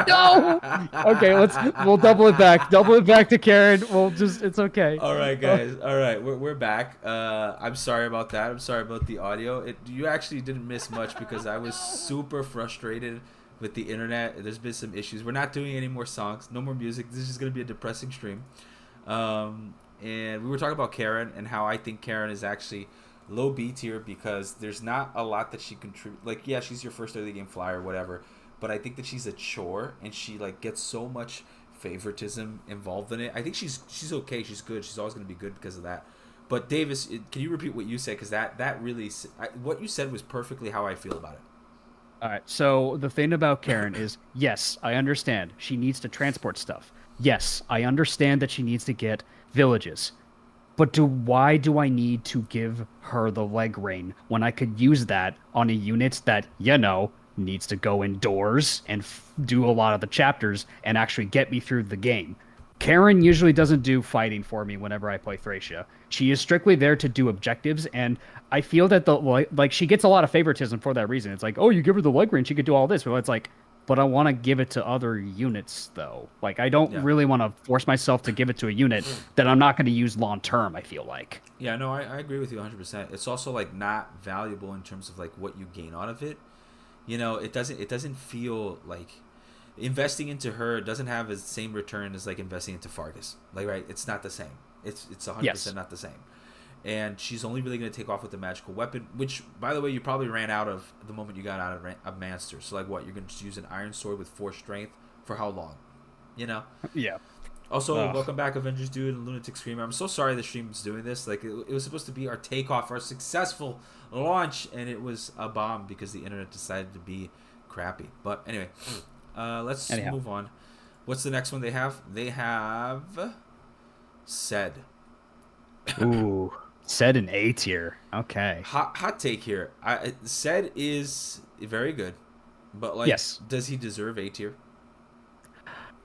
No. Okay, we'll double it back. Double it back to Karen. It's okay. All right, guys. All right, we're back. I'm sorry about that. I'm sorry about the audio. You actually didn't miss much because I was super frustrated with the internet. There's been some issues. We're not doing any more songs. No more music. This is gonna be a depressing stream. And we were talking about Karen and how I think Karen is actually low B tier because there's not a lot that she contributes. Like, yeah, she's your first early game flyer, whatever. But I think that she's a chore and she like gets so much favoritism involved in it. I think she's okay. She's good. She's always going to be good because of that. But Davis, can you repeat what you said? Because that really, what you said was perfectly how I feel about it. All right. So the thing about Karen is, yes, I understand she needs to transport stuff. Yes, I understand that she needs to get villages. But why do I need to give her the leg rain when I could use that on a unit that, needs to go indoors and do a lot of the chapters and actually get me through the game? Karen usually doesn't do fighting for me whenever I play Thracia. She is strictly there to do objectives, and I feel that she gets a lot of favoritism for that reason. It's like, oh, you give her the leg range, she could do all this, but it's like, but I want to give it to other units though. Like I don't Yeah. really want to force myself to give it to a unit that I'm not going to use long term. I feel like. Yeah, no, I agree with you 100%. It's also like not valuable in terms of like what you gain out of it. It doesn't feel like investing into her doesn't have the same return as like investing into Fargus. Like, right, it's not the same. It's 100% Yes. not the same. And she's only really going to take off with the magical weapon, which, by the way, you probably ran out of the moment you got out of Manster. So, like, what? You're going to use an iron sword with 4 strength for how long? You know? Yeah. Also, Ugh. welcome back, Avengers Dude and Lunatic Screamer. I'm so sorry the stream's doing this. Like, it was supposed to be our takeoff, our successful launch, and it was a bomb because the internet decided to be crappy. But anyway, let's Anyhow. move on. What's the next one they have? They have said. Ooh. Said an A tier. Okay. Hot take here. Said is very good, but like, Yes. does he deserve A tier?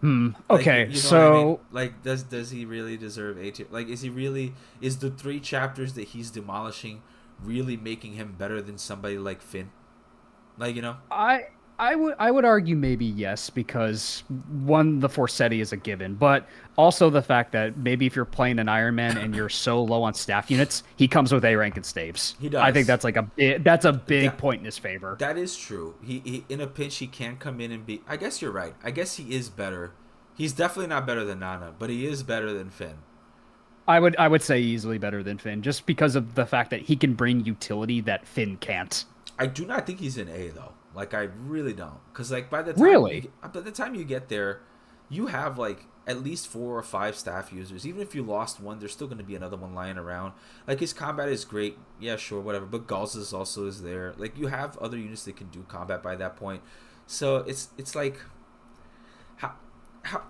Like, Okay. you know what I mean? So Like, does he really deserve A tier? Like, is the 3 chapters that he's demolishing really making him better than somebody like Finn? Like, I I would argue maybe yes, because one, the Forsetti is a given, but also the fact that maybe if you're playing an Iron Man and you're so low on staff units, he comes with A rank and staves. he I think does. that's a big That point in his favor. that is true. He in a pinch he can come in and be. I guess you're right. I guess he is better. He's definitely not better than Nana, but he is better than Finn. I would say easily better than Finn, just because of the fact that he can bring utility that Finn can't. I do not think he's an A though. Like, I really don't, because like Really? by the time you get there, you have like at least 4 or 5 staff users. Even if you lost one, there's still going to be another one lying around. Like, his combat is great, yeah, sure, whatever. But Galz's also is there. Like, you have other units that can do combat by that point. So it's like how how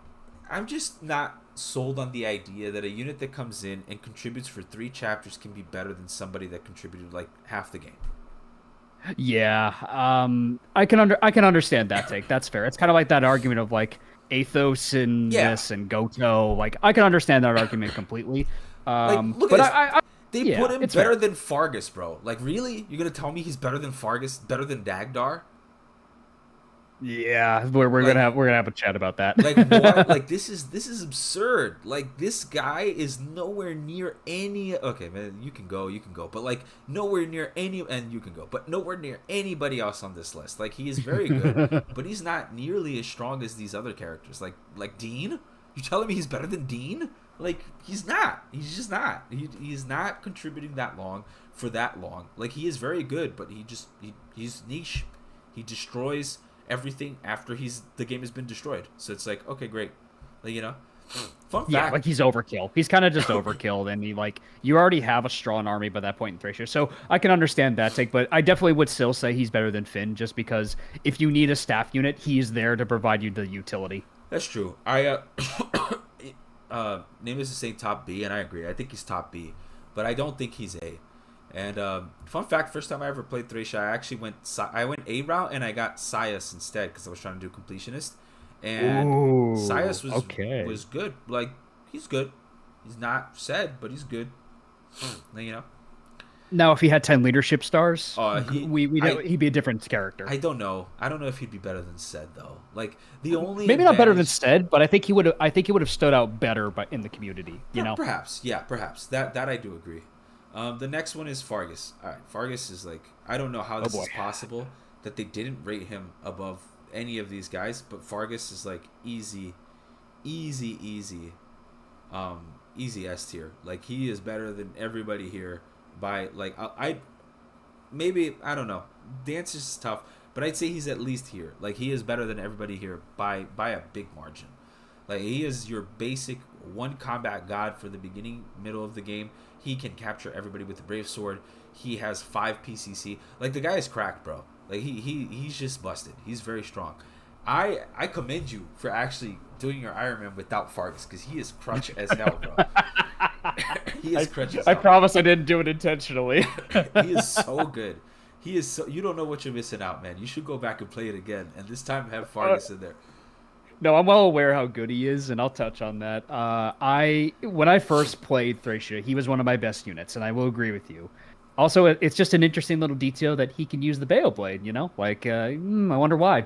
I'm just not sold on the idea that a unit that comes in and contributes for 3 chapters can be better than somebody that contributed like half the game. Yeah, I can understand that take. That's fair. It's kind of like that argument of like Athos and Yeah, this and Goto. Like I can understand that argument completely. like, look at But this. They yeah, put him it's better fair. than Fargus, bro. Like, really? You're gonna tell me he's better than Fargus, better than Dagdar? Yeah, we're gonna Like, have a chat about like what? that. Like, this is absurd. Like, this guy is nowhere near any. Okay, man, you can go, but like nowhere near any, and you can go, but nowhere near anybody else on this list. Like, he is very good, but he's not nearly as strong as these other characters. Like Dean. You telling me he's better than Dean? Like, he's not. He's just not. He's not contributing that long for that long. Like, he is very good, but he's niche. He destroys everything after the game has been destroyed. So it's like, okay, great. Like, fun Yeah, fact. like he's overkill. He's kind of just overkill, and you already have a strong army by that point in Thracia. So I can understand that take, but I definitely would still say he's better than Finn, just because if you need a staff unit, he's there to provide you the utility. That's true. I name is to say top B, and I agree. I think he's top B, but I don't think he's A. And fun fact: first time I ever played Thracia, I went A route and I got Sias instead because I was trying to do completionist. And Ooh, Sias okay. was good. Like, he's good. He's not said, but he's good. Like, Now, if he had 10 leadership stars, He I he'd be a different character. I don't know. I don't know if he'd be better than Sed though. Like the only Maybe not better than advantage. Stead, but I think he would have stood out better, but in the community, you know. Perhaps, yeah, perhaps that I do agree. The next one is Fargus. All right, Fargus is like I don't know how Oh this boy. is possible that they didn't rate him above any of these guys, but Fargus is like easy, easy, easy, easy S tier. Like he is better than everybody here by like I maybe I don't know. The answer is tough, but I'd say he's at least here. Like he is better than everybody here by a big margin. Like he is your basic one combat god for the beginning, middle of the game. He can capture everybody with the brave sword. He has 5 PCC. Like the guy is cracked, bro. Like he's just busted. He's very strong. I commend you for actually doing your Iron Man without Fargus because he is crutch as hell, bro. He is crutch as I hell. promise I didn't do it intentionally. He is so good. He is so. You don't know what you're missing out, man. You should go back and play it again, and this time have Fargus in there. No, I'm well aware how good he is, and I'll touch on that. When I first played Thracia, he was one of my best units, and I will agree with you. Also, it's just an interesting little detail that he can use the Bale Blade. You know, like I wonder why.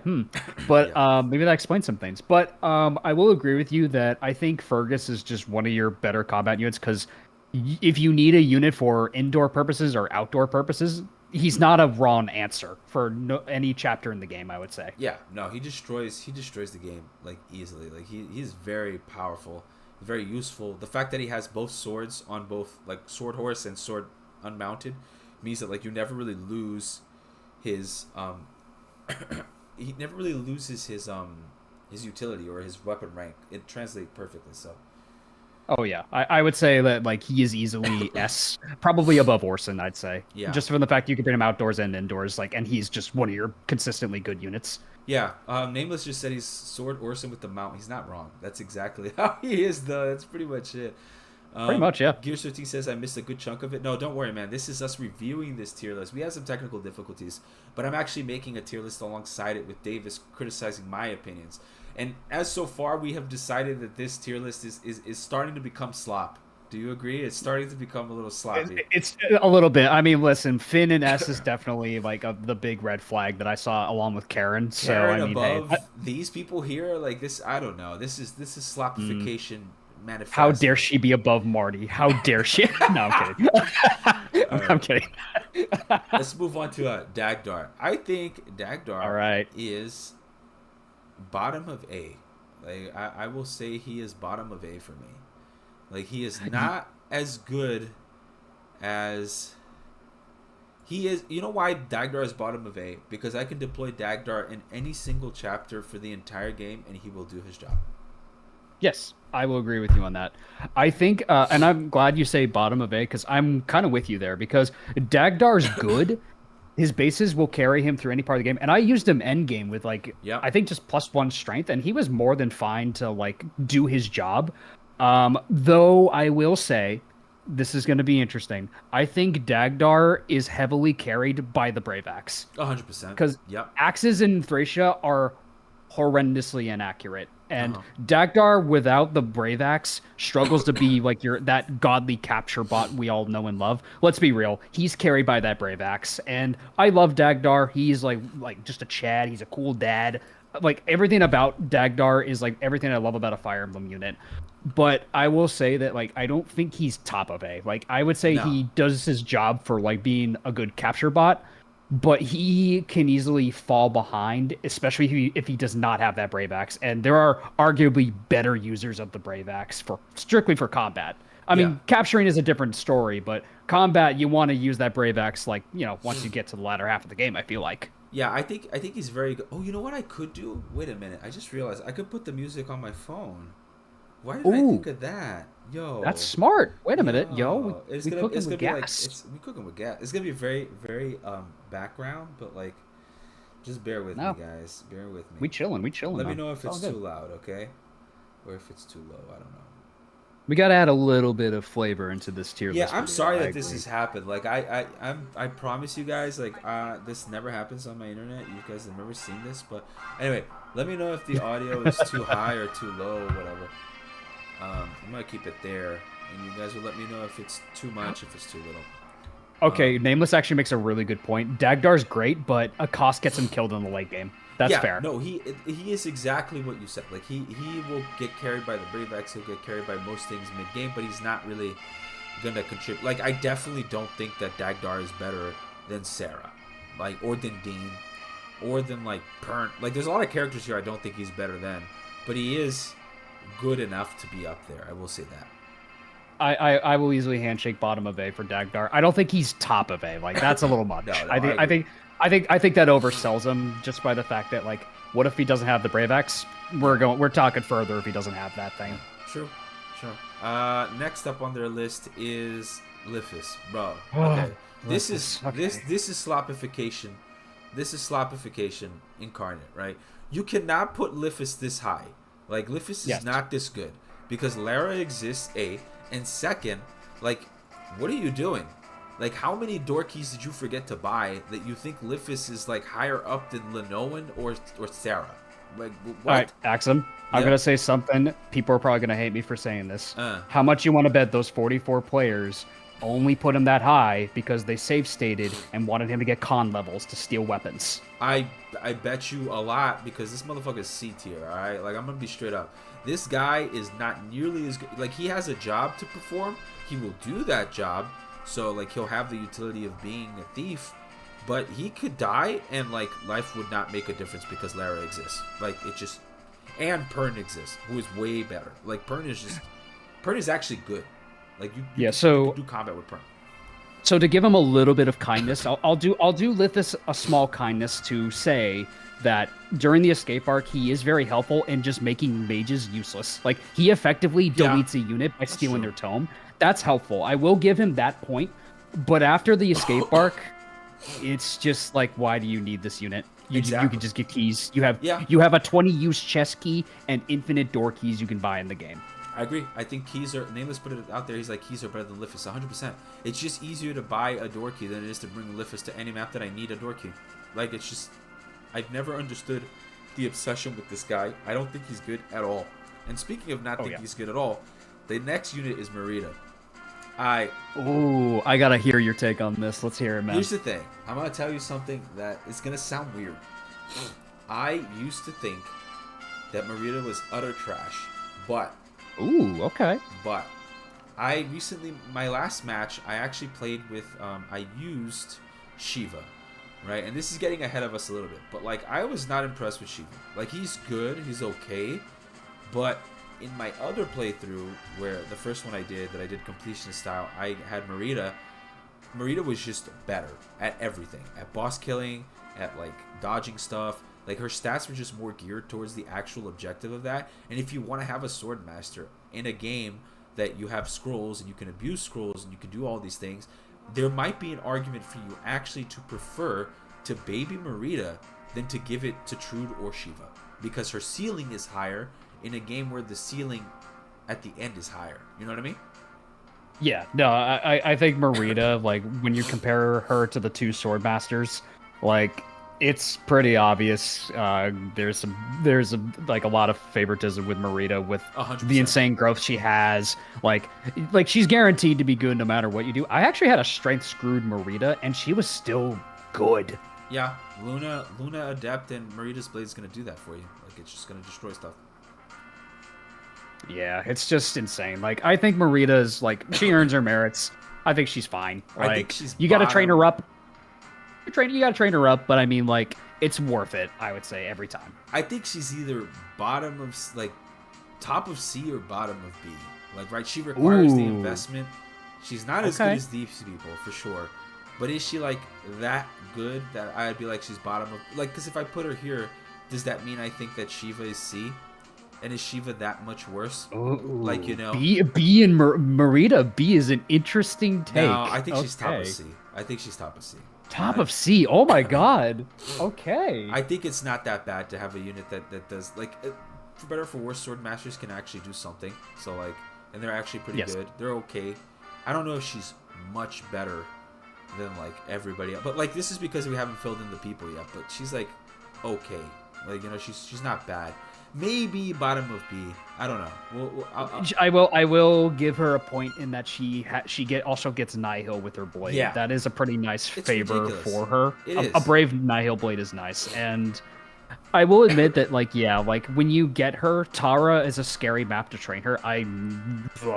But Yeah. maybe that explains some things. But I will agree with you that I think Fergus is just one of your better combat units because if you need a unit for indoor purposes or outdoor purposes, he's not a wrong answer for any chapter in the game. I would say. Yeah, no, he destroys the game like easily. Like he's very powerful, very useful. The fact that he has both swords on both like sword horse and sword unmounted means that like you never really lose his he never really loses his utility or his weapon rank. It translates perfectly. So Oh yeah, I would say that like he is easily S, probably above Orson. I'd say, yeah, just from the fact you can bring him outdoors and indoors, like, and he's just one of your consistently good units. yeah. Nameless just said he's sword Orson with the mount. He's not wrong. That's exactly how he is though. That's pretty much it. Pretty much, yeah. Gears 13 says I missed a good chunk of it. No, don't worry, man. This is us reviewing this tier list. We had some technical difficulties, but I'm actually making a tier list alongside it with Davis criticizing my opinions. And as so far, we have decided that this tier list is starting to become slop. Do you agree? It's starting to become a little sloppy. It's a little bit. I mean, listen, Finn and S is definitely like the big red flag that I saw along with Karen. So Karen I mean, hey, above these people here, like this, I don't know. This is slopification manifest. how dare she be above Marty? How dare she? No, I'm kidding. I'm kidding. Let's move on to Dagdar. I think Dagdar All right. is bottom of A. Like I will say he is bottom of A for me. Like he is not as good as he is. You know why Dagdar is bottom of A? Because I can deploy Dagdar in any single chapter for the entire game and he will do his job. Yes, I will agree with you on that. I think, and I'm glad you say bottom of A because I'm kind of with you there because Dagdar's good. His bases will carry him through any part of the game, and I used him end game with like Yep. I think just +1 strength, and he was more than fine to like do his job. Though I will say, this is going to be interesting. I think Dagdar is heavily carried by the Brave Axe 100%. because Yep. axes in Thracia are horrendously inaccurate. And Uh-huh. Dagdar without the Brave Axe struggles to be like that godly capture bot we all know and love. Let's be real, he's carried by that Brave Axe, and I love Dagdar. He's like just a Chad. He's a cool dad. Like everything about Dagdar is like everything I love about a Fire Emblem unit. But I will say that like I don't think he's top of A. Like I would say No. he does his job for like being a good capture bot, but he can easily fall behind, especially if he does not have that Brave Axe. And there are arguably better users of the Brave Axe for strictly for combat. I mean, Yeah. capturing is a different story, but combat, you want to use that Brave Axe, like, you know, once you get to the latter half of the game, I feel like. Yeah, I think he's very good. Oh, you know what I could do? Wait a minute. I just realized I could put the music on my phone. Why did I Ooh. think of that? Yo. That's smart. Wait a minute, yo. It's We gonna cooking it's with gonna be like gas. we cooking with gas. It's gonna be very very background, but like just bear with No. me, guys. Bear with me. We chilling. Let me man. know if it's all too good. loud, okay? Or if it's too low. I don't know. We got to add a little bit of flavor into this tier Yeah, list. I'm video, sorry I that this agree. has happened. Like I promise you guys, like this never happens on my internet. You guys have never seen this, but anyway, let me know if the audio is too high or too low or whatever. I'm gonna keep it there, and you guys will let me know if it's too much, if it's too little. Okay, Nameless actually makes a really good point. Dagdar's great, but a cost gets him killed in the late game. That's Yeah, fair. no, he is exactly what you said. Like he will get carried by the Brave X. He'll get carried by most things mid game, but he's not really gonna contribute. Like I definitely don't think that Dagdar is better than Sarah, like or than Dean, or than like Pern. Like there's a lot of characters here I don't think he's better than, but he is good enough to be up there. I will say that. I will easily handshake bottom of A for Dagdar. I don't think he's top of A. Like that's a little much. No, I I think I agree. think I think I think that oversells him just by the fact that like what if he doesn't have the Brave X? We're talking further if he doesn't have that thing. True, true. Next up on their list is Lithus, bro. Oh, Okay, this Lithus, is okay. this is slopification. This is slopification incarnate, right? You cannot put Lithus this high. Like Lithus Yes. is not this good because Lara exists. A and second, like, what are you doing? Like, how many door keys did you forget to buy that you think Lithus is like higher up than Lenoan or Sarah? Like, what? All right, Axum. I'm Yeah. gonna say something. People are probably gonna hate me for saying this. Uh. How much you want to bet those 44 players only put him that high because they save stated and wanted him to get con levels to steal weapons? I bet you a lot because this motherfucker is C tier, alright? Like, I'm gonna be straight up. This guy is not nearly as good. Like, he has a job to perform. He will do that job. So, like, he'll have the utility of being a thief. But he could die and, like, life would not make a difference because Lara exists. Like, it just... And Pern exists, who is way better. Like, Pern is actually good. Like, you Yeah, can so do combat with Pern. so to give him a little bit of kindness, I'll do Lithus a small kindness to say that during the escape arc, he is very helpful in just making mages useless. Like he effectively deletes a unit by stealing true. their tome. That's helpful. I will give him that point. But after the escape arc, it's just like, why do you need this unit? You Exactly. can just get keys. Yeah. You have a 20 use chest key and infinite door keys you can buy in the game. I agree. I think keys are... Nameless put it out there. He's like, keys are better than Lithus. 100%. It's just easier to buy a door key than it is to bring Lithus to any map that I need a door key. Like, it's just... I've never understood the obsession with this guy. I don't think he's good at all. And speaking of not thinking he's good at all, the next unit is Merida. Ooh, I gotta hear your take on this. Let's hear it, man. Here's the thing. I'm going to tell you something that is going to sound weird. I used to think that Merida was utter trash. But... Ooh, okay. But I recently, my last match, I actually played with, I used Shiva, right? And this is getting ahead of us a little bit. But, like, I was not impressed with Shiva. Like, he's good, he's okay. But in my other playthrough, where the first one I did, that I did completion style, I had Merida. Merida was just better at everything. At boss killing, at, like, dodging stuff. Like, her stats were just more geared towards the actual objective of that. And if you want to have a sword master in a game that you have scrolls and you can abuse scrolls and you can do all these things, there might be an argument for you actually to prefer to baby Merida than to give it to Trude or Shiva. Because her ceiling is higher in a game where the ceiling at the end is higher. You know what I mean? Yeah, no, I think Merida, like, when you compare her to the two sword masters, like, it's pretty obvious. There's a lot of favoritism with Merida with 100%. the insane growth she has. Like she's guaranteed to be good no matter what you do. I actually had a strength screwed Merida, and she was still good. Yeah, Luna Adept and Merida's Blade is going to do that for you. Like, it's just going to destroy stuff. Yeah, it's just insane. Like, I think Merida's, like, she earns her merits. I think she's fine. Like, I think she's you got to train bottom. her up. You got to train her up, but I mean, like, it's worth it, I would say, every time. I think she's either bottom of, like, top of C or bottom of B. Like, right, she requires the Ooh. investment. She's not as good as these people, for sure. But is she, like, that good that I'd be like she's bottom of... Like, because if I put her here, does that mean I think that Shiva is C? And is Shiva that much worse? Ooh. Like, you know... B and Merida. B is an interesting take. No, I think she's top of C. I think she's top of C. Top of C. Oh my god. Okay. I think it's not that bad to have a unit that does, like, for better or for worse, sword masters can actually do something. So, like, and they're actually pretty good. They're okay. I don't know if she's much better than, like, everybody else. But, like, this is because we haven't filled in the people yet. But she's, like, okay. Like, you know, she's not bad. maybe bottom of B. I don't know. I will give her a point in that she also gets Nihil with her blade. Yeah. That is a pretty nice It's favor ridiculous. for her. It A is. brave Nihil blade is nice, and I will admit that, like, yeah, like when you get her, Tara is a scary map to train her.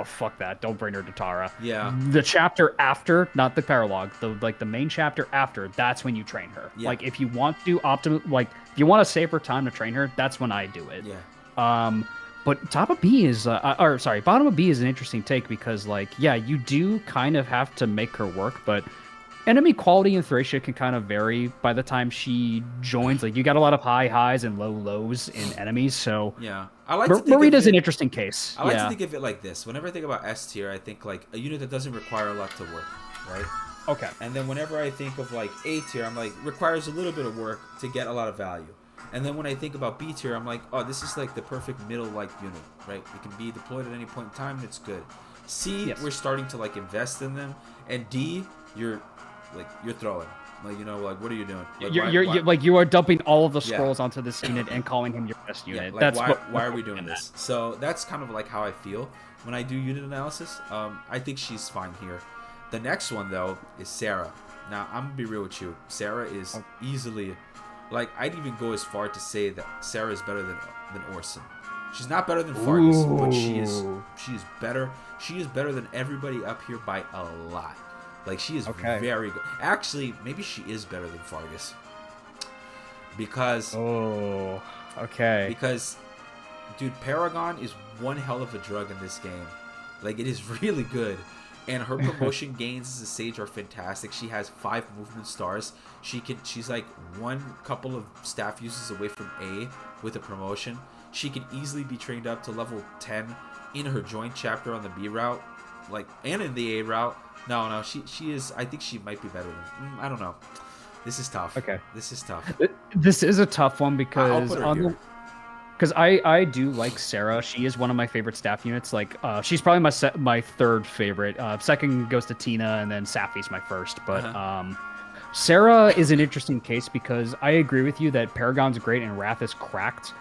Fuck that. Don't bring her to Tara. Yeah. The chapter after, not the paralogue, the main chapter after, that's when you train her. Yeah. Like, if you want to if you want to save her time to train her, that's when I do it. Yeah. But bottom of B is an interesting take because, like, yeah, you do kind of have to make her work, but enemy quality in Thracia can kind of vary by the time she joins. Like, you got a lot of high highs and low lows in enemies, so yeah. I like to think Marita's an interesting case. I like to think of it like this. Whenever I think about S tier, I think like a unit that doesn't require a lot to work, right? Okay. And then whenever I think of like A tier, I'm like requires a little bit of work to get a lot of value. And then when I think about B tier, I'm like, oh, this is like the perfect middle like unit, right? It can be deployed at any point in time, and it's good. C, yes. We're starting to like invest in them, and D, you're throwing, like, you know, like, what are you doing? Like, you are dumping all of the scrolls onto this unit and calling him your best unit. Yeah, like, why are we doing this? So that's kind of like how I feel when I do unit analysis. I think she's fine here. The next one though is Sarah. Now I'm gonna be real with you. Sarah is easily, like, I'd even go as far to say that Sarah is better than Orson. She's not better than Fargus, but she is better. She is better than everybody up here by a lot. Like, she is very good. Actually, maybe she is better than Fargus. Because... Oh, okay. Because, dude, Paragon is one hell of a drug in this game. Like, it is really good. And her promotion gains as a Sage are fantastic. She has 5 movement stars. She's like one couple of staff uses away from A with a promotion. She can easily be trained up to level 10 in her joint chapter on the B route, like, and in the A route. No, she is. I think she might be better than. I don't know. This is tough. Okay. This is tough. This is a tough one because I do like Sarah. She is one of my favorite staff units. Like, she's probably my third favorite. Second goes to Tina, and then Safi's my first. But Sarah is an interesting case because I agree with you that Paragon's great and Wrath is cracked.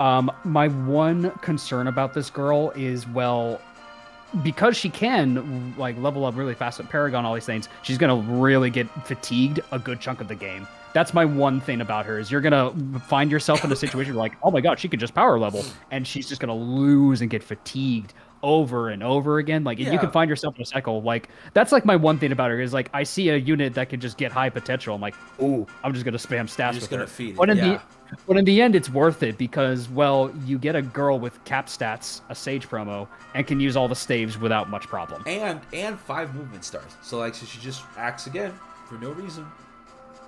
My one concern about this girl is, well, because she can, like, level up really fast at Paragon, all these things, she's gonna really get fatigued a good chunk of the game. That's my one thing about her, is you're gonna find yourself in a situation where, like, oh my god, she could just power level, and she's just gonna lose and get fatigued over and over again. Like, you can find yourself in a cycle. Like, that's like my one thing about her, is like, I see a unit that can just get high potential. I'm like, ooh, I'm just gonna spam stats with her. Feed it. But in the end, it's worth it because, well, you get a girl with cap stats, a Sage promo, and can use all the staves without much problem. And 5 movement stars. So, like, so she just acts again for no reason.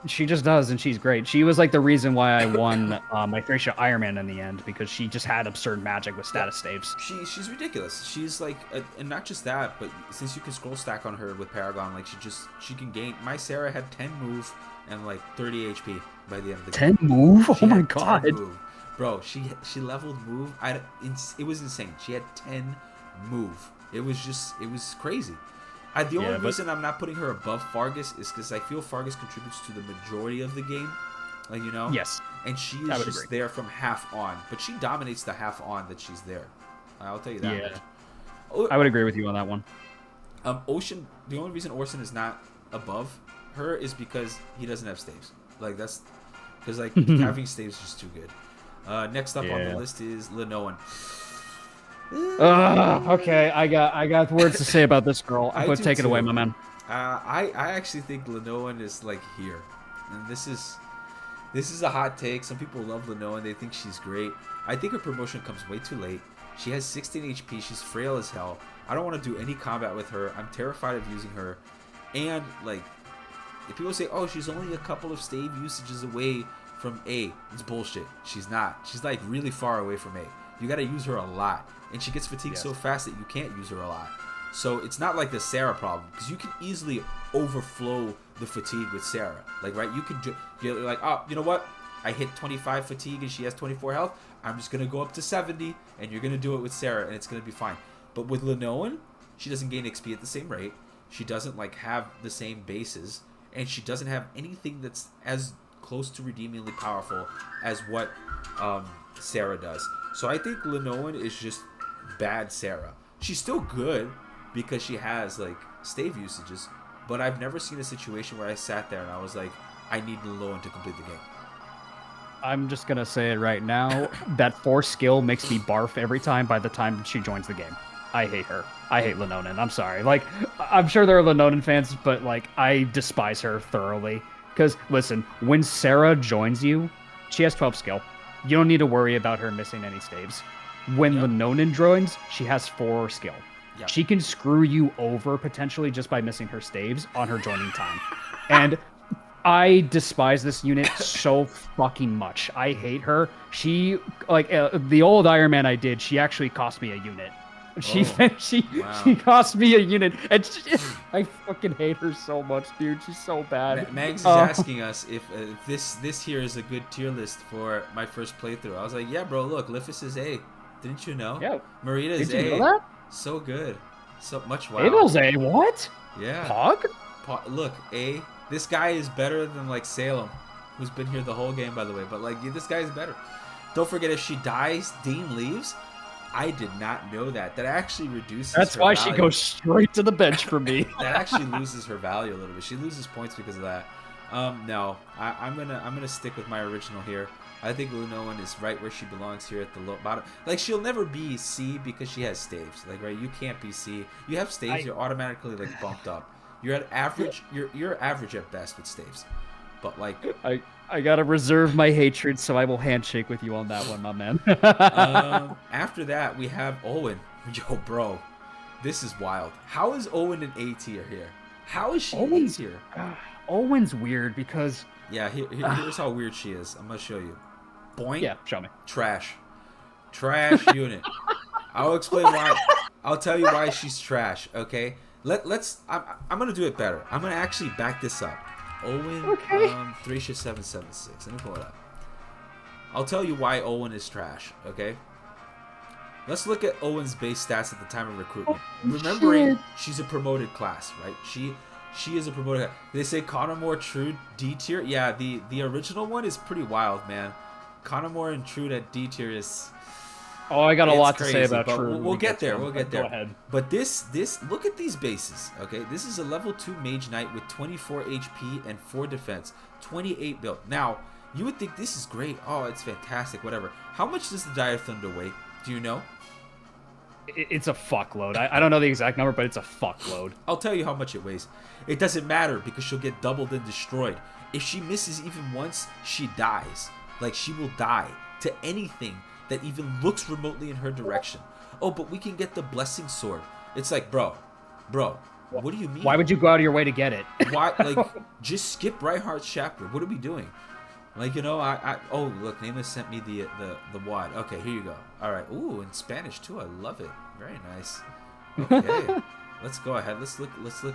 She just does, and she's great. She was like the reason why I won my Thracia Ironman in the end, because she just had absurd magic with status staves. She's ridiculous. She's like, and not just that, but since you can scroll stack on her with Paragon, like, she can gain. My Sarah had 10 move and like 30 HP by the end of the game. 10 move? Oh my god, bro! She leveled move. It was insane. She had 10 move. It was crazy. The only reason I'm not putting her above Fargus is because I feel Fargus contributes to the majority of the game. Like, you know? Yes. And she is just there from half on. But she dominates the half on that she's there. I'll tell you that much. I would agree with you on that one. Ocean, the only reason Orson is not above her is because he doesn't have staves. Like, that's... Because, like, having staves is just too good. Next up on the list is Linoan. Okay, I got words to say about this girl. But take it away, my man. I actually think Linoan is like here, and this is a hot take. Some people love Linoan; they think she's great. I think her promotion comes way too late. She has 16 HP. She's frail as hell. I don't want to do any combat with her. I'm terrified of using her. And, like, if people say, "Oh, she's only a couple of stave usages away from A," it's bullshit. She's not. She's like really far away from A. You got to use her a lot. And she gets fatigued so fast that you can't use her a lot. So it's not like the Sarah problem, because you can easily overflow the fatigue with Sarah. Like, right? You can you're like, oh, you know what? I hit 25 fatigue and she has 24 health. I'm just going to go up to 70, and you're going to do it with Sarah, and it's going to be fine. But with Linoan, she doesn't gain XP at the same rate. She doesn't, like, have the same bases, and she doesn't have anything that's as close to redeemingly powerful as what Sarah does. So I think Linoan is just bad Sarah. She's still good because she has like stave usages, but I've never seen a situation where I sat there and I was like, I need Linoan to complete the game. I'm just gonna say it right now. That 4 skill makes me barf every time by the time she joins the game. I hate her. I hate Linonen. I'm sorry. Like, I'm sure there are Linonen fans, but like, I despise her thoroughly. Because listen, when Sarah joins you, she has 12 skill. You don't need to worry about her missing any staves. When Linonen joins, she has 4 skill. Yep. She can screw you over potentially just by missing her staves on her joining time. And I despise this unit so fucking much. I hate her. She, like, the old Iron Man I did, she actually cost me a unit. She cost me a unit, and I fucking hate her so much, dude. She's so bad. Mags is asking us if this here is a good tier list for my first playthrough. I was like, yeah, bro. Look, Lifis is A. Didn't you know? Yeah. Marita is Did you A. know that? So good. So much wow. Abel's A. What? Yeah. Pog? Look, A. This guy is better than like Salem, who's been here the whole game, by the way. But like, this guy is better. Don't forget, if she dies, Dean leaves. I did not know that. That actually reduces. That's why she goes straight to the bench for me. That actually loses her value a little bit. She loses points because of that. No, I'm gonna stick with my original here. I think Linoan is right where she belongs here at the low bottom. Like, she'll never be C because she has staves. Like, right, you can't be C. You have staves, you're automatically like bumped up. You're at average. You're average at best with staves. But like, I gotta reserve my hatred, so I will handshake with you on that one, my man. After that, we have Owen. Yo, bro, this is wild. How is Owen an A tier here? How is she A tier? Owen's weird because here's how weird she is. I'm gonna show you. Boink. Yeah, show me. Trash unit. I'll explain why. I'll tell you why she's trash. Okay. Let's. I'm gonna do it better. I'm gonna actually back this up. Owen, Thracia 776. Let me pull it up. I'll tell you why Owen is trash, okay? Let's look at Owen's base stats at the time of recruitment. Remembering she's a promoted class, right? She is a promoted class. They say Connemore Trude D tier. Yeah, the original one is pretty wild, man. Connemore and Trude at D tier is... Oh, I got a lot crazy, to say about Trude. We'll get there. Go ahead. But this, look at these bases, okay? This is a level 2 Mage Knight with 24 HP and 4 defense, 28 build. Now, you would think this is great. Oh, it's fantastic, whatever. How much does the Dire Thunder weigh? Do you know? It's a fuckload. I don't know the exact number, but it's a fuckload. I'll tell you how much it weighs. It doesn't matter because she'll get doubled and destroyed. If she misses even once, she dies. Like, she will die to anything that even looks remotely in her direction. Oh, but we can get the Blessing Sword. It's like, bro, what do you mean? Why would you go out of your way to get it? Why, like, just skip Reinhardt's chapter. What are we doing? Like, you know, oh, look, Nameless sent me the wad. Okay, here you go. All right. Ooh, in Spanish too. I love it. Very nice. Okay. Let's go ahead. Let's look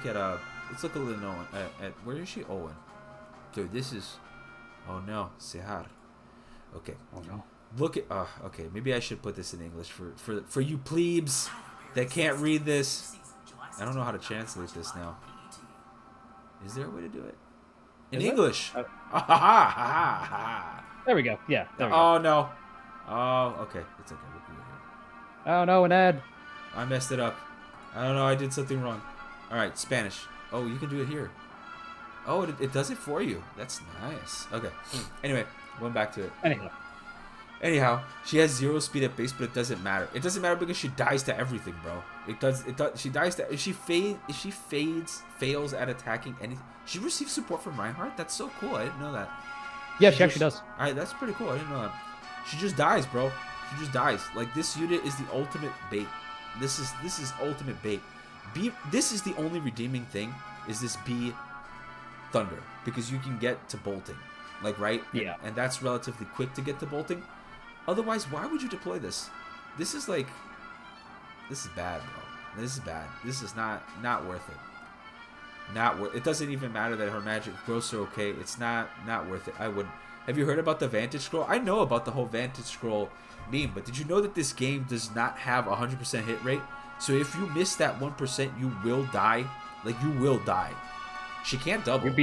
at Linoan. At where is she? Owen. Dude, this is, oh no, Sehar. Okay. Oh no. Look at, okay, maybe I should put this in English for you plebes that can't read this. I don't know how to translate this now. Is there a way to do it? In English. There we go. Yeah, there we go. Oh, no. Oh, okay. It's okay. We'll do it here. Oh, no, an ad. I messed it up. I don't know. I did something wrong. All right, Spanish. Oh, you can do it here. Oh, it does it for you. That's nice. Okay. Anyway, going back to it. Anyhow, she has 0 speed at base, but it doesn't matter. It doesn't matter because she dies to everything, bro. It does. She dies to. If she fails at attacking anything, she receives support from Reinhardt. That's so cool. I didn't know that. Yeah, she actually does. All right, that's pretty cool. I didn't know that. She just dies, bro. She just dies. Like, this unit is the ultimate bait. This is ultimate bait. This is the only redeeming thing. Is this B Thunder, because you can get to bolting, like, right? Yeah. And that's relatively quick to get to bolting. Otherwise, why would you deploy this? This is bad, bro. This is bad. This is not worth it. It doesn't even matter that her magic growths are okay. It's not worth it. I wouldn't. Have you heard about the Vantage Scroll? I know about the whole Vantage Scroll meme, but did you know that this game does not have a 100% hit rate? So if you miss that 1%, you will die. Like, you will die. She can't double.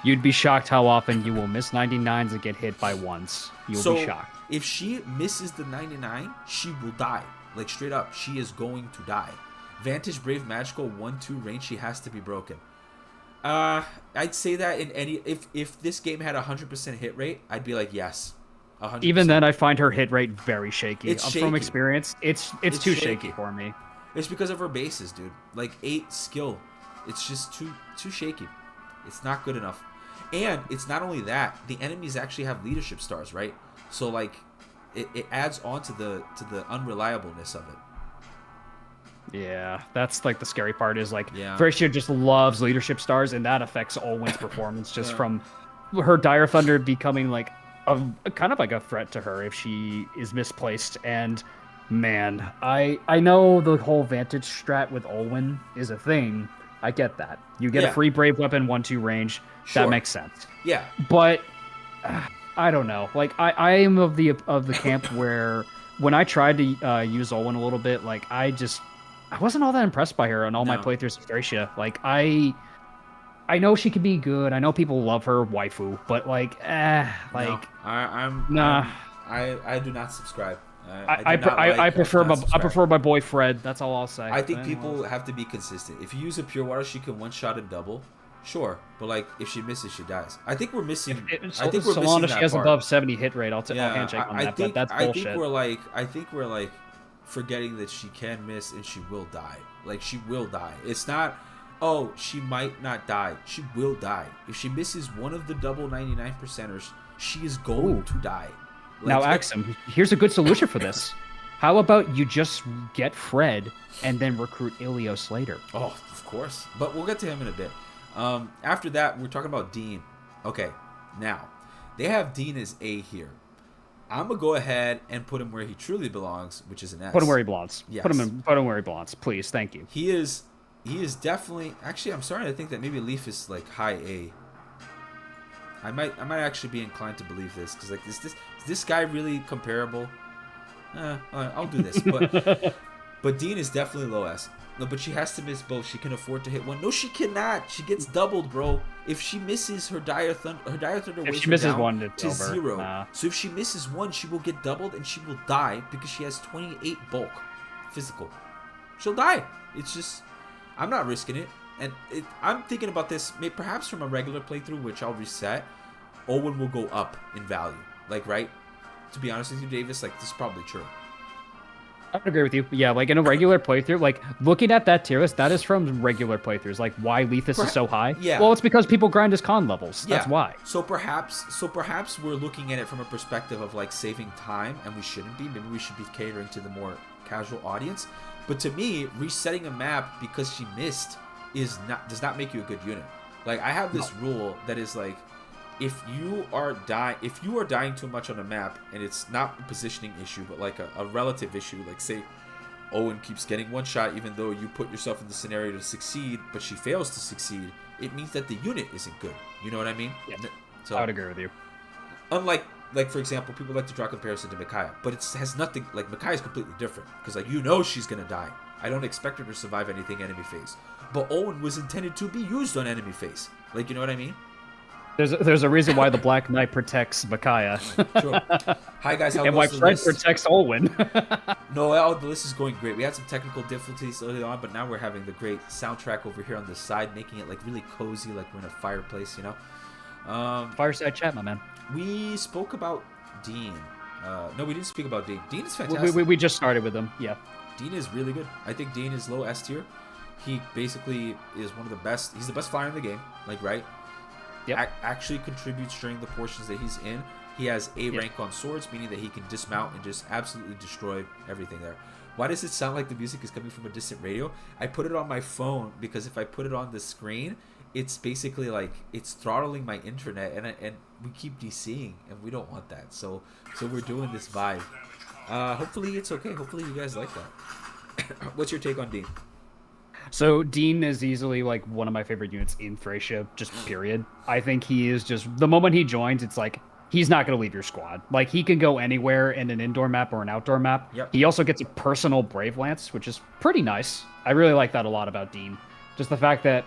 You'd be shocked how often you will miss 99s and get hit by ones. You'll be shocked. If she misses the 99, she will die. Like, straight up, she is going to die. Vantage, Brave, Magical, 1-2 range, she has to be broken. I'd say that in any... If this game had a 100% hit rate, I'd be like, yes. 100%. Even then, I find her hit rate very shaky. It's shaky. From experience, it's too shaky for me. It's because of her bases, dude. Like, 8 skill. It's just too shaky. It's not good enough. And it's not only that, the enemies actually have leadership stars, right? So, like, it adds on to the unreliableness of it. Yeah, that's like the scary part is like Thracia just loves leadership stars, and that affects Olwen's performance just from her Dire Thunder becoming like a kind of like a threat to her if she is misplaced. And man, I know the whole Vantage strat with Olwen is a thing. I get that. You get a free Brave Weapon 1-2 range. Sure. That makes sense. Yeah. But I don't know. Like I am of the camp where when I tried to use Olwen a little bit, like I wasn't all that impressed by her on all my playthroughs of Thracia. Like I know she could be good. I know people love her waifu, but like I do not subscribe. I prefer my boy Fred. That's all I'll say. I think people have to be consistent. If you use a pure water, she can one shot and double. Sure, but like if she misses, she dies. I think we're missing. I think we're so missing long that as she has part. above 70 hit rate, I'll handshake on that. But that's bullshit. I think we're like forgetting that she can miss and she will die. Like she will die. It's not. Oh, she might not die. She will die. If she misses one of the double 99 percenters, she is going to die. Like, now, Axum, here's a good solution for this. How about you just get Fred and then recruit Ilios later? Oh, of course. But we'll get to him in a bit. After that, we're talking about Dean. Okay, now, they have Dean as A here. I'm going to go ahead and put him where he truly belongs, which is an S. Put him where he belongs. Yes. Put him where he belongs, please. Thank you. He is definitely... Actually, I'm starting to think that maybe Leaf is like high A. I might actually be inclined to believe this, because like is this guy really comparable? I'll do this, but Dean is definitely low S. No, but she has to miss both. She can afford to hit one. No, she cannot. She gets doubled, bro. If she misses her Dire Thunder, if she misses one, it's to over. 0. Nah. So if she misses one, she will get doubled and she will die because she has 28 bulk, physical. She'll die. It's just, I'm not risking it. And I'm thinking about this, perhaps from a regular playthrough, which I'll reset, Owen will go up in value. Like, right? To be honest with you, Davis, like, this is probably true. I would agree with you. Yeah, like in a regular playthrough, like looking at that tier list, that is from regular playthroughs. Like why Lethus is so high? Yeah. Well, it's because people grind his con levels. That's why. So perhaps we're looking at it from a perspective of like saving time, and we shouldn't be. Maybe we should be catering to the more casual audience. But to me, resetting a map because she missed does not make you a good unit. Like I have this rule that is like, if you are dying too much on a map, and it's not a positioning issue, but like a relative issue, like say Owen keeps getting one shot even though you put yourself in the scenario to succeed, but she fails to succeed, it means that the unit isn't good. You know what I mean? Yeah. So I would agree with you. Unlike, like for example, people like to draw comparison to Micaiah, but it has nothing, like Micaiah is completely different, because like she's gonna die. I don't expect her to survive anything enemy phase. But Owen was intended to be used on enemy phase. Like, you know what I mean? There's a reason why the Black Knight protects Micaiah. Sure. Hi guys, how and why goes the Fred list? protects Olwen. No, the list is going great. We had some technical difficulties early on, but now we're having the great soundtrack over here on the side, making it like really cozy, like we're in a fireplace, you know? Fireside chat, my man. We spoke about Dean. No, we didn't speak about Dean. Dean is fantastic. We just started with him, yeah. Dean is really good. I think Dean is low S tier. He basically is one of the best. He's the best flyer in the game, like, right? Yep. Actually contributes during the portions that he's in. He has A rank on swords, meaning that he can dismount and just absolutely destroy everything there. Why does it sound like the music is coming from a distant radio? I put it on my phone because if I put it on the screen, it's basically like it's throttling my internet, and we keep DCing, and we don't want that. So we're doing this vibe. Hopefully it's okay. Hopefully you guys like that. What's your take on Dean? So Dean is easily like one of my favorite units in Thracia, just period. I think he is just, the moment he joins, it's like, he's not going to leave your squad. Like, he can go anywhere in an indoor map or an outdoor map. Yep. He also gets a personal Brave Lance, which is pretty nice. I really like that a lot about Dean. Just the fact that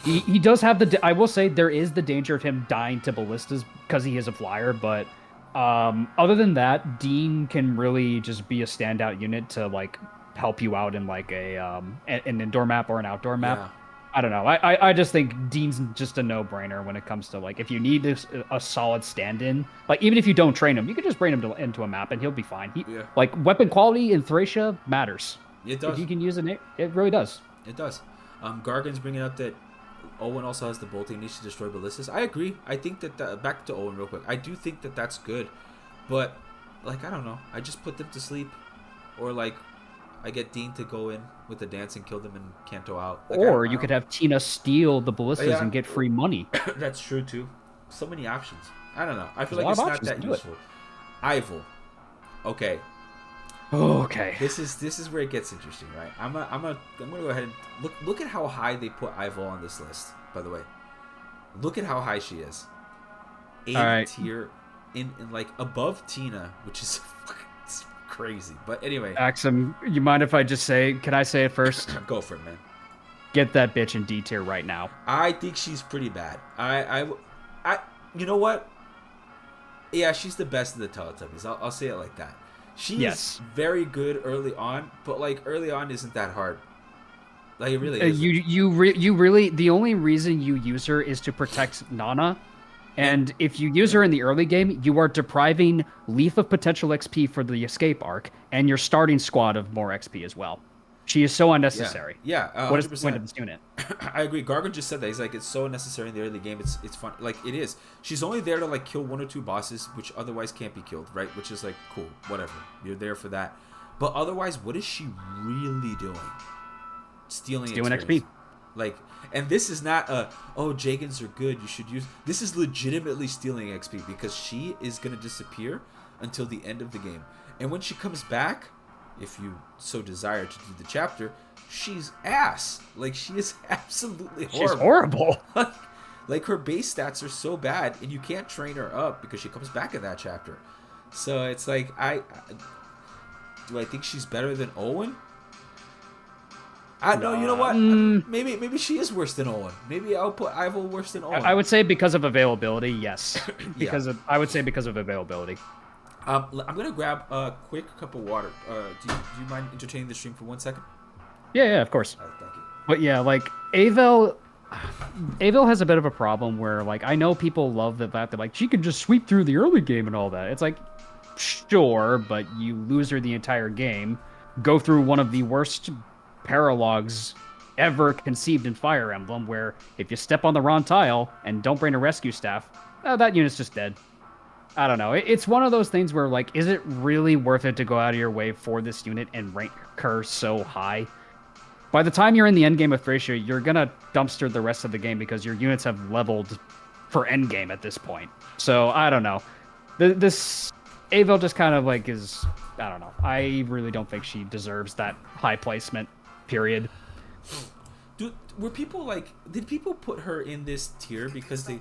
He does have I will say there is the danger of him dying to ballistas because he is a flyer, but other than that, Dean can really just be a standout unit to like help you out in like an indoor map or an outdoor map. Yeah. I don't know. I just think Dean's just a no-brainer when it comes to like if you need a solid stand-in, like even if you don't train him, you can just bring him into a map and he'll be fine. Yeah. Like weapon quality in Thracia matters. It If does. you can use it really does. It does. Gargan's bringing up that Owen also has the bolting needs to destroy ballistas. I agree. I think that back to Owen real quick. I do think that that's good, but like I don't know. I just put them to sleep, or like I get Dean to go in with the dance and kill them and Kanto out. Like, Or you could have Tina steal the ballistas Yeah. and get free money. That's true too. So many options. I don't know. I feel There's a like lot it's of not options that to do it. useful. Ivil. Okay. Okay. This is where it gets interesting, right? I'm gonna go ahead and look at how high they put Ivil on this list. By the way, look at how high she is. A All right. tier, in like above Tina, which is it's crazy. But anyway, Axum, you mind if I just say? Can I say it first? go for it, man. Get that bitch in D tier right now. I think she's pretty bad. You know what? Yeah, she's the best of the Teletubbies. I'll say it like that. She Yes. is very good early on, but like early on isn't that hard. Like it really is. You really the only reason you use her is to protect Nana, and if you use her in the early game, you are depriving Leaf of potential XP for the escape arc, and your starting squad of more XP as well. She is so unnecessary. Yeah, What is the 100%. point of this unit? I agree. Gargan just said that. He's like, it's so unnecessary in the early game. It's fun. Like, it is. She's only there to, like, kill one or two bosses, which otherwise can't be killed, right? Which is, like, cool. Whatever. You're there for that. But otherwise, what is she really doing? Stealing experience. XP. Like, and this is not Jagans are good, you should use... This is legitimately stealing XP because she is going to disappear until the end of the game. And when she comes back, if you so desire to do the chapter, she's ass. Like, she is absolutely horrible. She's horrible. Like, her base stats are so bad, and you can't train her up because she comes back in that chapter. So it's like, do I think she's better than Owen? No, you know what? Maybe she is worse than Owen. Maybe I'll put Ivil worse than Owen. I would say because of availability, yes. Yeah. I would say because of availability. I'm gonna grab a quick cup of water. Do you mind entertaining the stream for 1 second? Yeah, of course. All right, thank you. But yeah, like Avel has a bit of a problem where like I know people love the fact that like she can just sweep through the early game and all that. It's like sure, but you lose her the entire game, go through one of the worst paralogs ever conceived in Fire Emblem, where if you step on the wrong tile and don't bring a rescue staff, that unit's just dead. I don't know. It's one of those things where, like, is it really worth it to go out of your way for this unit and rank her so high? By the time you're in the end game of Thracia, you're gonna dumpster the rest of the game because your units have leveled for end game at this point. So, I don't know. This Avel just kind of, like, is... I don't know. I really don't think she deserves that high placement, period. Were people, like... Did people put her in this tier because they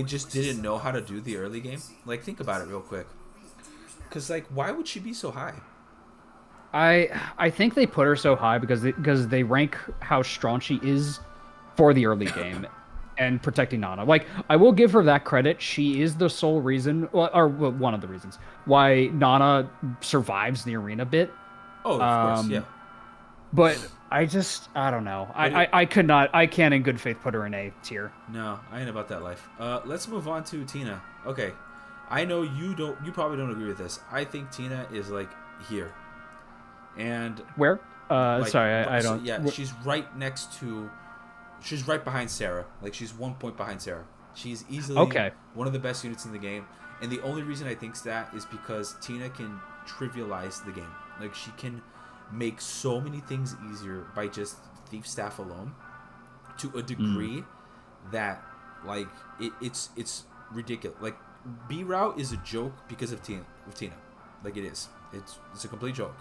just didn't know how to do the early game? Like, think about it real quick. Because, like, why would she be so high? I think they put her so high because they rank how strong she is for the early game and protecting Nana. Like, I will give her that credit. She is the sole reason, or one of the reasons, why Nana survives the arena bit. Oh, of course, yeah. But I don't know. I can't in good faith put her in A tier. No, I ain't about that life. Let's move on to Tina. Okay. I know you probably don't agree with this. I think Tina is, like, here. And where? like, Sorry, I don't. Yeah, she's right behind Sarah. Like, she's 1 point behind Sarah. She's easily one of the best units in the game. And the only reason I think that is because Tina can trivialize the game. Like, she can make so many things easier by just thief staff alone, to a degree that, like, it's ridiculous. Like, B route is a joke because of Tina. Like, it is. It's a complete joke.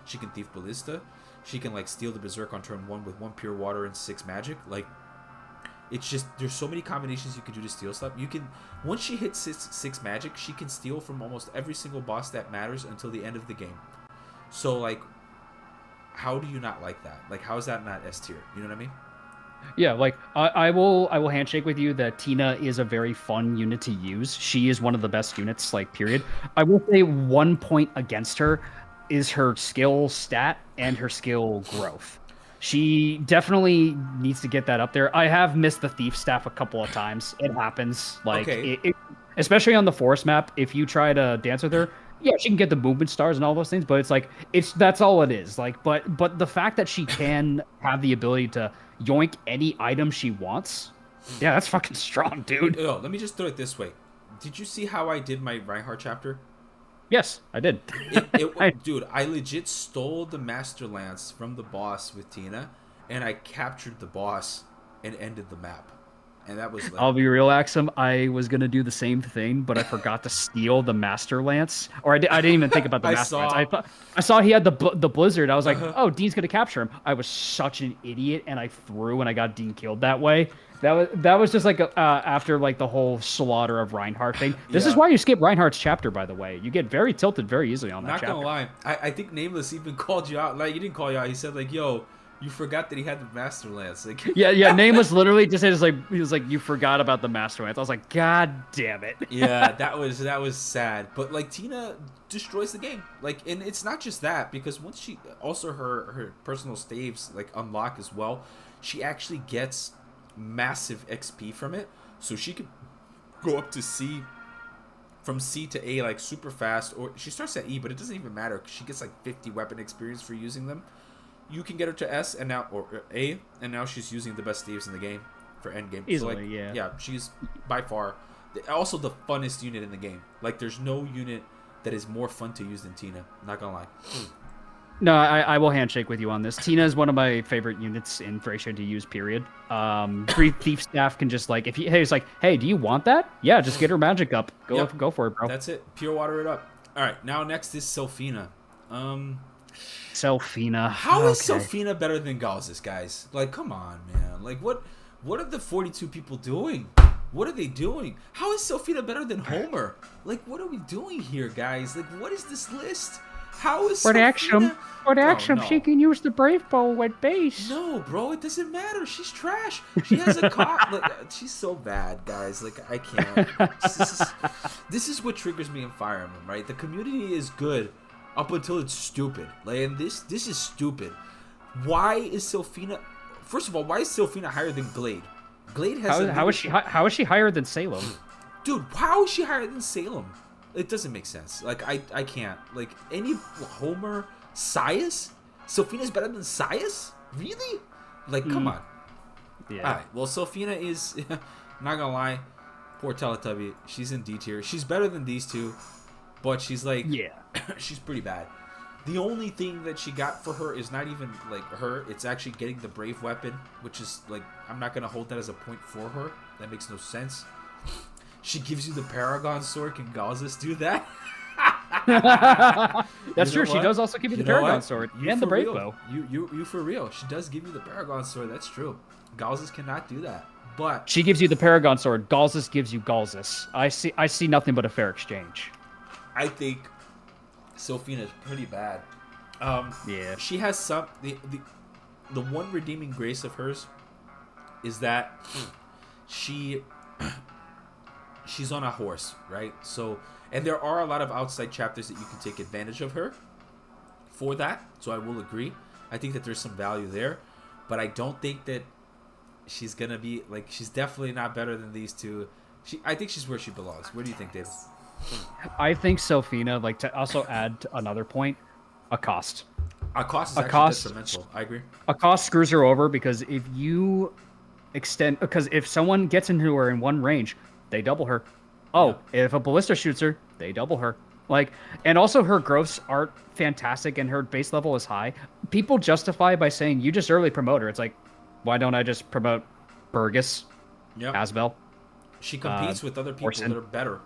She can thief ballista. She can, like, steal the berserk on turn 1 with 1 pure water and 6 magic. Like, it's just, there's so many combinations you can do to steal stuff. You can, once she hits 6 magic, she can steal from almost every single boss that matters until the end of the game. So, like, how do you not like that? Like, how is that not S tier? You know what I mean? Yeah, like I will handshake with you that Tina is a very fun unit to use. She is one of the best units, like period. I will say one point against her is her skill stat and her skill growth. She definitely needs to get that up there. I have missed the thief staff a couple of times. It happens. Like Okay. especially on the forest map, if you try to dance with her, yeah, she can get the movement stars and all those things, but it's like that's all it is. Like, but the fact that she can have the ability to yoink any item she wants, yeah, that's fucking strong, dude. Oh, let me just throw it this way. Did you see how I did my Reinhardt chapter? Yes, I did. I, Dude, I legit stole the Master Lance from the boss with Tina, and I captured the boss and ended the map. And that was like, I'll be real, Axum. I was gonna do the same thing, but I forgot to steal the Master Lance, or I didn't even think about the I Master Lance. saw. I saw he had the Blizzard. I was like, Uh-huh. oh, Dean's gonna capture him. I was such an idiot, and I threw, and I got Dean killed that way. That was just like after like the whole slaughter of Reinhardt thing. This is Yeah. why you skip Reinhardt's chapter, by the way. You get very tilted very easily on that Not gonna chapter. lie, I think Nameless even called you out. Like, he didn't call you out. He said like, "Yo, you forgot that he had the Master Lance." Like, Yeah, yeah. Nameless literally just said, like, he was like, you forgot about the Master Lance. I was like, God damn it. yeah, that was sad. But like, Tina destroys the game. Like, and it's not just that, because once she also her personal staves like unlock as well, she actually gets massive XP from it. So she could go up to C, from C to A like super fast, or she starts at E, but it doesn't even matter 'cause she gets like 50 weapon experience for using them. You can get her to S and now, or A, and now she's using the best staves in the game for end game. Easily, so like, yeah. yeah, she's by far also the funnest unit in the game. Like, there's no unit that is more fun to use than Tina. Not gonna lie. No, I will handshake with you on this. Tina is one of my favorite units in Thracia to use, period. Three Thief Staff can just, like, if he, hey, it's like, hey, do you want that? Yeah, just get her magic up. Yep. Go for it, bro. That's it. Pure water it up. All right, now next is Selfina. Selfina. How is Okay. Selfina better than Galzus, guys? Like, come on, man. Like, what are the 42 people doing? What are they doing? How is Selfina better than Homer? Like, what are we doing here, guys? Like, what is this list? How is For the action, Selfina... for the Oh, action, no. she can use the Brave Bow at base. No, bro, it doesn't matter. She's trash. She has a cop. Like, she's so bad, guys. Like, I can't. This is what triggers me in Fire Emblem, right? The community is good up until it's stupid. Like, and this is stupid. Why is Selfina? First of all, why is Selfina higher than Glade? Glade has How is she higher than Salem? Dude, how is she higher than Salem? It doesn't make sense. Like, I can't. Like, any Homer, Sias? Selfina's better than Sias? Really? Like, come on. Yeah. Alright, well, Selfina is, not gonna lie, poor Teletubby. She's in D tier. She's better than these two, but she's like, Yeah. she's pretty bad. The only thing that she got for her is not even, like, her. It's actually getting the Brave Weapon, which is, like, I'm not gonna hold that as a point for her. That makes no sense. She gives you the Paragon Sword. Can Galzus do that? That's You know true. She what? does also give you the know Paragon what? Sword You and the for Brave real. Bow. You for real. She does give you the Paragon Sword. That's true. Galzus cannot do that. But She gives you the Paragon Sword. Galzus gives you Galzus. I see nothing but a fair exchange. I think Selfina is pretty bad. Yeah. She has some the one redeeming grace of hers is that she's on a horse, right? So, and there are a lot of outside chapters that you can take advantage of her for that. So I will agree. I think that there's some value there, but I don't think that she's gonna be like, she's definitely not better than these two. I think she's where she belongs. Where do you think, Dave? I think Selfina, like, to also add another point, a cost. Cost is A actually cost- detrimental. I agree. A cost screws her over because if you because if someone gets into her in one range, they double her. Oh, if a ballista shoots her, they double her. Like, and also her growths aren't fantastic and her base level is high. People justify by saying you just early promote her. It's like, why don't I just promote Burgess, Yeah. Asbel? She competes with other people Orson. that are better.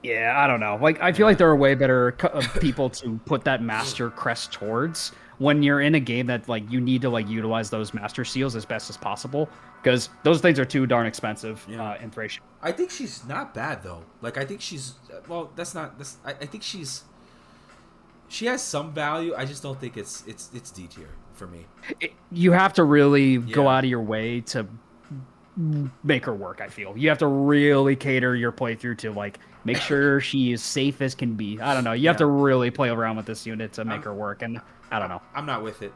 Yeah, I don't know. Like, I feel like there are way better people to put that master crest towards when you're in a game that, like, you need to, like, utilize those master seals as best as possible because those things are too darn expensive in Thracia. I think she's not bad though. Like, I think she's, well, I think she has some value. I just don't think it's D tier for me. You have to really go Yeah. out of your way to make her work. I feel you have to really cater your playthrough to like make sure she is safe as can be. I don't know. You have to Yeah. really play around with this unit to make I'm her work, and I don't know. I'm not with it.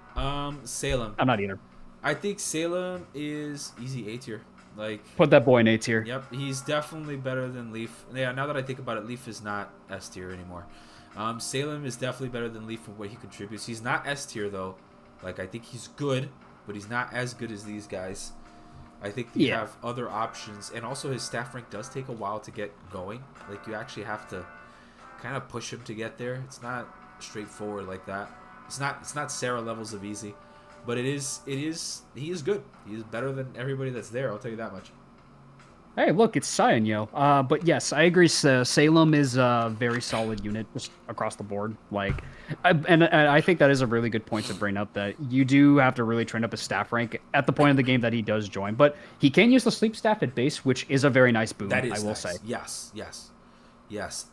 Salem. I'm not either. I think Salem is easy A tier. Like, Put that boy in A tier. yep, he's definitely better than Leaf. Yeah, now that I think about it, Leaf is not S tier anymore. Salem is definitely better than Leaf for what he contributes. He's not S tier though. Like, I think he's good, but he's not as good as these guys. I think you Yeah. have other options, and also his staff rank does take a while to get going. Like, you actually have to kind of push him to get there. It's not straightforward like that. It's not Sarah levels of easy, but he is good. He is better than everybody that's there. I'll tell you that much. Hey, look, it's Cyan, yo. But yes, I agree. Salem is a very solid unit just across the board. Like, and I think that is a really good point to bring up that you do have to really train up his staff rank at the point of the game that he does join. But he can use the sleep staff at base, which is a very nice boon, That is I will nice. say. Yes, yes, yes.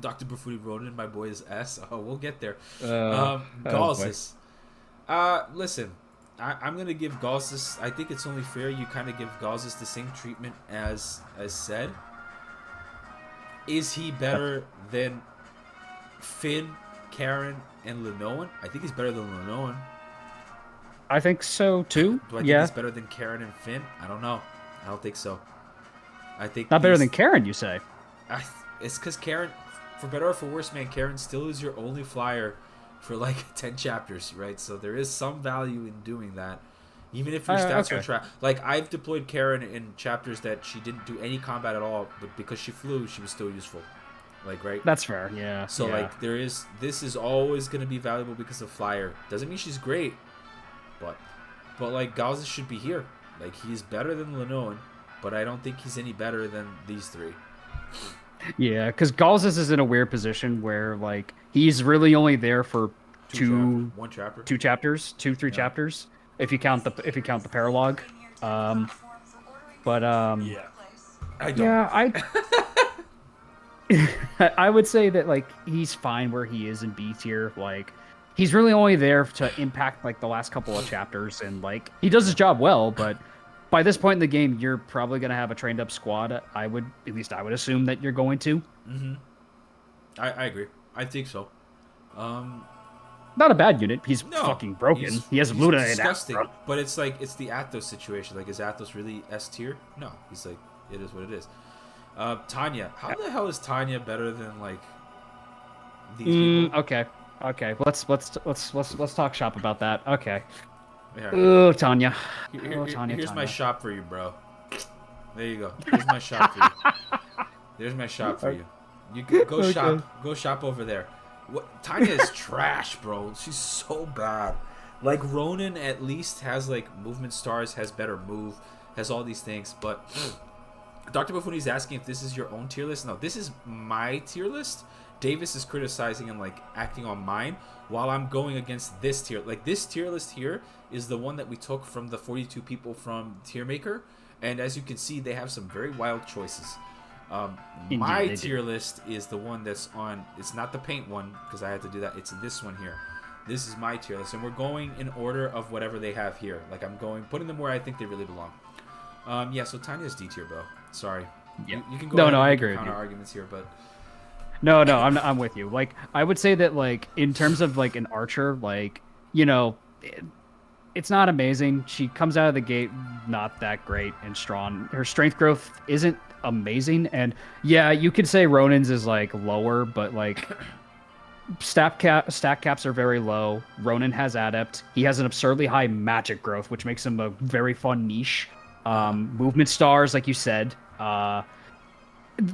Dr. Bufuni Ronin, my boy, is S. Oh, we'll get there. Oh, Galzus. Listen, I'm gonna give Galzus. I think it's only fair you kind of give Galzus the same treatment as said. Is he better than Finn, Karen, and Lenoan? I think he's better than Lenoan. I think so too. Do I think Yeah, he's better than Karen and Finn? I don't know. I don't think so. I think not better he's- than Karen, you say? It's because Karen, for better or for worse, man, Karen still is your only flyer for like 10 chapters, right? So there is some value in doing that. Even if your stats okay. are trash. Like, I've deployed Karen in chapters that she didn't do any combat at all, but because she flew, she was still useful. Like, right? That's fair. Yeah. So, yeah. like, this is always going to be valuable because of flyer. Doesn't mean she's great, but like, Galzus should be here. Like, he's better than Lenoan, but I don't think he's any better than these three. Yeah, because Galzus is in a weird position where like he's really only there for One chapter. two chapters, three Yeah. chapters, if you count the paralogue. But I don't. yeah, I would say that like he's fine where he is in B tier. Like he's really only there to impact like the last couple of chapters, and like he does his job well, but by this point in the game, you're probably gonna have a trained up squad. I would assume that you're going to. Mm-hmm. I agree. I think so. Not a bad unit. He's No, fucking broken. He has he's Luna and disgusting. Astra. But it's like it's the Athos situation. Like, is Athos really S tier? No, he's like it is what it is. Tanya, how the hell is Tanya better than like these people? Okay. Let's talk shop about that. Okay. Here, Oh, Tanya. here's my Tanya. shop for you, bro. There you go. Here's my shop for you. There's my shop for you. You go Okay. shop. Go shop over there. What? Tanya is trash, bro. She's so bad. Like, Ronan at least has like movement stars, has better move, has all these things. But Dr. Buffoni's asking if this is your own tier list. No, this is my tier list. Davis is criticizing and like acting on mine while I'm going against this tier. Like, this tier list here is the one that we took from the 42 people from Tiermaker, and as you can see, they have some very wild choices. Indeed, My they do. tier list is the one that's on. It's not the paint one because I had to do that. It's this one here. This is my tier list, and we're going in order of whatever they have here. Like, I'm putting them where I think they really belong. Yeah. So Tanya's D tier, bro. Sorry. Yeah. You can go. No, ahead no, and I make your agree with counter you. arguments here, but No, I'm with you. Like, I would say that, like, in terms of like an archer, like, you know, it's not amazing. She comes out of the gate not that great and strong. Her strength growth isn't amazing, and yeah, you could say Ronin's is like lower, but like stack caps are very low. Ronin has adept. He has an absurdly high magic growth, which makes him a very fun niche. Movement stars, like you said.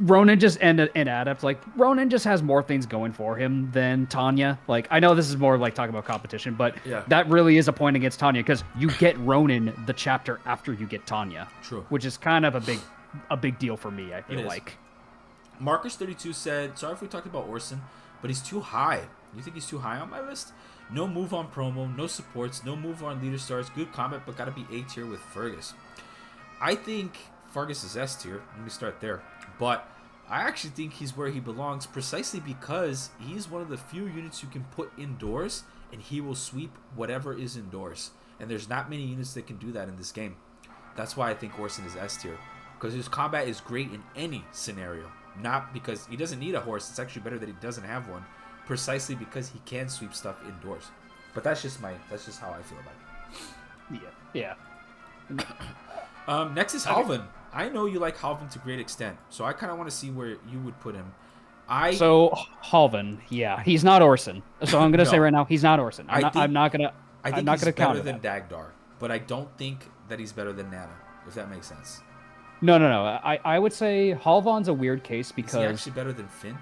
Ronin just and adept, like Ronin just has more things going for him than Tanya. Like, I know this is more like talking about competition, but Yeah. that really is a point against Tanya because you get Ronin the chapter after you get Tanya. True. Which is kind of a big deal for me, I It feel is. like. Marcus32 said, sorry if we talked about Orson, but he's too high. You think he's too high on my list? No move on promo, no supports, no move on leader stars, good combat, but gotta be A tier with Fergus. I think Fergus is S tier. Let me start there. But I actually think he's where he belongs precisely because he's one of the few units you can put indoors and he will sweep whatever is indoors. And there's not many units that can do that in this game. That's why I think Orson is S tier. Because his combat is great in any scenario. Not because he doesn't need a horse. It's actually better that he doesn't have one. Precisely because he can sweep stuff indoors. But that's just how I feel about it. Yeah. Next is Halvin. I know you like Halvin to a great extent, so I kind of want to see where you would put him. So Halvin, yeah, he's not Orson. So I'm gonna No. say right now, he's not Orson. I'm not gonna he's counter better than that. Dagdar, but I don't think that he's better than Nana, if that makes sense. No. I would say Halvan's a weird case because Is he actually better than Finn?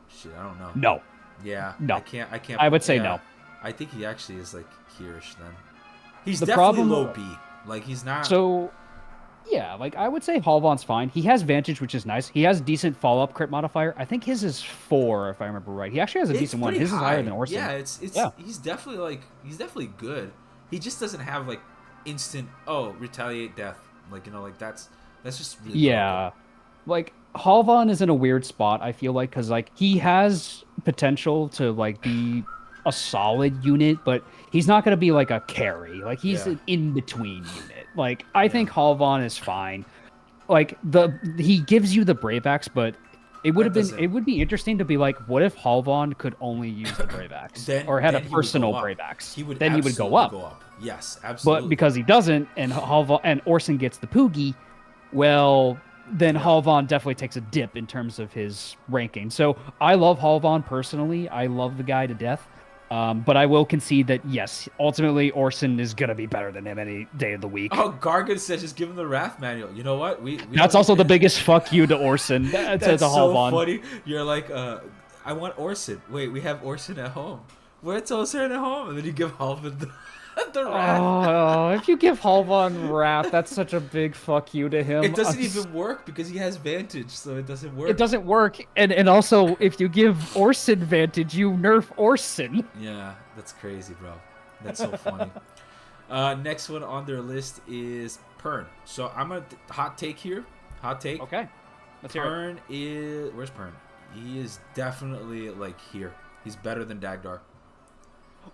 Shit, I don't know. No. Yeah. No. I can't. I would say yeah. no. I think he actually is like here-ish then. He's The definitely problem- low B. Like he's not. So, yeah, like I would say Halvan's fine. He has Vantage, which is nice. He has decent follow-up crit modifier. I think his is 4, if I remember right. He actually has a It's decent one. pretty His is higher than Orson. Yeah, it's Yeah. he's definitely good. He just doesn't have like instant retaliate death. Like that's just really Yeah. Like Halvan is in a weird spot, I feel like, because like he has potential to like be a solid unit, but he's not going to be like a carry. Like he's Yeah. an in-between unit. Like I think Halvan is fine. Like he gives you the Brave Axe, but it would be interesting to be like, what if Halvan could only use the Brave Axe or had a then he would personal go up. Brave Axe? He would Then he would go absolutely up. Yes, absolutely. But because he doesn't, and Orson gets the Poogie, well, then Halvan definitely takes a dip in terms of his ranking. So I love Halvan personally. I love the guy to death. But I will concede that, yes, ultimately Orson is going to be better than him any day of the week. Oh, Gargan said just give him the Wrath manual. You know what? We That's also the biggest fuck you to Orson, to That's so Halvan. funny. You're like, I want Orson. Wait, we have Orson at home. Where's Orson at home? And then you give Halvin the Wrath. Oh, if you give Halvan Wrath, that's such a big fuck you to him. It doesn't even work because he has Vantage, so it doesn't work. It doesn't work. And also, if you give Orson Vantage, you nerf Orson. Yeah, that's crazy, bro. That's so funny. Next one on their list is Pern. So I'm gonna hot take here. Hot take. Okay. Let's hear it. Pern is where's Pern? He is definitely like here. He's better than Dagdar.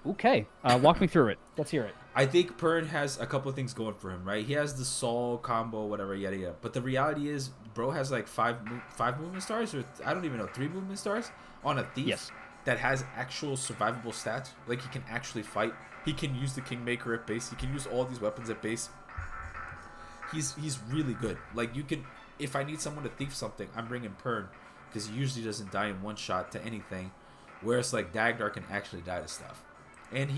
Okay. Walk me through it. Let's hear it. I think Pern has a couple of things going for him, right? He has the soul combo, whatever, yada yada. But the reality is, bro has like five movement stars, or I don't even know, 3 movement stars on a thief. Yes. That has actual survivable stats. Like he can actually fight. He can use the Kingmaker at base. He can use all these weapons at base. He's really good. Like you can, if I need someone to thief something, I'm bringing Pern because he usually doesn't die in one shot to anything, whereas like Dagdar can actually die to stuff. And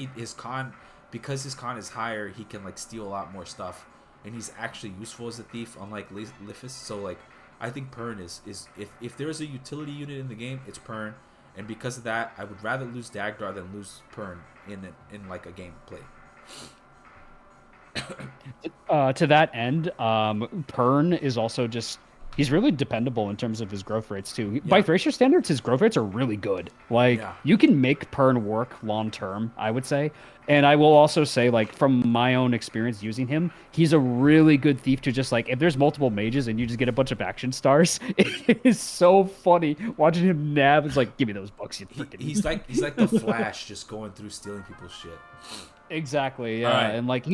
because his con is higher, he can like steal a lot more stuff, and he's actually useful as a thief, unlike Lifis. So like, I think Pern is if there's a utility unit in the game, it's Pern, and because of that, I would rather lose Dagdar than lose Pern in like a game play. To that end, Pern is also just he's really dependable in terms of his growth rates too. Yeah. By Thracia standards, his growth rates are really good. Like you can make Pern work long term, I would say. And I will also say, like from my own experience using him, he's a really good thief to just like if there's multiple mages and you just get a bunch of action stars, it is so funny watching him nab. It's like, give me those bucks, you freaking. He's like the Flash, just going through stealing people's shit. Exactly, yeah. Right. And like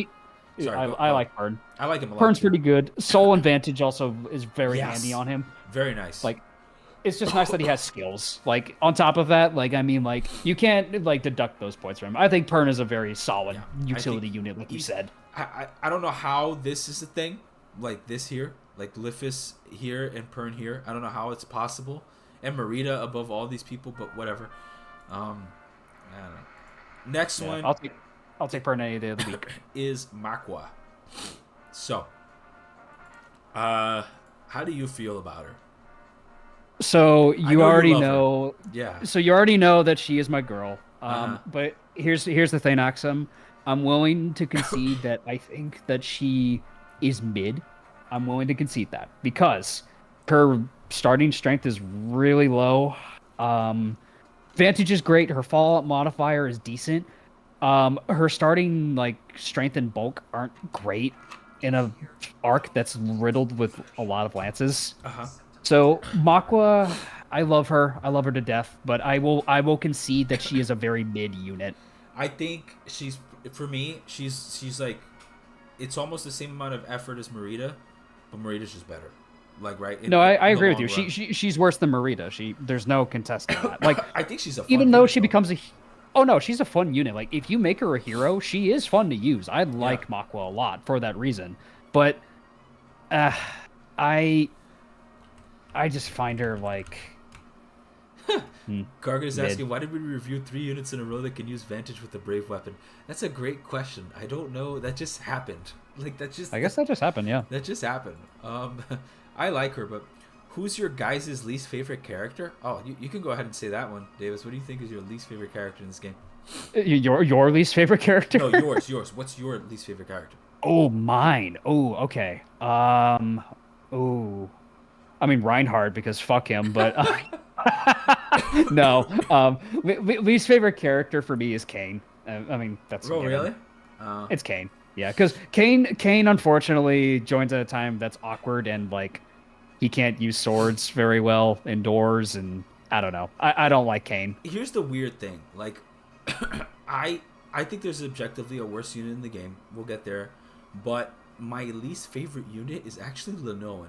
Sorry, I like Pern. I like him a lot. Pern's too. pretty good. Soul and Vantage also is very handy on him. Very nice. Like, it's just nice that he has skills. Like, on top of that, like, I mean, like, you can't, like, deduct those points from him. I think Pern is a very solid utility unit, like you said. I don't know how this is a thing, like this here, like Lifis here and Pern here. I don't know how it's possible. And Marita above all these people, but whatever. I don't know. Next one. I'll take Pern any day of the week. Is Makwa. So, how do you feel about her? So you already love know. Yeah. So you already know that she is my girl. But here's the thing, Axum. I'm willing to concede that I think that she is mid. I'm willing to concede that because her starting strength is really low. Vantage is great. Her fallout modifier is decent. Her starting like strength and bulk aren't great in a arc that's riddled with a lot of lances. So Makwa, I love her. I love her to death, but I will concede that she is a very mid unit. I think she's for me. She's like it's almost the same amount of effort as Marita, but Marita's just better. Like right No, I in the agree with long you. run. She's worse than Marita. There's no contesting that. Like I think she's a fun even though unit she though. becomes a oh no, she's a fun unit. Like if you make her a hero, she is fun to use. I Yeah. like Makwa a lot for that reason. But uh, I I just find her like Gargan is mid. asking, why did we review 3 units in a row that can use Vantage with the Brave weapon? That's a great question. I don't know. That just happened. Like I guess that just happened. Yeah. that just happened. I like her, but who's your guys' least favorite character? Oh, you can go ahead and say that one, Davis. What do you think is your least favorite character in this game? Your least favorite character? No, yours. What's your least favorite character? Oh, mine. Oh, okay. Oh, I mean Reinhardt because fuck him, but no. Least favorite character for me is Kane. I mean that's a Oh, given. really? Uh, It's Kane. Yeah, because Kane unfortunately joins at a time that's awkward and like he can't use swords very well indoors, and I don't know. I don't like Kane. Here's the weird thing. Like, I I think there's objectively a worse unit in the game. We'll get there, but my least favorite unit is actually Lenoan.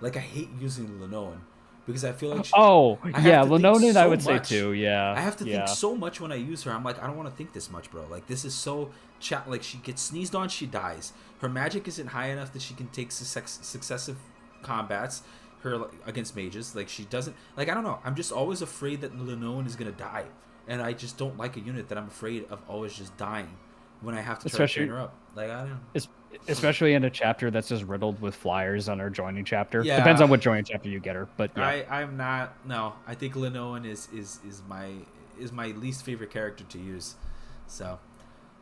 Like, I hate using Lenoan because I feel like Oh I have yeah, to think Lenonen I so would say much. too. I Yeah, have to think yeah. so much when I use her. I'm like, I don't want to think this much, bro. Like, this is so chat. Like, she gets sneezed on, she dies. Her magic isn't high enough that she can take successive combats. Her like, against mages, like she doesn't. Like, I don't know. I'm just always afraid that Lenoan is gonna die, and I just don't like a unit that I'm afraid of always just dying when I have to try to train Especially her up. Like, I don't know. es- especially in a chapter that's just riddled with flyers on her joining chapter. Depends on Yeah, what joining chapter you get her, but yeah. I'm not. No, I think Lenoan is my least favorite character to use. So,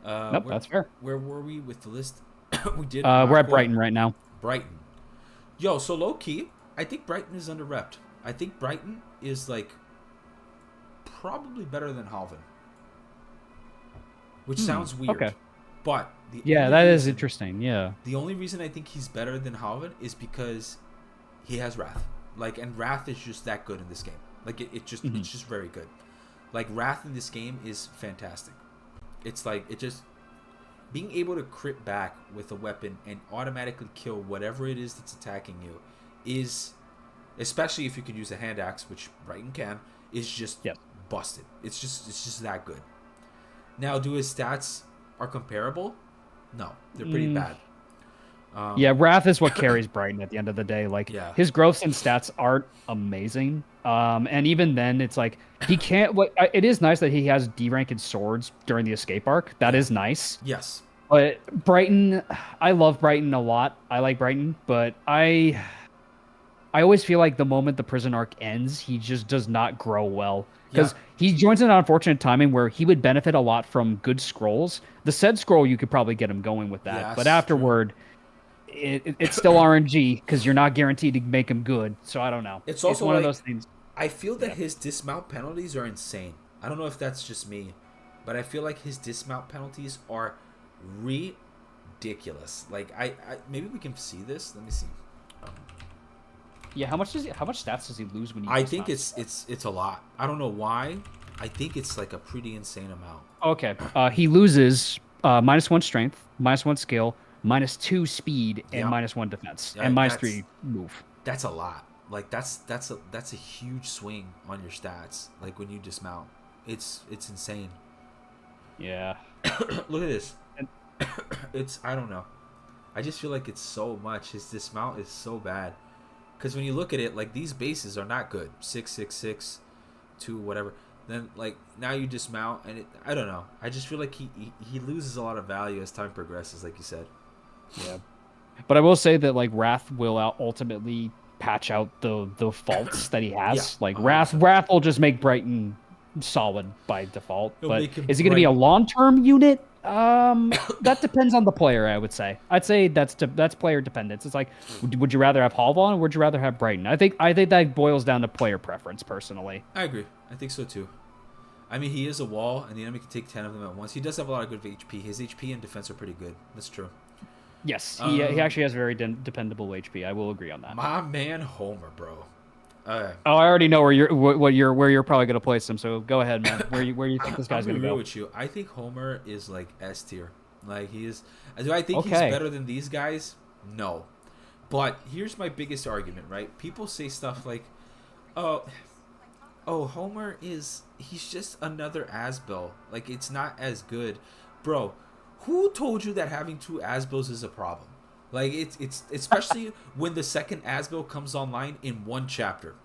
Nope, where that's fair. were we with the list? We did We're at Makwa, Brighton right now. Brighton. Yo, so low key, I think Brighton is underrepped. I think Brighton is like probably better than Halvin, which sounds weird. Okay. But Yeah, that is interesting. Yeah. the only reason I think he's better than Halvin is because he has Wrath. Like, and Wrath is just that good in this game. Like, it's just very good. Like, Wrath in this game is fantastic. It's like it just being able to crit back with a weapon and automatically kill whatever it is that's attacking you is, especially if you can use a hand axe, which Brighton can, is just Yep. busted. It's just that good. Now, do his stats are comparable? No, they're pretty bad. Yeah, Wrath is what carries Brighton at the end of the day. Like Yeah. his growths and stats aren't amazing. And even then it's like he can't it is nice that he has D rank in swords during the escape arc. That is nice. Yes. But Brighton, I love Brighton a lot. I like Brighton, but I always feel like the moment the prison arc ends, he just does not grow well. Yeah. Because he joins an unfortunate timing where he would benefit a lot from good scrolls. The said scroll, you could probably get him going with that. But Yes, true. afterward, it's still RNG because you're not guaranteed to make him good. So I don't know. It's It's also one of like those things. I feel that Yeah. his dismount penalties are insane. I don't know if that's just me, but I feel like his dismount penalties are ridiculous. Like I maybe we can see this. Let me see. Yeah, how much stats does he lose when you I dismount? think it's a lot. I don't know why. I think it's like a pretty insane amount. Okay. He loses -1 strength, -1 skill, -2 speed, and Yeah. -1 defense, Yeah, and that's- -3 move. That's a lot. Like that's a huge swing on your stats. Like when you dismount, it's insane. Yeah. Look at this. And It's I don't know. I just feel like it's so much. His dismount is so bad. Because when you look at it, like these bases are not good. 666, 2, whatever. Then like now you dismount and I don't know. I just feel like he loses a lot of value as time progresses, like you said. Yeah. But I will say that like Wrath will ultimately patch out the faults that he has. Yeah, Like 100%. Wrath will just make Brighton solid by default. It'll But make him is he going to be a bright. long-term unit? That depends on the player, I would say. I'd say that's player dependence. It's like, would you rather have Halvon or would you rather have Brighton? I think that boils down to player preference, personally. I agree. I think so too. I mean, he is a wall, and the enemy can take 10 of them at once. He does have a lot of good HP. His HP and defense are pretty good. That's true. Yes, he actually has very dependable HP. I will agree on that. My man Homer, bro. Okay. Oh, I already know where you're probably gonna place him. So go ahead, man. Where you think this I'm guy's gonna gonna be real go? with you. I think Homer is like S tier. Like he is. Do I think he's Okay. better than these guys? No. But here's my biggest argument, right? People say stuff like, "Oh, Homer is he's just another Asbel. Like it's not as good, bro. Who told you that having two Asbels is a problem? Like it's especially when the second Asbel comes online in one chapter.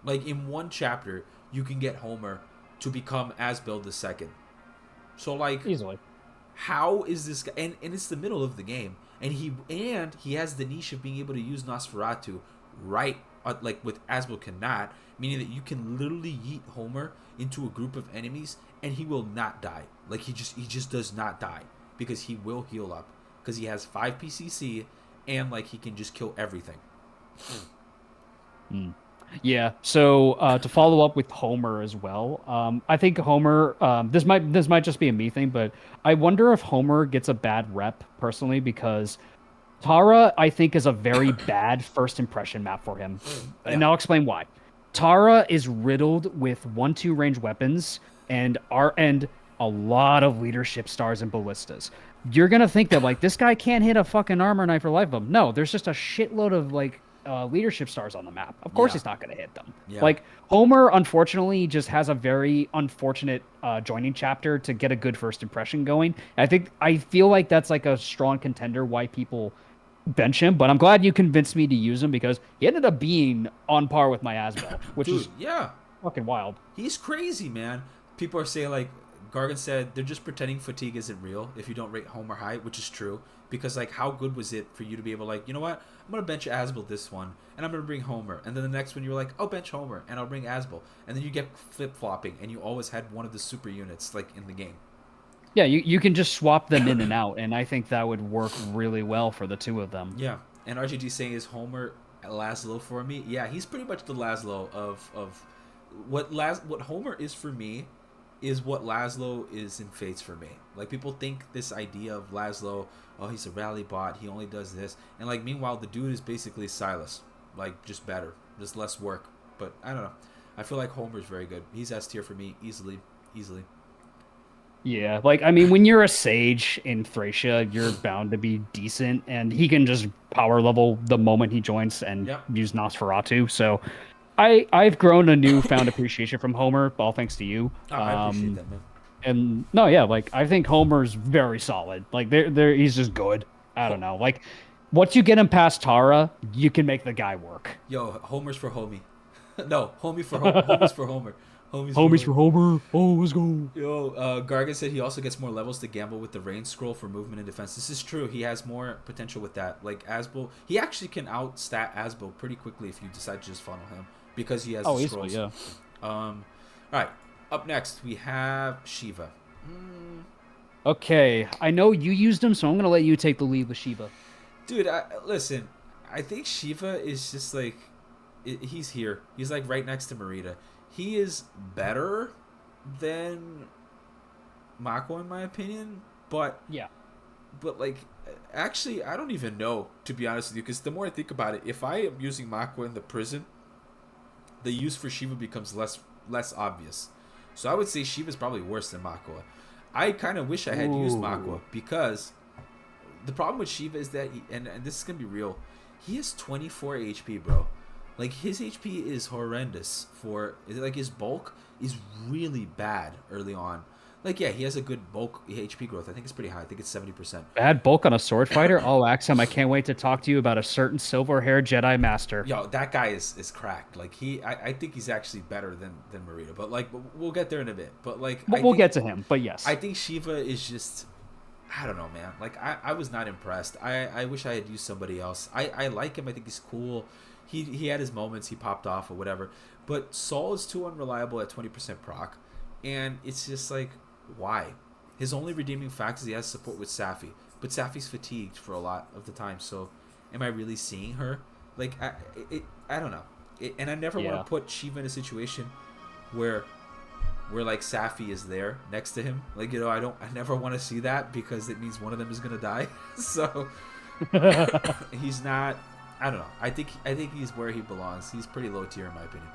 Like in one chapter, you can get Homer to become Asbel the second. So like, Easily. how is this guy? And it's the middle of the game, and he has the niche of being able to use Nosferatu, right? Like with Asbel cannot, meaning that you can literally yeet Homer into a group of enemies, and he will not die. Like he just does not die because he will heal up because he has 5 PCC, and like he can just kill everything. Hmm. Yeah. So to follow up with Homer as well, I think Homer. This might just be a me thing, but I wonder if Homer gets a bad rep personally because Tara, I think, is a very bad first impression map for him, Yeah. and I'll explain why. Tara is riddled with 1/2 range weapons and a lot of leadership stars and ballistas. You're gonna think that like this guy can't hit a fucking armor knife for life of him. No, there's just a shitload of like leadership stars on the map. Of course, Yeah. he's not gonna hit them. Yeah. Like Homer, unfortunately, just has a very unfortunate joining chapter to get a good first impression going. I feel like that's like a strong contender why people bench him, but I'm glad you convinced me to use him because he ended up being on par with my Asbel, which Dude, is yeah. fucking wild. He's crazy, man. People are saying like Gargan said they're just pretending fatigue isn't real if you don't rate Homer high, which is true. Because like how good was it for you to be able to like, you know what? I'm gonna bench Asbel this one and I'm gonna bring Homer. And then the next one you're like, I'll bench Homer and I'll bring Asbel. And then you get flip flopping and you always had one of the super units like in the game. Yeah, you can just swap them in and out, and I think that would work really well for the two of them. Yeah. And RGG saying is Homer Laszlo for me? Yeah, he's pretty much the Laszlo of what Homer is for me is what Laszlo is in Fates for me. Like people think this idea of Laszlo, oh he's a rally bot, he only does this, and like meanwhile the dude is basically Silas, like just better, just less work. But I don't know. I feel like Homer's very good. He's S tier for me easily, easily. Yeah, like I mean, when you're a sage in Thracia, you're bound to be decent, and he can just power level the moment he joins and Yep. use Nosferatu. So I've grown a newfound appreciation from Homer, all thanks to you. Oh, I appreciate that, man. And no, yeah, like I think Homer's very solid. Like he's just good. I don't Ho- know. Like once you get him past Tara, you can make the guy work. Yo, Homer's for homie. No, homie's for Homer. Homie's for Homies Homer. for Homer. Oh, let's go. Yo, Gargan said he also gets more levels to gamble with the rain scroll for movement and defense. This is true. He has more potential with that. Like Asbel, he actually can outstat Asbel pretty quickly if you decide to just funnel him because he has Oh, the easily, scrolls. yeah. All right. Up next we have Shiva. Okay, I know you used him, so I'm gonna let you take the lead with Shiva. Dude, listen. I think Shiva is just like he's here. He's like right next to Marita. He is better than Mako in my opinion, but Yeah. like actually I don't even know to be honest with you because the more I think about it, if I am using Mako in the prison, the use for Shiva becomes less obvious. So I would say Shiva's probably worse than Mako. I kind of wish I had used Mako because the problem with Shiva is that and this is gonna be real, he has 24 HP, bro. Like his HP is horrendous for like his bulk is really bad early on. Like yeah, he has a good bulk HP growth. I think it's pretty high. I think it's 70%. Bad bulk on a sword fighter? Oh, Axum, I can't wait to talk to you about a certain silver-haired Jedi Master. Yo, that guy is cracked. Like I think he's actually better than Marita. But like we'll get there in a bit. But like We'll get to him, but yes. I think Shiva is just I don't know, man. Like I was not impressed. I wish I had used somebody else. I like him. I think he's cool. He had his moments. He popped off or whatever. But Saul is too unreliable at 20% proc, and it's just like why? His only redeeming fact is he has support with Safi, but Safi's fatigued for a lot of the time. So, am I really seeing her? Like I don't know. And I never want Yeah. to put Shiva in a situation where like Safi is there next to him. Like I never want to see that because it means one of them is gonna die. So he's not. I don't know. I think he's where he belongs. He's pretty low tier in my opinion.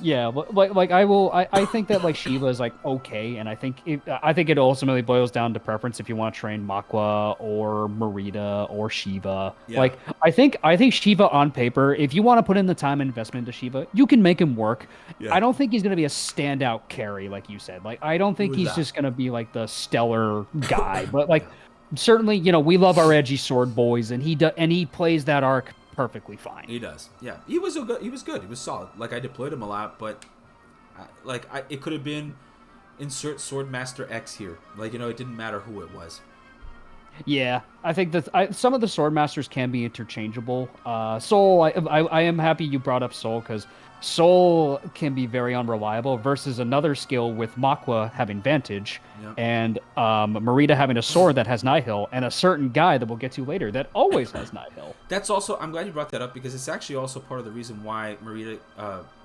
Yeah, like I think that like Shiva is like okay, and I think it ultimately boils down to preference if you want to train Makwa or Marita or Shiva. Yeah. Like I think Shiva on paper, if you want to put in the time and investment into Shiva, you can make him work. Yeah. I don't think he's gonna be a standout carry like you said. Like I don't think Who's he's that? just gonna be like the stellar guy, but Yeah. like certainly we love our edgy sword boys, and he plays that arc perfectly fine. He does. Yeah. He was so good. He was good. He was solid. Like I deployed him a lot, but it could have been insert Swordmaster X here. Like it didn't matter who it was. Yeah, I think that some of the sword masters can be interchangeable. Soul, I am happy you brought up Soul because Soul can be very unreliable versus another skill with Makwa having Vantage Yep. and Marita having a sword that has Nihil and a certain guy that we'll get to later that always has Nihil. That's also. I'm glad you brought that up because it's actually also part of the reason why Marita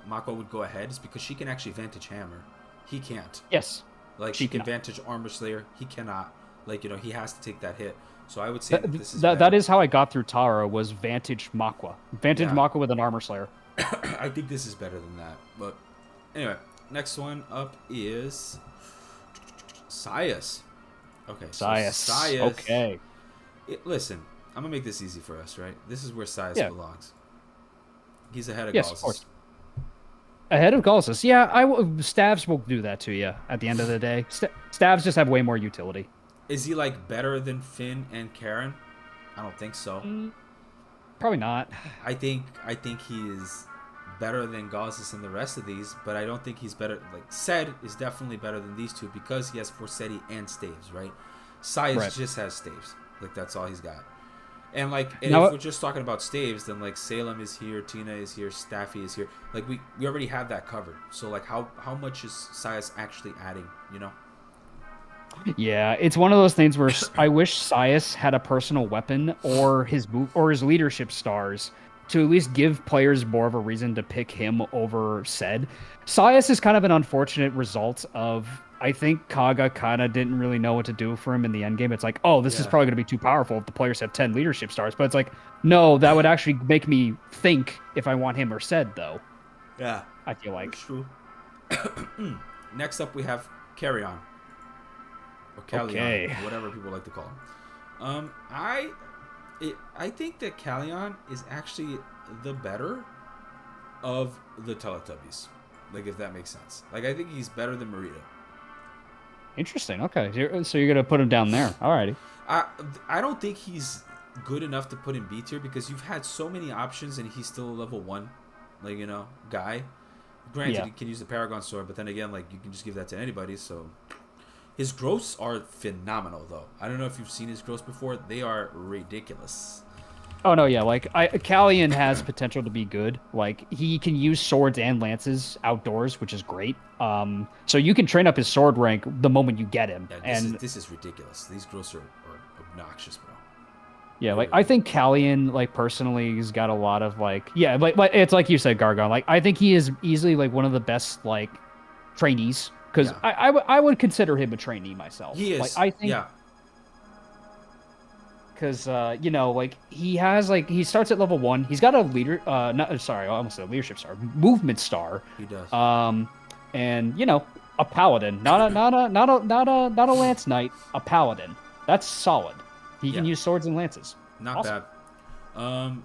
Mako would go ahead is because she can actually Vantage Hammer. He can't. Yes, Like she she can cannot. Vantage Armor Slayer. He cannot. Like he has to take that hit. So I would say That, this is that, better. that is how I got through Tara was Vantage Makwa. Vantage Yeah. Makwa with an Armor Slayer. I think this is better than that. But anyway, next one up is Sias. Okay, so Sias. Okay. Listen, I'm gonna make this easy for us, right? This is where Sias Yeah. belongs. He's ahead of Yes, of Gauls. course. Ahead of Colossus. Yeah, Stavs will do that to you at the end of the day. Stavs just have way more utility. Is he like better than Finn and Karen? I don't think so. Probably not. I think he is better than Gauss and the rest of these, but I don't think he's better. Like Sed is definitely better than these two because he has Forsetti and Staves, right? Sias Right. just has Staves. Like that's all he's got. And if Now- we're just talking about Staves, then like Salem is here, Tina is here, Staffy is here. Like we already have that covered. So like how much is Sias actually adding? Yeah, it's one of those things where I wish Sias had a personal weapon or his leadership stars to at least give players more of a reason to pick him over Sed. Sias is kind of an unfortunate result of I think Kaga kind of didn't really know what to do for him in the end game. It's like, oh, this is Yeah. probably going to be too powerful if the players have 10 leadership stars. But it's like, no, that would actually make me think if I want him or Sed, though. Yeah. I feel like. That's true. Next up, we have Carrion. Or Callion, Okay. or whatever people like to call him. I think that Callion is actually the better of the Teletubbies. Like, if that makes sense. Like, I think he's better than Marita. Interesting. Okay. So you're going to put him down there. Alrighty. I don't think he's good enough to put in B tier because you've had so many options and he's still a level 1, guy. Granted, Yeah. he can use the Paragon Sword, but then again, you can just give that to anybody, so... His growths are phenomenal, though. I don't know if you've seen his growths before. They are ridiculous. Oh no, yeah, Callion has potential to be good. Like he can use swords and lances outdoors, which is great. So you can train up his sword rank the moment you get him. Yeah, this is ridiculous. These growths are obnoxious, bro. Yeah, I think Callion, personally, has got a lot of it's like you said, Gargon. I think he is easily one of the best trainees because Yeah. I would consider him a trainee myself. He is. I think. Yeah. Because he has he starts at level 1. He's got a leader. Not sorry, I almost said a leadership star, movement star. He does. And a paladin, not a lance knight, a paladin. That's solid. He can Yeah. use swords and lances. Not awesome. bad.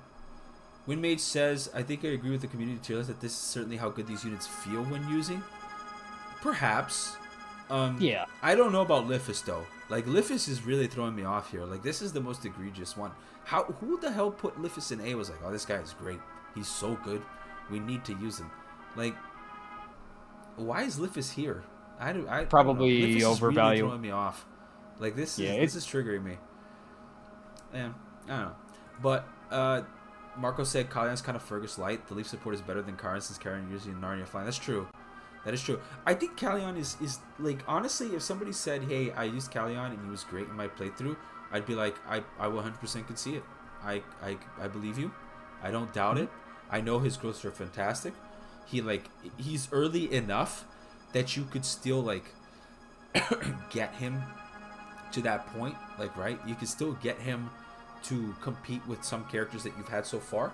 Windmage says, I think I agree with the community tier list that this is certainly how good these units feel when using. Perhaps. Yeah. I don't know about Lithus though. Lithus is really throwing me off here. This is the most egregious one. Who the hell put Lithus in A? Was like, oh, this guy is great. He's so good. We need to use him. Why is Lithus here? I Probably don't know. Lithus is really overvalue. throwing me off. This Yeah, is triggering me. Yeah, I don't know. But Marco said Kalian's kind of Fergus light. The leaf support is better than Karen since Karen usually in Narnia flying. That's true. That is true. I think Callion is honestly, if somebody said, hey, I used Callion and he was great in my playthrough, I'd be like, I 100% could see it. I believe you. I don't doubt it. I know his growths are fantastic. He's early enough that you could still get him to that point. Right? You could still get him to compete with some characters that you've had so far.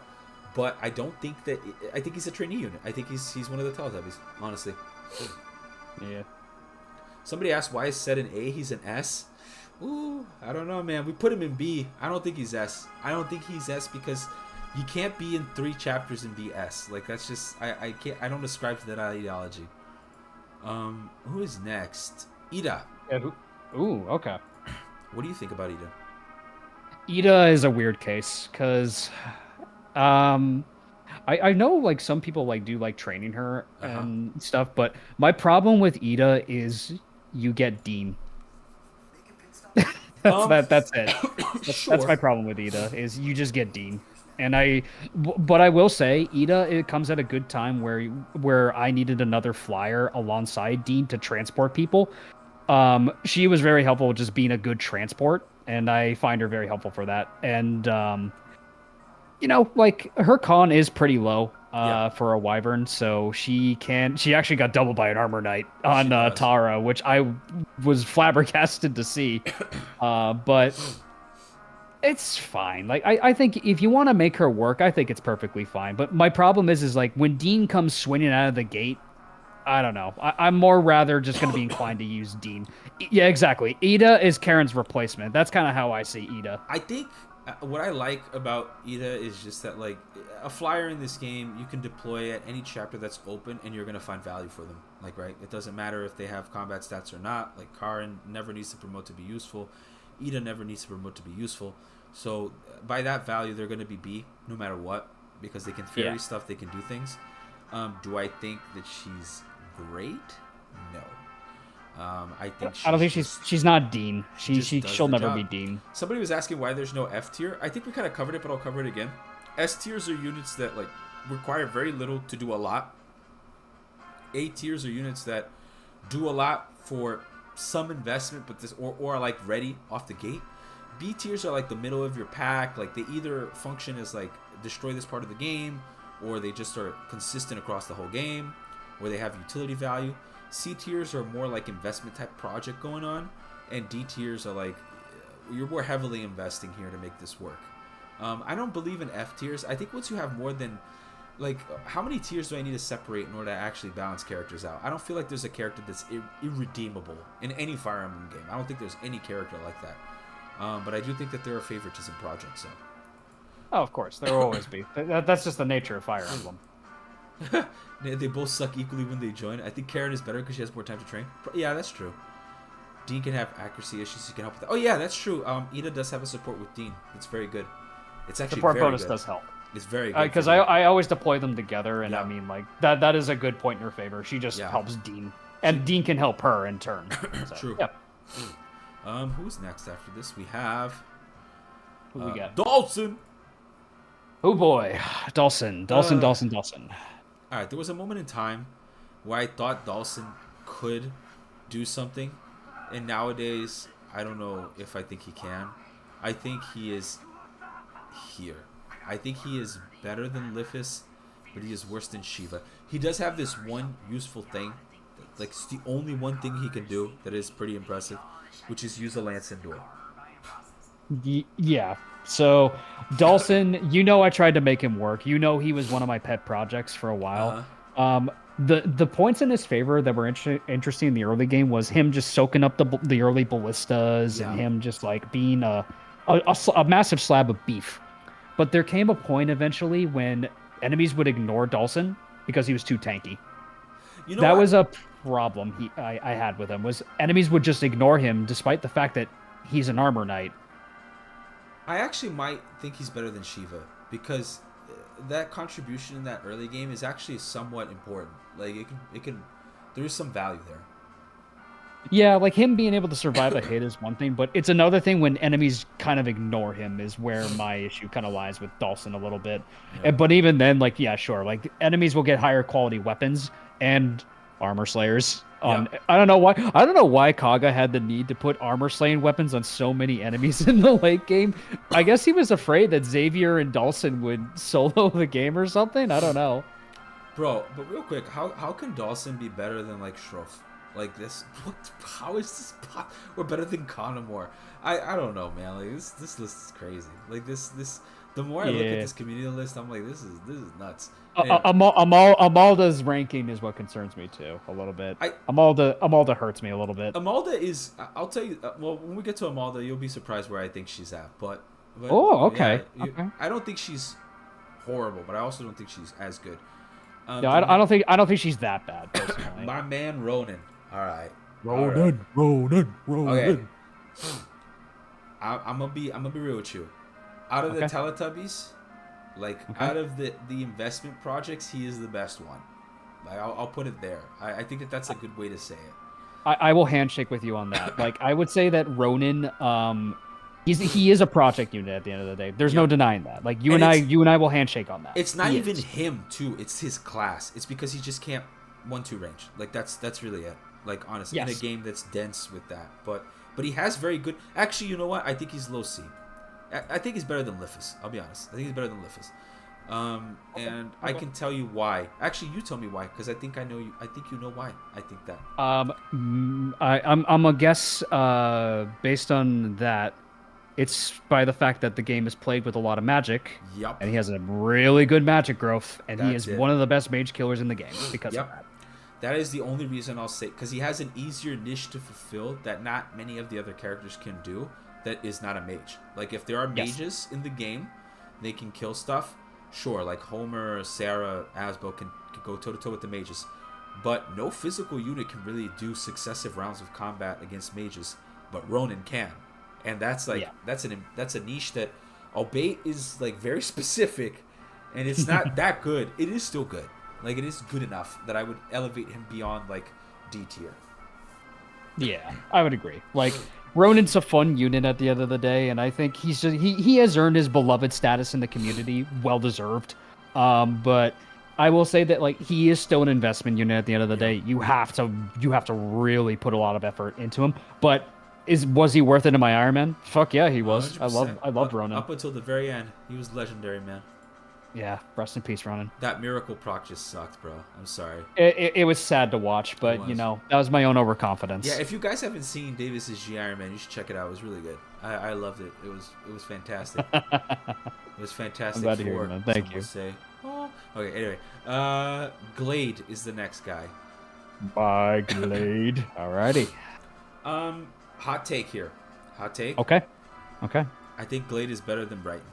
But I don't think that. I think he's a trainee unit. I think he's one of the Teletubbies, honestly. Yeah. Somebody asked why is Set an A? He's an S. Ooh, I don't know, man. We put him in B. I don't think he's S. I don't think he's S because you can't be in 3 chapters and be S. Like that's just I can't. I don't ascribe to that ideology. Who is next? Ida. Yeah, ooh, okay. What do you think about Ida? Ida is a weird case because, I know like some people like do like training her and stuff, but my problem with Ida is you get Dean. That's it. That's my problem with Ida is you just get Dean. But I will say, Ida, it comes at a good time where I needed another flyer alongside Dean to transport people. She was very helpful with just being a good transport, and I find her very helpful for that. And like her con is pretty low for a wyvern, so she actually got doubled by an armor knight on Tara, which I was flabbergasted to see. But it's fine. Like I think if you want to make her work, I think it's perfectly fine. But my problem is like when Dean comes swinging out of the gate, I don't know. I'm more rather just going to be inclined to use Dean. Yeah, exactly. Ida is Karen's replacement. That's kind of how I see Ida. I think what I like about Ida is just that like a flyer in this game you can deploy at any chapter that's open and you're going to find value for them. Like, right? It doesn't matter if they have combat stats or not. Like Karen never needs to promote to be useful. Ida never needs to promote to be useful. So by that value, they're going to be B no matter what because they can fairy stuff, they can do things. Do I think that she's great? No. I don't think she's not Dean. She'll never be Dean. Somebody was asking why there's no F tier. I think we kind of covered it, but I'll cover it again. S tiers are units that like require very little to do a lot. A tiers are units that do a lot for some investment, but or are like ready off the gate. B tiers are like the middle of your pack. Like they either function as like destroy this part of the game, or they just are consistent across the whole game, or they have utility value. C tiers are more like investment type project going on, and D tiers are like you're more heavily investing here to make this work. I don't believe in F tiers. I think once you have more than like how many tiers do I need to separate in order to actually balance characters out? I don't feel like there's a character that's irredeemable in any Fire Emblem game. I don't think there's any character like that. But I do think that there are favoritism projects. So. Oh, of course, there will always be. That's just the nature of Fire Emblem. They both suck equally when they join. I think Karen is better because she has more time to train. Yeah, that's true. Dean can have accuracy issues. He can help with that. Oh, yeah, that's true. Ida does have a support with Dean. It's very good. It's actually support very bonus good. Does help. It's very good. Because I always deploy them together, and I mean, like, that is a good point in her favor. She just helps Dean. And Dean can help her in turn. So, true. Yeah. Who's next after this? We have... Who we got? Dawson! Oh, boy. Dawson. All right, there was a moment in time where I thought Dawson could do something, and nowadays I don't know if I think he can. I think he is here. I think he is better than Lifis, but he is worse than Shiva. He does have this one useful thing, like it's the only one thing he can do that is pretty impressive, which is use a lance and duel. Yeah. So, Dawson, I tried to make him work. He was one of my pet projects for a while. The points in his favor that were interesting in the early game was him just soaking up the early ballistas and him just like being a massive slab of beef. But there came a point eventually when enemies would ignore Dawson because he was too tanky. That was a problem I had with him, was enemies would just ignore him despite the fact that he's an armor knight. I actually might think he's better than Shiva because that contribution in that early game is actually somewhat important. Like it can there is some value there. Yeah, like him being able to survive a hit is one thing, but it's another thing when enemies kind of ignore him is where my issue kind of lies with Dawson a little bit. Yeah. But even then, like, yeah, sure. Like enemies will get higher quality weapons and armor slayers. I don't know why Kaga had the need to put armor slaying weapons on so many enemies in the late game. I guess he was afraid that Xavier and Dawson would solo the game or something. I don't know. Bro, but real quick, how can Dawson be better than like Shroff? Like this, what? How is this? We're better than Connemore. I don't know, man. Like this list is crazy. Like this. The more I look at Yeah. this community list, I'm like, this is nuts. Anyway, Amalda's ranking is what concerns me too a little bit. I Amalda hurts me a little bit. Amalda is. I'll tell you. Well, when we get to Amalda, you'll be surprised where I think she's at. But Oh, yeah, okay. Okay. I don't think she's horrible, but I also don't think she's as good. Yeah, I don't think she's that bad personally. My man Ronan. All right. Ronan. Okay. I'm gonna be real with you. Out of the Okay. Teletubbies, like Okay. out of the investment projects, he is the best one. Like I'll put it there. I think that's a good way to say it. I will handshake with you on that. Like I would say that Ronan, he is a project unit at the end of the day. There's no denying that. Like you and I will handshake on that. It's not He even is. him too. It's his class. It's because he just can't 1-2 range. Like that's really it. Like honestly, in a Yes. game that's dense with that. But he has very good. Actually, you know what? I think he's low C. I think he's better than Liffus. I'll be honest. I think he's better than Liffus. And I can tell you why. Actually, you tell me why, because I think I know you. I think you know why. I think that. I'm a guess based on that. It's by the fact that the game is played with a lot of magic, Yup. and he has a really good magic growth, and he That's is it. one of the best mage killers in the game because of Yep. that. That is the only reason I'll say, because he has an easier niche to fulfill that not many of the other characters can do. That is not a mage. Like if there are Yes. mages in the game, they can kill stuff. Sure, like Homer, Sarah, Asbo can go toe to toe with the mages, but no physical unit can really do successive rounds of combat against mages. But Ronan can, and that's like that's a niche that, albeit is like very specific, and it's not that good. It is still good. Like it is good enough that I would elevate him beyond like D tier. Yeah, I would agree. Like Ronan's a fun unit at the end of the day, and I think he has earned his beloved status in the community, well deserved. But I will say that like he is still an investment unit at the end of the day. You have to really put a lot of effort into him. But was he worth it in my Iron Man? Fuck yeah, he was. 100%. I loved Ronan. Up until the very end, he was legendary, man. Yeah, rest in peace, Ronan. That miracle proc just sucked, bro. I'm sorry. It was sad to watch, but you know that was my own overconfidence. Yeah, if you guys haven't seen Davis's G Iron Man, you should check it out. It was really good. I loved it. It was fantastic. It was fantastic. I'm glad to hear it, man. Thank you. Say. Oh. Okay. Anyway, Glade is the next guy. Bye, Glade. Alrighty. Hot take here. Hot take. Okay. I think Glade is better than Brighton.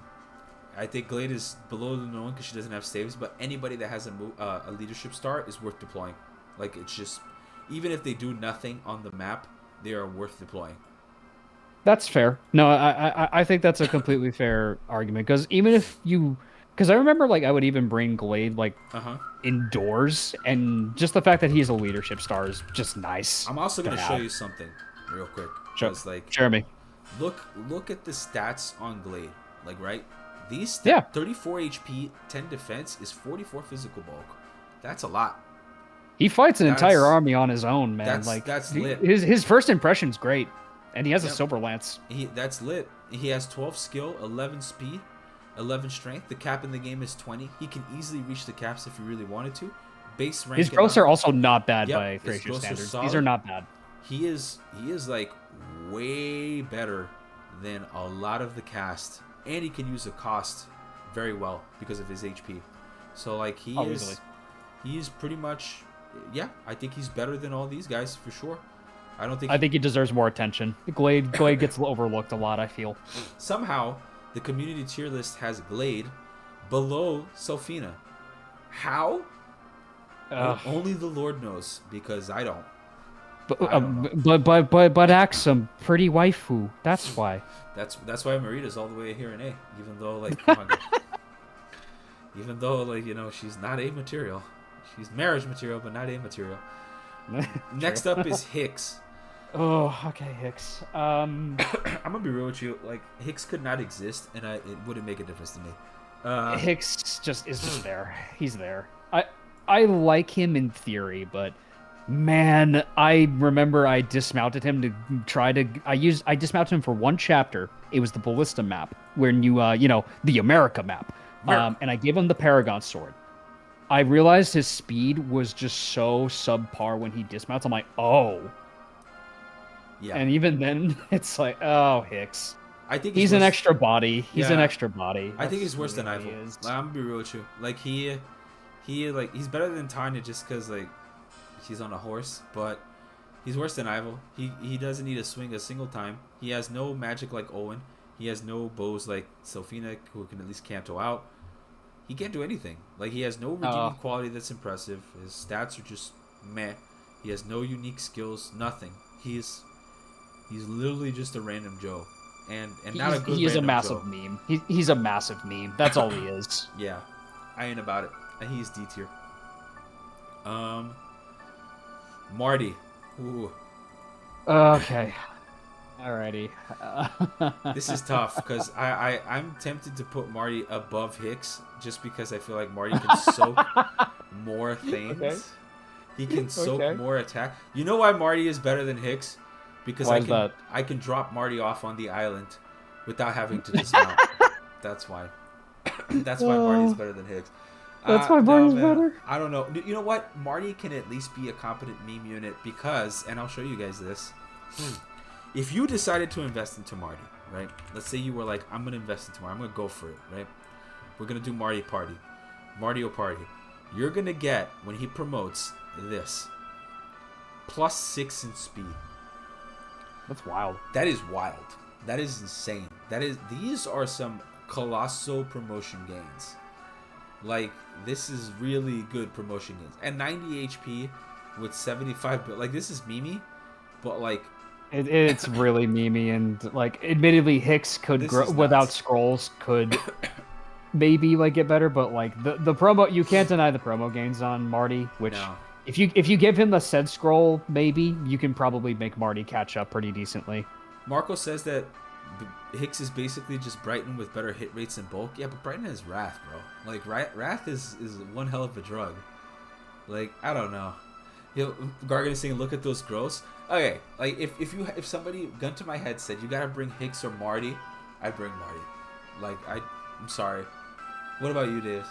I think Glade is below the known because she doesn't have saves, but anybody that has a leadership star is worth deploying. Like, it's just, even if they do nothing on the map, they are worth deploying. That's fair. No, I think that's a completely fair argument because because I remember like I would even bring Glade like indoors, and just the fact that he's a leadership star is just nice. I'm also gonna show you something real quick. Like, Jeremy, look at the stats on Glade. Like, right. These 34 HP, 10 defense is 44 physical bulk. That's a lot. He fights an entire army on his own, man. That's lit. His first impression's great, and he has a silver lance. That's lit. He has 12 skill, 11 speed, 11 strength. The cap in the game is 20. He can easily reach the caps if he really wanted to. Base rank. His growths are also not bad by his Thracia growths standards. solid. These are not bad. He is like way better than a lot of the cast. And he can use a cost very well because of his HP. So like he's pretty much, yeah. I think he's better than all these guys for sure. I think he deserves more attention. Glade gets overlooked a lot, I feel. Somehow the community tier list has Glade below Selfina. How? Only the Lord knows, because I don't. But Axum, pretty waifu. That's why. That's why Marita's all the way here in A, even though like, even though like she's not A material, she's marriage material, but not A material. Next up is Hicks. Oh, okay, Hicks. I'm gonna be real with you. Like Hicks could not exist, and it wouldn't make a difference to me. Hicks is just there. He's there. I like him in theory, but man, I remember I dismounted him to try to. I dismounted him for one chapter. It was the Ballista map, when the America map. And I gave him the Paragon sword. I realized his speed was just so subpar when he dismounts. I'm like, oh. Yeah, And even then, it's like, oh, Hicks. I think he's He's an worse. extra body. He's an Yeah, extra body. I think That's he's worse than really what he Eiffel. is. Like, I'm gonna be real with you. Like he's better than Tanya just because like he's on a horse, but he's worse than Eiffel. He doesn't need to swing a single time. He has no magic like Owen. He has no bows like Sylphina, who can at least canto out. He can't do anything. Like, he has no redeeming quality that's impressive. His stats are just meh. He has no unique skills. Nothing. He's literally just a random Joe, and not a good. He is a random massive Joe. meme. He's a massive meme. That's all he is. Yeah, I ain't about it. And he's D tier. Marty. Ooh, Okay. Alrighty. this is tough because I'm tempted to put Marty above Hicks just because I feel like Marty can soak more things. Okay. He can soak Okay. more attack. You know why Marty is better than Hicks? Because Why is that? I can drop Marty off on the island without having to dismount. That's why. That's why Marty is better than Hicks. That's why Marty's man, better? I don't know. You know what? Marty can at least be a competent meme unit because, and I'll show you guys this. If you decided to invest into Marty, right? Let's say you were like, I'm gonna invest into Marty. I'm gonna go for it, right? We're gonna do Marty Party, Mario Party. You're gonna get when he promotes this +6 in speed. That's wild. That is wild. That is insane. These are some colossal promotion gains. Like, this is really good promotion gains. And 90 HP with 75 like, this is Mimi, but like It's really memey, and like, admittedly, Hicks could grow without scrolls could maybe like get better, but like the promo, you can't deny the promo gains on Marty. Which, no. if you give him the said scroll, maybe you can probably make Marty catch up pretty decently. Marco says that Hicks is basically just Brighton with better hit rates and bulk. Yeah, but Brighton has Wrath, bro. Like, Wrath is one hell of a drug. Like, I don't know. You know, Gargan is saying, look at those growths. Okay, like, if somebody, gun to my head, said you gotta bring Hicks or Marty, I'd bring Marty. Like, I'm sorry. What about you, Dave?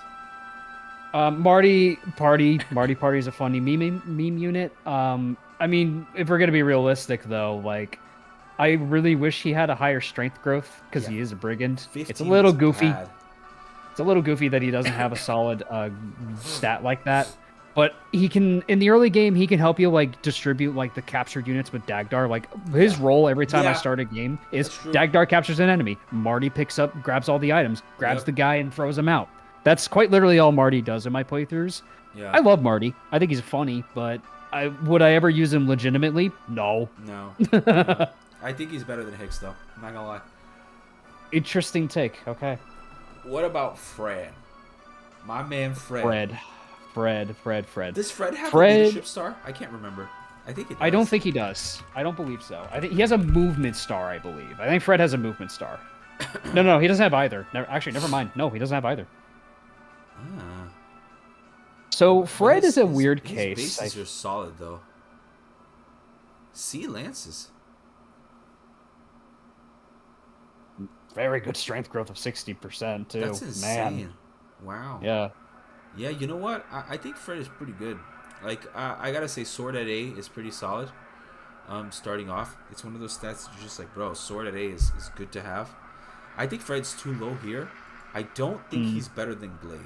Marty Party is a funny meme unit. I mean, if we're gonna be realistic though, like, I really wish he had a higher strength growth because he is a brigand. It's a little goofy. Bad. It's a little goofy that he doesn't have a solid stat like that. But he can, in the early game, he can help you like distribute like the captured units with Dagdar. Like, his role every time I start a game is Dagdar captures an enemy. Marty picks up, grabs all the items, grabs the guy, and throws him out. That's quite literally all Marty does in my playthroughs. Yeah. I love Marty. I think he's funny, but would I ever use him legitimately? No. No. I think he's better than Hicks, though. I'm not gonna lie. Interesting take. Okay. What about Fred? My man Fred. Fred. Does Fred have a leadership star? I can't remember. I think it does. I don't think he does. I don't believe so. I think he has a movement star, I believe. I think Fred has a movement star. No, he doesn't have either. Never mind. No, he doesn't have either. Ah. So Fred is a weird case. His bases are solid, though. Sea Lances. Very good strength growth of 60%, too. That's insane. Man. Wow. Yeah. Yeah, you know what? I think Fred is pretty good. Like, I gotta say, Sword at A is pretty solid. Starting off, it's one of those stats that you're just like, bro, Sword at A is good to have. I think Fred's too low here. I don't think he's better than Glade.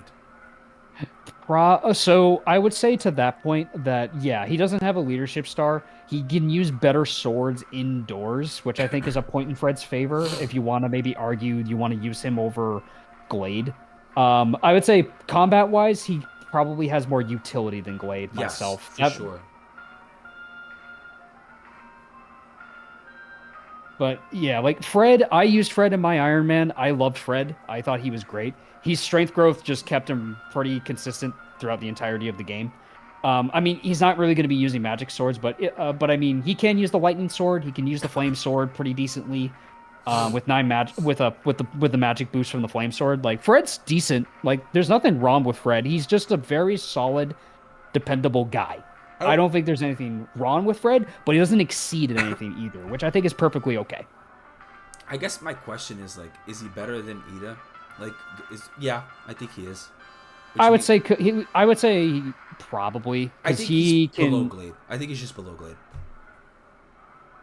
So I would say to that point that, yeah, he doesn't have a leadership star. He can use better swords indoors, which I think is a point in Fred's favor. If you want to maybe argue you want to use him over Glade. I would say combat-wise, he probably has more utility than Glade myself. Yes, for sure. But yeah, like Fred, I used Fred in my Iron Man. I loved Fred. I thought he was great. His strength growth just kept him pretty consistent throughout the entirety of the game. I mean, he's not really going to be using magic swords, but I mean, he can use the lightning sword. He can use the flame sword pretty decently. With the magic boost from the flame sword. Like, Fred's decent. Like, there's nothing wrong with Fred. He's just a very solid, dependable guy. I don't think there's anything wrong with Fred, but he doesn't exceed in anything either, which I think is perfectly okay. I guess my question is, like, is he better than Ida? Like, yeah, I think he is. Which I would mean, say I would say probably I because think he's he below can. Glade. I think he's just below Glade.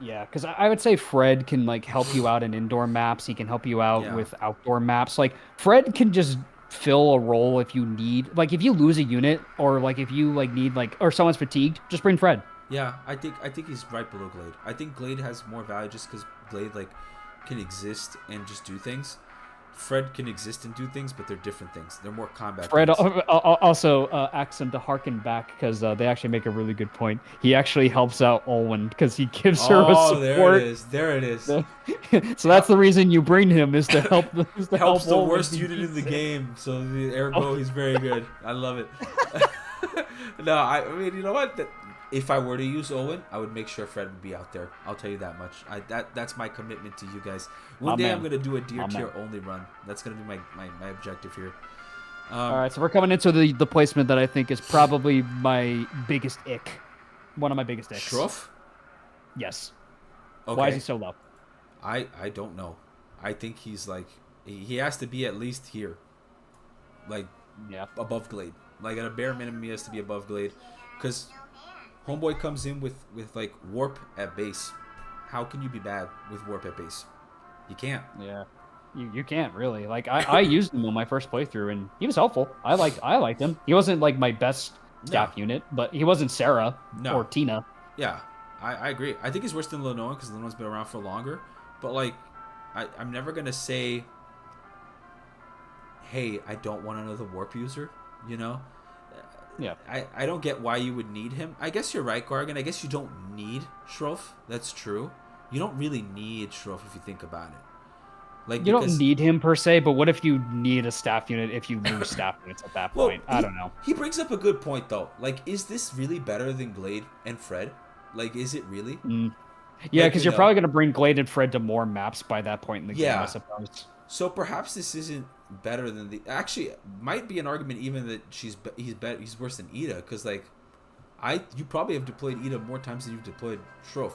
Yeah, because I would say Fred can like help you out in indoor maps. He can help you out Yeah. with outdoor maps. Like Fred can just fill a role if you need. Like if you lose a unit or like if you like need like or someone's fatigued, just bring Fred. Yeah, I think he's right below Glade. I think Glade has more value just because Glade like can exist and just do things. Fred can exist and do things, but they're different things. They're more combat Fred things. also asks him to harken back because they actually make a really good point. He actually helps out Olwen because he gives her a Oh, there it support. is. There it is. So that's the reason you bring him is to help is to help Helps the Olwen worst be unit in the decent. game, so the ergo Oh, he's very good. I love it. No, I mean, you know what? If I were to use Owen, I would make sure Fred would be out there. I'll tell you that much. That's my commitment to you guys. One my day I'm man, gonna do a deer my man. tier only run. That's gonna be my objective here. All Um, right, so we're coming into the placement that I think is probably my biggest ick. One of my biggest icks. Shroff. Yes. Why is he Okay. so low? I don't know. I think he's like he has to be at least here, like Yeah. above Glade. Like at a bare minimum, he has to be above Glade, because Homeboy comes in with like warp at base. How can you be bad with warp at base? You can't. Yeah. You can't really. Like I used him on my first playthrough and he was helpful. I liked him. He wasn't like my best No, staff unit, but he wasn't Sarah or no. Tina. Yeah, I agree. I think he's worse than Lenoa because Lenoa's been around for longer. But like, I'm never gonna say, hey, I don't want another warp user. You know, Yeah. I don't get why you would need him. I guess you're right, Gargan. I guess you don't need Shroff. That's true. You don't really need Shroff if you think about it. Like You don't because need him per se, but what if you need a staff unit if you lose staff units at that well, point? I don't know. he brings up a good point though. Like, is this really better than Glade and Fred? Like, is it really? Mm. Yeah, Like because you you're know, probably going to bring Glade and Fred to more maps by that point in the game, I yeah. suppose. So perhaps this isn't better than the. Actually, might be an argument even that he's worse than Ida because like, you probably have deployed Ida more times than you've deployed Shroff.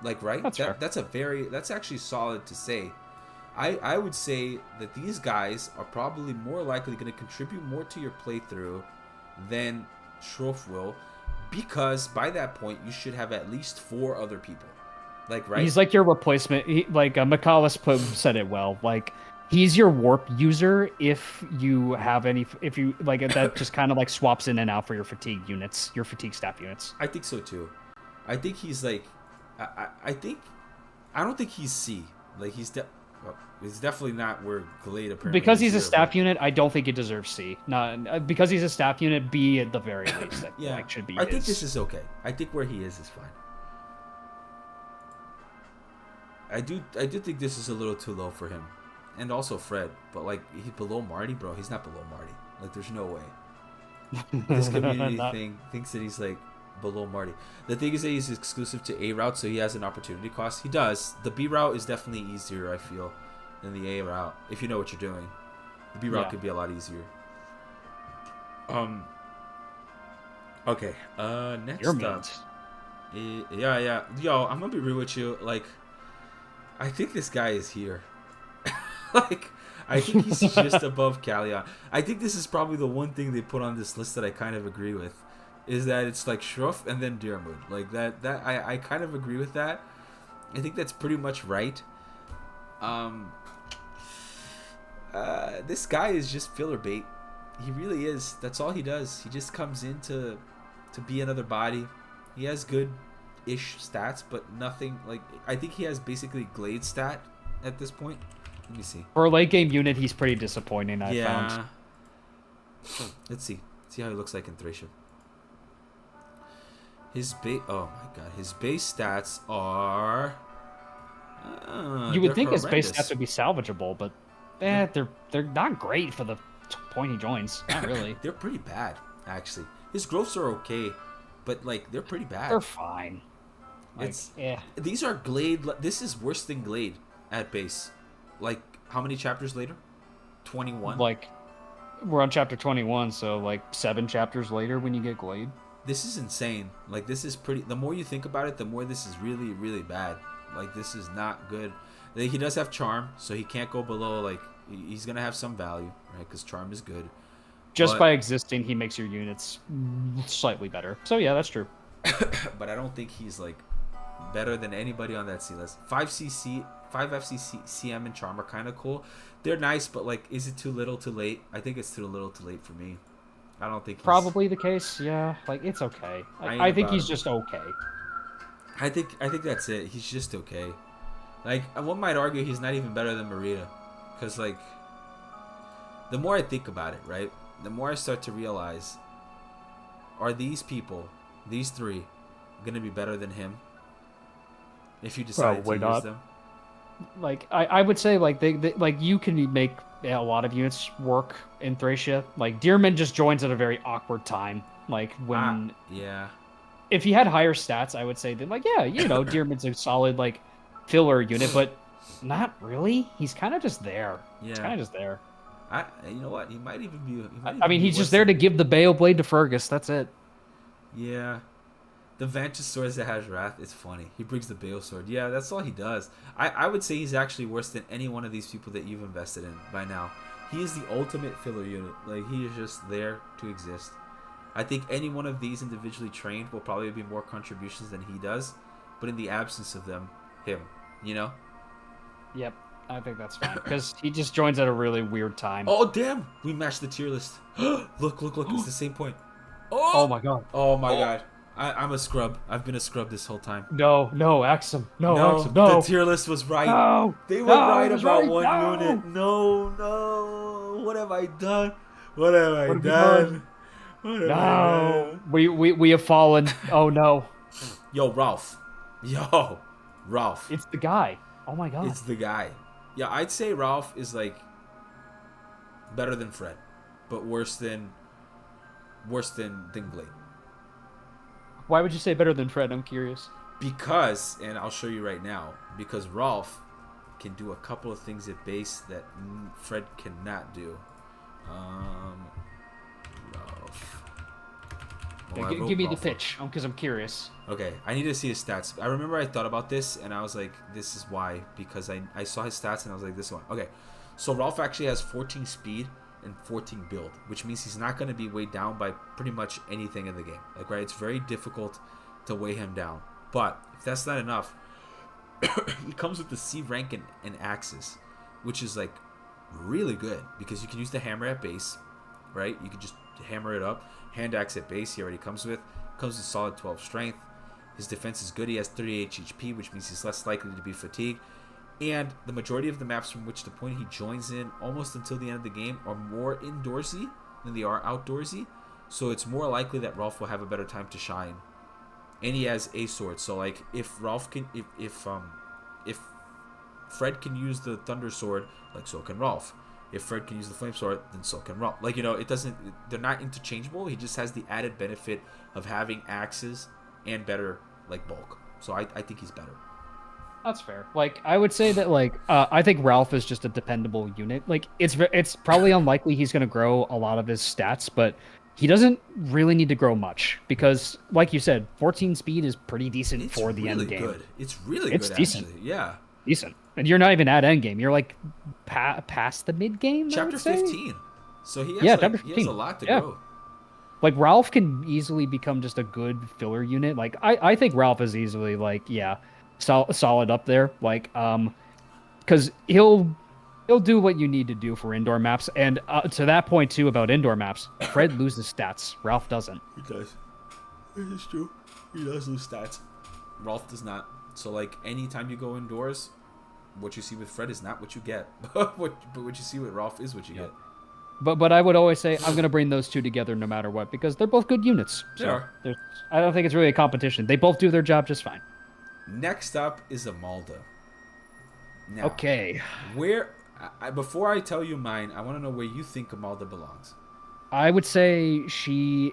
Like right? That's fair. That's actually solid to say. I would say that these guys are probably more likely going to contribute more to your playthrough than Shroff will, because by that point you should have at least 4 other people. Like right? He's like your replacement. McCallus said it well. Like he's your warp user if you have any. If you like that, just kind of like swaps in and out for your fatigue units, your fatigue staff units. I think so too. I think he's like, I think, I don't think he's C. Like well, he's definitely not where Glade apparently Because is he's a here, staff but unit, I don't think it deserves C. Not because he's a staff unit, B at the very least. That yeah, like should be I think this his. is okay. I think where he is fine. I do think this is a little too low for him, and also Fred. But like he's below Marty, bro. He's not below Marty. Like there's no way. This community Not- thing thinks that he's like below Marty. The thing is that he's exclusive to A route, so he has an opportunity cost. He does. The B route is definitely easier, I feel, than the A route if you know what you're doing. The B route Yeah. could be a lot easier. Okay. Next You're up. mean. Yeah. Yo, I'm gonna be real with you. Like, I think this guy is here. Like, I think he's just above Callion. I think this is probably the one thing they put on this list that I kind of agree with, is that it's like Shroff and then Deermood. Like I kind of agree with that. I think that's pretty much right. This guy is just filler bait. He really is. That's all he does. He just comes in to be another body. He has good-ish stats, but nothing like. I think he has basically Glade stat at this point. Let me see. For a late game unit, he's pretty disappointing. I found. Let's see. See how he looks like in Thracia. His base. Oh my god. His base stats are. You would they're think his base horrendous. stats would be salvageable, but they're not great for the point he joins. Not really. They're pretty bad, actually. His growths are okay, but like they're pretty bad. They're fine. Like, It's yeah. These are Glade. This is worse than Glade at base. Like how many chapters later? 21. Like we're on chapter 21, so like 7 chapters later when you get Glade. This is insane. Like this is pretty. The more you think about it, the more this is really bad. Like this is not good. Like, he does have charm, so he can't go below like He's gonna have some value, right? Because charm is good. Just But, by existing, he makes your units slightly better. So yeah, that's true. but I don't think he's like better than anybody on that C list. 5CC, 5FCC, CM, and charm are kind of cool. They're nice, but like, is it too little, too late? I think it's too little, too late for me. I don't think he's, Probably the case. Yeah, like it's okay. I ain't I think about he's him. just okay. I think that's it. He's just okay. Like, one might argue he's not even better than Marita, because like, the more I think about it, right, the more I start to realize, are these people, these three, gonna be better than him if you decide to Probably use not. them? Like I would say like they like you can make a lot of units work in Thracia. Like Dearman just joins at a very awkward time. Like when Yeah. if he had higher stats, I would say that like yeah, Dearman's a solid like filler unit, but not really. He's kind of just there. He's Yeah. kind of just there. You know what? He might even be. He might I even mean, be he's just worse there to than- give the Bale Blade to Fergus. That's it. Yeah. The Vantage Swords that has Wrath, it's funny. He brings the Bale Sword. Yeah, that's all he does. I would say he's actually worse than any one of these people that you've invested in by now. He is the ultimate filler unit. Like, he is just there to exist. I think any one of these individually trained will probably be more contributions than he does. But in the absence of them, him. You know? Yep, I think that's fine because he just joins at a really weird time. Oh, damn! We matched the tier list. Look. It's the same point. Oh my god. Oh my god. I'm a scrub. I've been a scrub this whole time. No, Axum. No, No, Axum. No. the tier list was right. No. They were No, right it was about right. one No. unit. No. What have I done? What have I What have we done? What have I No. done? We have fallen. Oh no. Yo, Ralph. Yo, Ralph. It's the guy. Oh my god. It's the guy. Yeah, I'd say Ralph is like better than Fred, but worse than Glade. Why would you say better than Fred? I'm curious. Because, and I'll show you right now, because Rolf can do a couple of things at base that Fred cannot do. Rolf. Oh, I wrote Give me the Rolf. pitch, because I'm curious. Okay, I need to see his stats. I remember I thought about this, and I was like, this is why. Because I saw his stats, and I was like, this one. Okay, so Rolf actually has 14 speed and 14 build, which means he's not going to be weighed down by pretty much anything in the game. Like, right, it's very difficult to weigh him down. But if that's not enough, he comes with the C rank and axes, which is like really good because you can use the hammer at base, right? You can just hammer it up. Hand axe at base, he already comes with solid 12 strength. His defense is good. He has 38 HP, which means he's less likely to be fatigued. And the majority of the maps from which the point he joins in almost until the end of the game are more indoorsy than they are outdoorsy. So it's more likely that Rolf will have a better time to shine. And he has a sword. So like if Rolf can if Fred can use the Thunder Sword, like so can Rolf. If Fred can use the Flame Sword, then so can Rolf. Like, you know, they're not interchangeable. He just has the added benefit of having axes and better like bulk. So I think he's better. That's fair. Like, I would say that, like, I think Ralph is just a dependable unit. Like, it's probably unlikely he's going to grow a lot of his stats, but he doesn't really need to grow much because, like you said, 14 speed is pretty decent for the end game. Good. It's really It's good, decent. actually. Yeah. Decent. And you're not even at end game. You're, like, past the mid game, Chapter 15. So he has, Chapter he has 15. a lot to Yeah. grow. Like, Ralph can easily become just a good filler unit. Like, I think Ralph is easily, like, yeah, solid up there. Like, because he'll do what you need to do for indoor maps. And to that point, too, about indoor maps, Fred loses stats. Ralph doesn't. He does. It is true. He does lose stats. Rolf does not. So, like, anytime you go indoors, what you see with Fred is not what you get. But what you see with Rolf is what you get. But I would always say I'm going to bring those two together no matter what because they're both good units. They So are. I don't think it's really a competition. They both do their job just fine. Next up is Amalda. Now, Okay. where... before I tell you mine, I want to know where you think Amalda belongs. I would say she...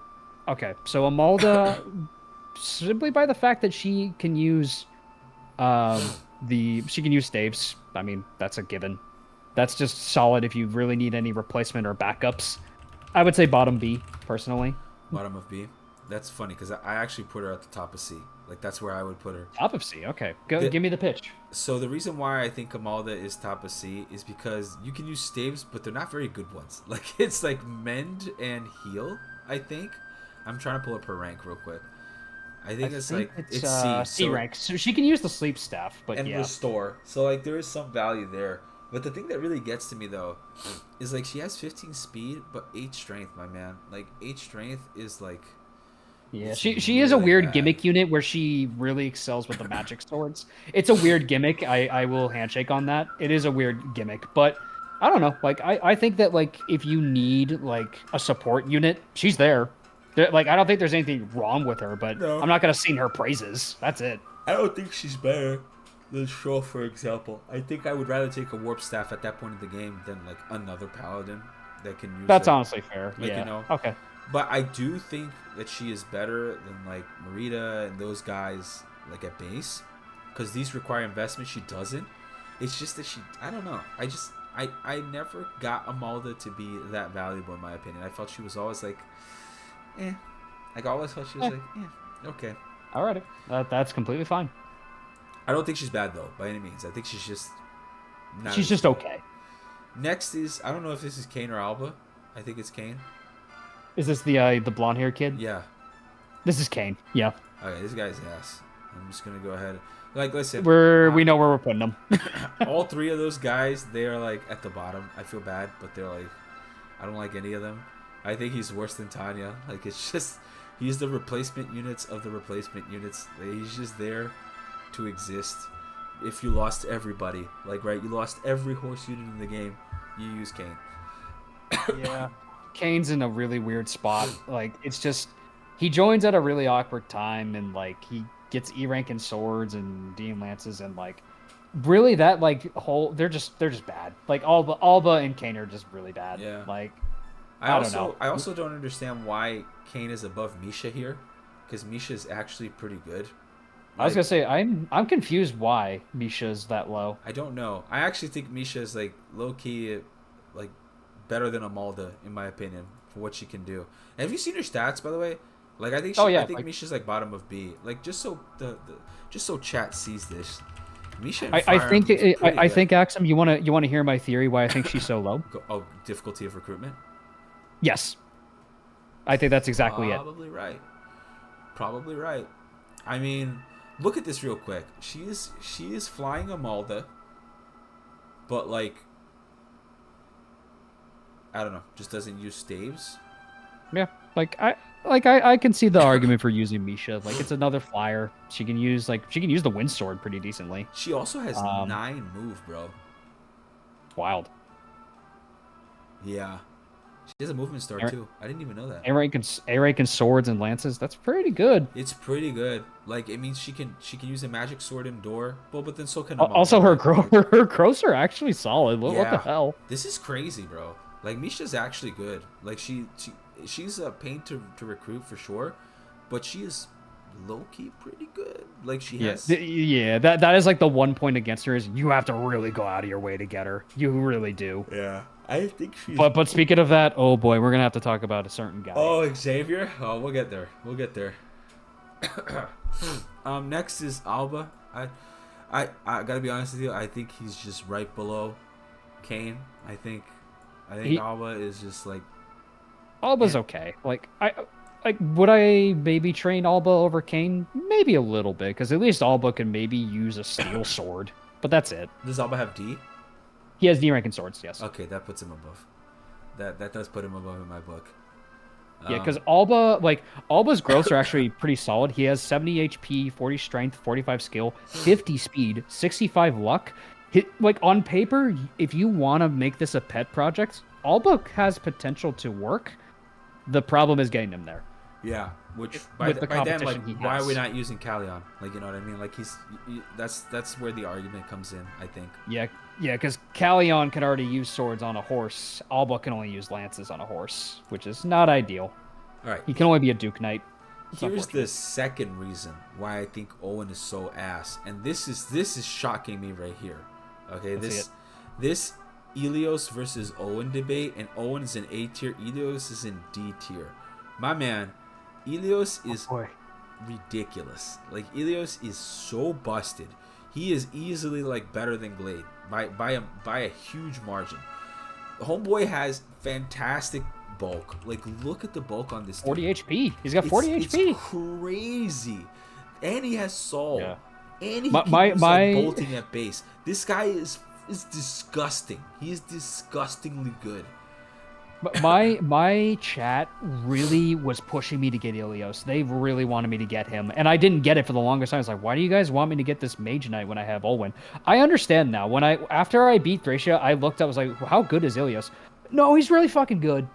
Okay, so Amalda, simply by the fact that she can use she can use staves. I mean, that's a given. That's just solid if you really need any replacement or backups. I would say bottom B, personally. Bottom of B. That's funny because I actually put her at the top of C. Like that's where I would put her. Top of C. Okay, go. The, Give me the pitch. so the reason why I think Amalda is top of C is because you can use staves, but they're not very good ones. Like it's like mend and heal. I think. I'm trying to pull up her rank real quick. I think it's C. C rank, so she can use the sleep staff, but and yeah. restore. So like there is some value there. But the thing that really gets to me though is like she has 15 speed but 8 strength, my man. Like 8 strength is like Yeah, she is a really weird bad. gimmick unit where she really excels with the magic swords. It's a weird gimmick. I will handshake on that. It is a weird gimmick, but I don't know. Like I think that like if you need like a support unit, she's there. Like I don't think there's anything wrong with her, but No. I'm not gonna sing her praises. That's it. I don't think she's better than Shaw, for example. I think I would rather take a warp staff at that point of the game than like another paladin that can use That's it. honestly fair. Like, Yeah. you know. Okay. But I do think that she is better than like Marita and those guys like at base, because these require investment. She doesn't. It's just that I don't know. I never got Amalda to be that valuable in my opinion. I felt she was always like, eh. Like I always felt she was like, okay. Alrighty. That's completely fine. I don't think she's bad though by any means. I think she's just not. She's just okay. Next is, I don't know if this is Kane or Alba. I think it's Kane. Is this the blonde hair kid? Yeah. This is Kane. Yeah. Okay, this guy's ass. I'm just gonna go ahead. Like, listen. We know where we're putting them. all 3 of those guys, they are like at the bottom. I feel bad, but they're like, I don't like any of them. I think he's worse than Tanya. Like it's just, he's the replacement units of the replacement units. He's just there to exist. If you lost everybody, like right, you lost every horse unit in the game, you use Kane. Yeah. Kane's in a really weird spot. Like it's just he joins at a really awkward time, and like he gets E rank in swords and DM lances, and like really that like whole they're just bad. Like Alba and Kane are just really bad. Yeah. Like I don't know. also don't understand why Kane is above Misha here, because Misha is actually pretty good. I was gonna say I'm confused why Misha's that low. I don't know. I actually think Misha is like low key, like better than Amalda in my opinion for what she can do. And have you seen her stats by the way? Like I think I think like, Misha's like bottom of B. Like just so just so chat sees this. Misha. I think Axum, you wanna hear my theory why I think she's so low? Oh, difficulty of recruitment. Yes. I think that's exactly Probably right. Probably right. I mean, look at this real quick. She is flying Amalda, but like I don't know, just doesn't use staves. Yeah, I can see the argument for using Misha. Like it's another flyer. She can use the wind sword pretty decently. She also has 9 move, bro. Wild. Yeah. She has a movement star too. I didn't even know that. A rank and swords and lances. That's pretty good. It's pretty good. Like it means she can use a magic sword and door. Well, but then so can Also her crows are actually solid. What the hell? This is crazy, bro. Like Misha's actually good. Like she's a pain to recruit for sure, but she is low key pretty good. Like she has. Yeah. That is like the one point against her is you have to really go out of your way to get her. You really do. Yeah, I think she's. But speaking of that, oh boy, we're gonna have to talk about a certain guy. Oh, Xavier. Oh, we'll get there. We'll get there. Next is Alba. I gotta be honest with you. I think he's just right below Kane. I think Alba is just like. Alba's okay. Like would I maybe train Alba over Kane? Maybe a little bit, because at least Alba can maybe use a steel sword. But that's it. Does Alba have D? He has D rank in swords, yes. Okay, that puts him above. That does put him above in my book. Yeah, because Alba's growths are actually pretty solid. He has 70 HP, 40 strength, 45 skill, 50 speed, 65 luck. Like on paper, if you want to make this a pet project, Alba has potential to work. The problem is getting him there. Yeah, which by then, like, why are we not using Callion? Like, you know what I mean? Like, that's where the argument comes in, I think. Yeah, because Callion can already use swords on a horse. Alba can only use lances on a horse, which is not ideal. All right. He can only be a Duke Knight. Here's the second reason why I think Owen is so ass, and this is shocking me right here. Okay, this Ilios versus Owen debate, and Owen is in A tier, Ilios is in D tier. My man Ilios is Boy. ridiculous. Like, Ilios is so busted. He is easily like better than Glade by a huge margin. Homeboy has fantastic bulk. Like, look at the bulk on this 40 dude. HP. He's got 40 HP. It's crazy. And he has Soul. Yeah. And he My- can my- use my- like bolting at base. This guy is disgusting. He is disgustingly good. But my chat really was pushing me to get Ilios. They really wanted me to get him, and I didn't get it for the longest time. I was like, why do you guys want me to get this Mage Knight when I have Olwen? I understand now. After I beat Thracia, I looked. I was like, how good is Ilios? No, he's really fucking good.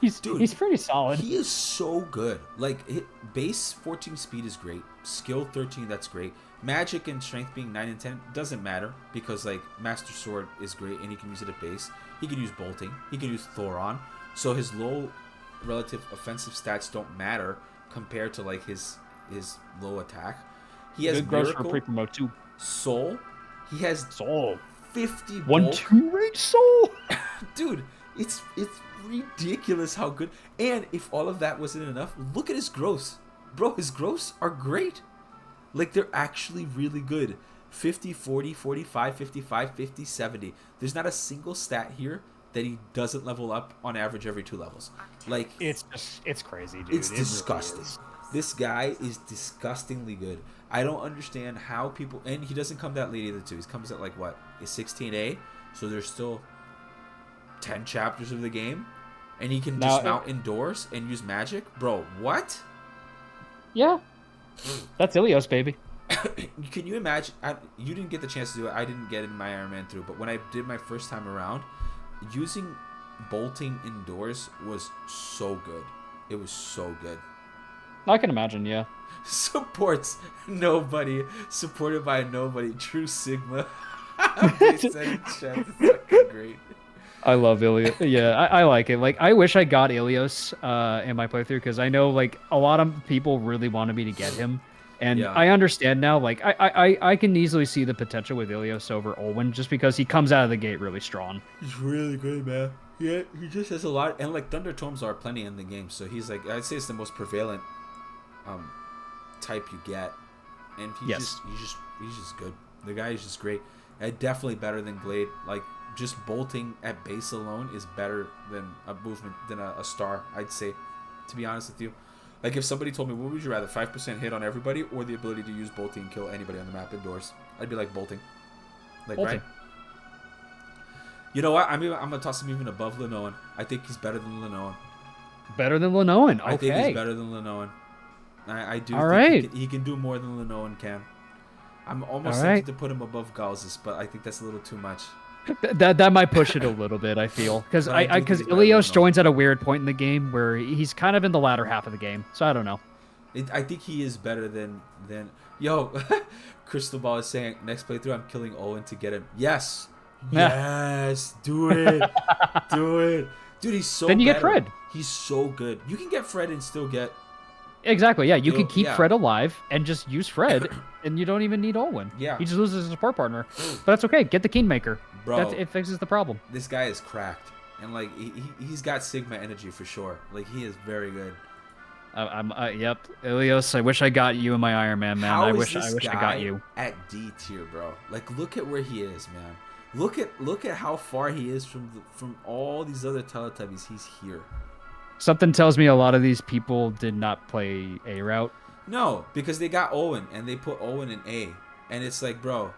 He's pretty solid. He is so good. Like, base 14 speed is great. Skill 13, that's great. Magic and strength being 9 and 10 doesn't matter because, like, Master Sword is great and he can use it at base. He can use bolting. He can use Thoron. So his low relative offensive stats don't matter compared to, like, his low attack. He has Good gross for Miracle, pre-promote too. Soul. He has Soul. 50 bulk. 1-2 range Soul. Dude, it's ridiculous how good. And if all of that wasn't enough, look at his gross. Bro, his gross are great. Like, they're actually really good. 50, 40, 45, 55, 50, 70. There's not a single stat here that he doesn't level up on average every 2 levels. Like, It's crazy, dude. it's It really disgusting. is. This guy is disgustingly good. I don't understand how people... And he doesn't come that late either, too. He comes at, like, what? A 16A? So there's still 10 chapters of the game. And he can dismount indoors and use magic? Bro, what? Yeah. That's Ilios, baby. Can you imagine? You didn't get the chance to do it. I didn't get it in my Iron Man through. But when I did my first time around, using bolting indoors was so good. It was so good. I can imagine, yeah. Supports nobody. Supported by nobody. True Sigma. They said in chat, it's fucking great. I love Ilios. Yeah, I like it. Like, I wish I got Ilios in my playthrough because I know, like, a lot of people really wanted me to get him. And Yeah. I understand now, like, I can easily see the potential with Ilios over Olwen just because he comes out of the gate really strong. He's really good, man. Yeah, he just has a lot. And, like, Thunder Tomes are plenty in the game. So he's, like, I'd say it's the most prevalent type you get. And he's just good. The guy is just great. And definitely better than Glade. Like, just bolting at base alone is better than a movement than a star, I'd say, to be honest with you. Like, if somebody told me, what would you rather, 5% hit on everybody or the ability to use bolting and kill anybody on the map indoors? I'd be like bolting. Like, Bolting. right? You know what? I'm gonna toss him even above Lenoan. I think he's better than Lenoan. Better than Lenoan. Okay. I think he's better than Lenoan. I do All think right. he can do more than Lenoan can. I'm almost All tempted right. to put him above Galzus, but I think that's a little too much. That might push it a little bit, I feel. Because But I do think he's better than Ilios Lenoan. joins at a weird point in the game where he's kind of in the latter half of the game. So I don't know. I think he is better than yo. Crystal Ball is saying next playthrough I'm killing Owen to get him. Yes, yes, do it, do it, dude. He's so. Then you get better. Fred. He's so good. You can get Fred and still get. Exactly, yeah. You You'll- can keep yeah. Fred alive and just use Fred, and you don't even need Olwen. Yeah. He just loses his support partner. But that's okay. Get the Kingmaker. Bro, It fixes the problem. this guy is cracked, and like he's got Sigma energy for sure. Like he is very good. Yep. Ilios, I wish I got you in my Iron Man, man. How I is wish this I guy got you. at D tier, bro? Like look at where he is, man. Look at how far he is from all these other Teletubbies. He's here. Something tells me a lot of these people did not play A route. No, because they got Owen and they put Owen in A, and it's like, bro,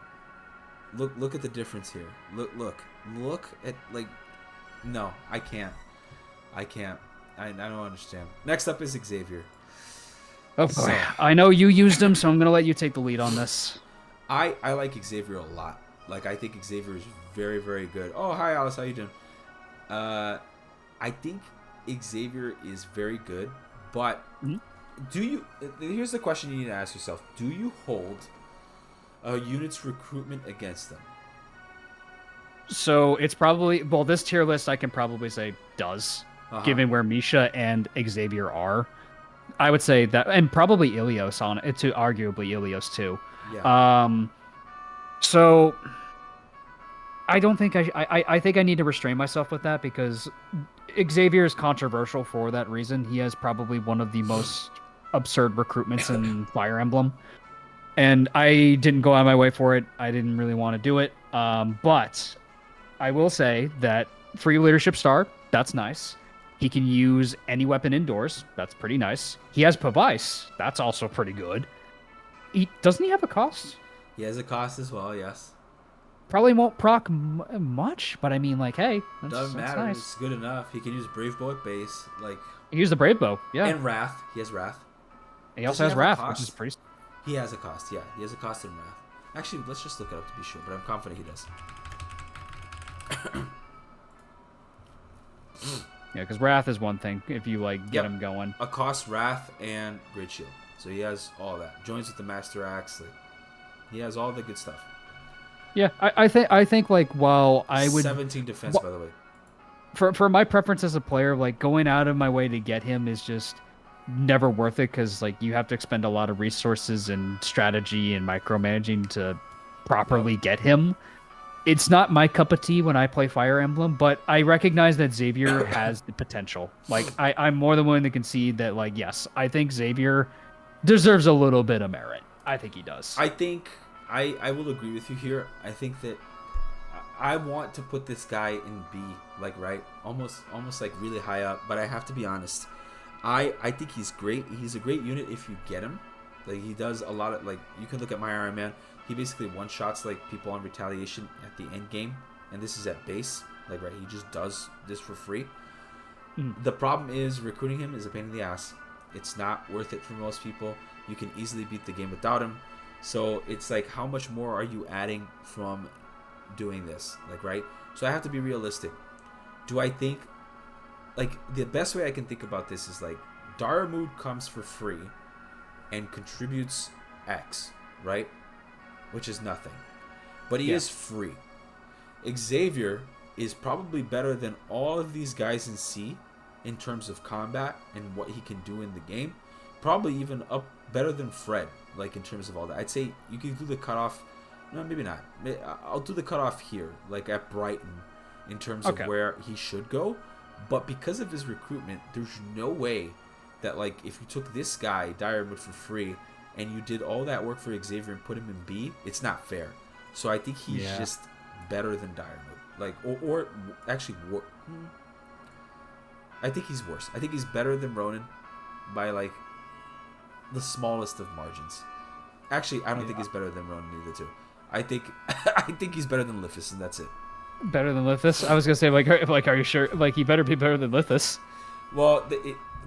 look at the difference here. Look at like, no, I can't. I don't understand. Next up is Xavier. Oh boy. I know you used him, so I'm gonna let you take the lead on this. I like Xavier a lot. Like I think Xavier is very, very good. Oh, hi Alice, how you doing? I think Xavier is very good, but do you? Here's the question you need to ask yourself: do you hold a unit's recruitment against them? So it's probably this tier list I can probably say does, given where Misha and Xavier are. I would say that, and probably Ilios on it to arguably Ilios too. Yeah. So I don't think I think I need to restrain myself with that because Xavier is controversial for that reason. He has probably one of the most absurd recruitments in Fire Emblem, and I didn't go out of my way for it. I didn't really want to do it. But I will say that free leadership star, that's nice. He can use any weapon indoors. That's pretty nice. He has Pavice. That's also pretty good. He doesn't he have a cost? He has a cost as well, yes. Probably won't proc much, but I mean, like, hey, Doesn't that's matter. nice. It's good enough. He can use Brave Bow at base, like, He used the Brave Bow, yeah. and Wrath. He has Wrath. He Does also he has have a Wrath, which cost? is pretty. He has a cost, yeah. He has a cost in Wrath. Actually, let's just look it up to be sure, but I'm confident he does. Yeah, because Wrath is one thing if you like get Yep. him going. A cost, Wrath, and Great Shield. So he has all that. Joins with the Master Axe. Like, he has all the good stuff. Yeah, I think like while I would 17 defense, Wha- by the way. for my preference as a player, like going out of my way to get him is just never worth it because like you have to expend a lot of resources and strategy and micromanaging to properly get him. It's not my cup of tea when I play Fire Emblem, but I recognize that Xavier has the potential. Like I'm more than willing to concede that like yes, I think Xavier deserves a little bit of merit. I think he does. I think I will agree with you here. I think that I want to put this guy in B, like right, almost like really high up. But I have to be honest. I think he's great. He's a great unit if you get him. Like he does a lot of like you can look at my Iron Man. He basically one shots like people on retaliation at the end game, and this is at base. Like right, he just does this for free. The problem is recruiting him is a pain in the ass. It's not worth it for most people. You can easily beat the game without him. So it's like how much more are you adding from doing this? Like right? So I have to be realistic. Do I think like the best way I can think about this is like Dire Mood comes for free and contributes X, right? Which is nothing. But he is free. Xavier is probably better than all of these guys in C in terms of combat and what he can do in the game. Probably even up better than Fred, like in terms of all that. I'd say you can do the cutoff. No, maybe not. I'll do the cutoff here, like at Brighton, in terms of where he should go. But because of his recruitment, there's no way that like if you took this guy, Diamond, for free, and you did all that work for Xavier and put him in B, it's not fair. So I think he's just better than Diamond. Like, or actually, I think he's worse. I think he's better than Ronan by like the smallest of margins. Actually, I don't think he's better than Ronan either. Too. I think I think he's better than Lithus, and that's it. Better than Lithus? I was gonna say like are you sure? Like he better be better than Lithus. Well,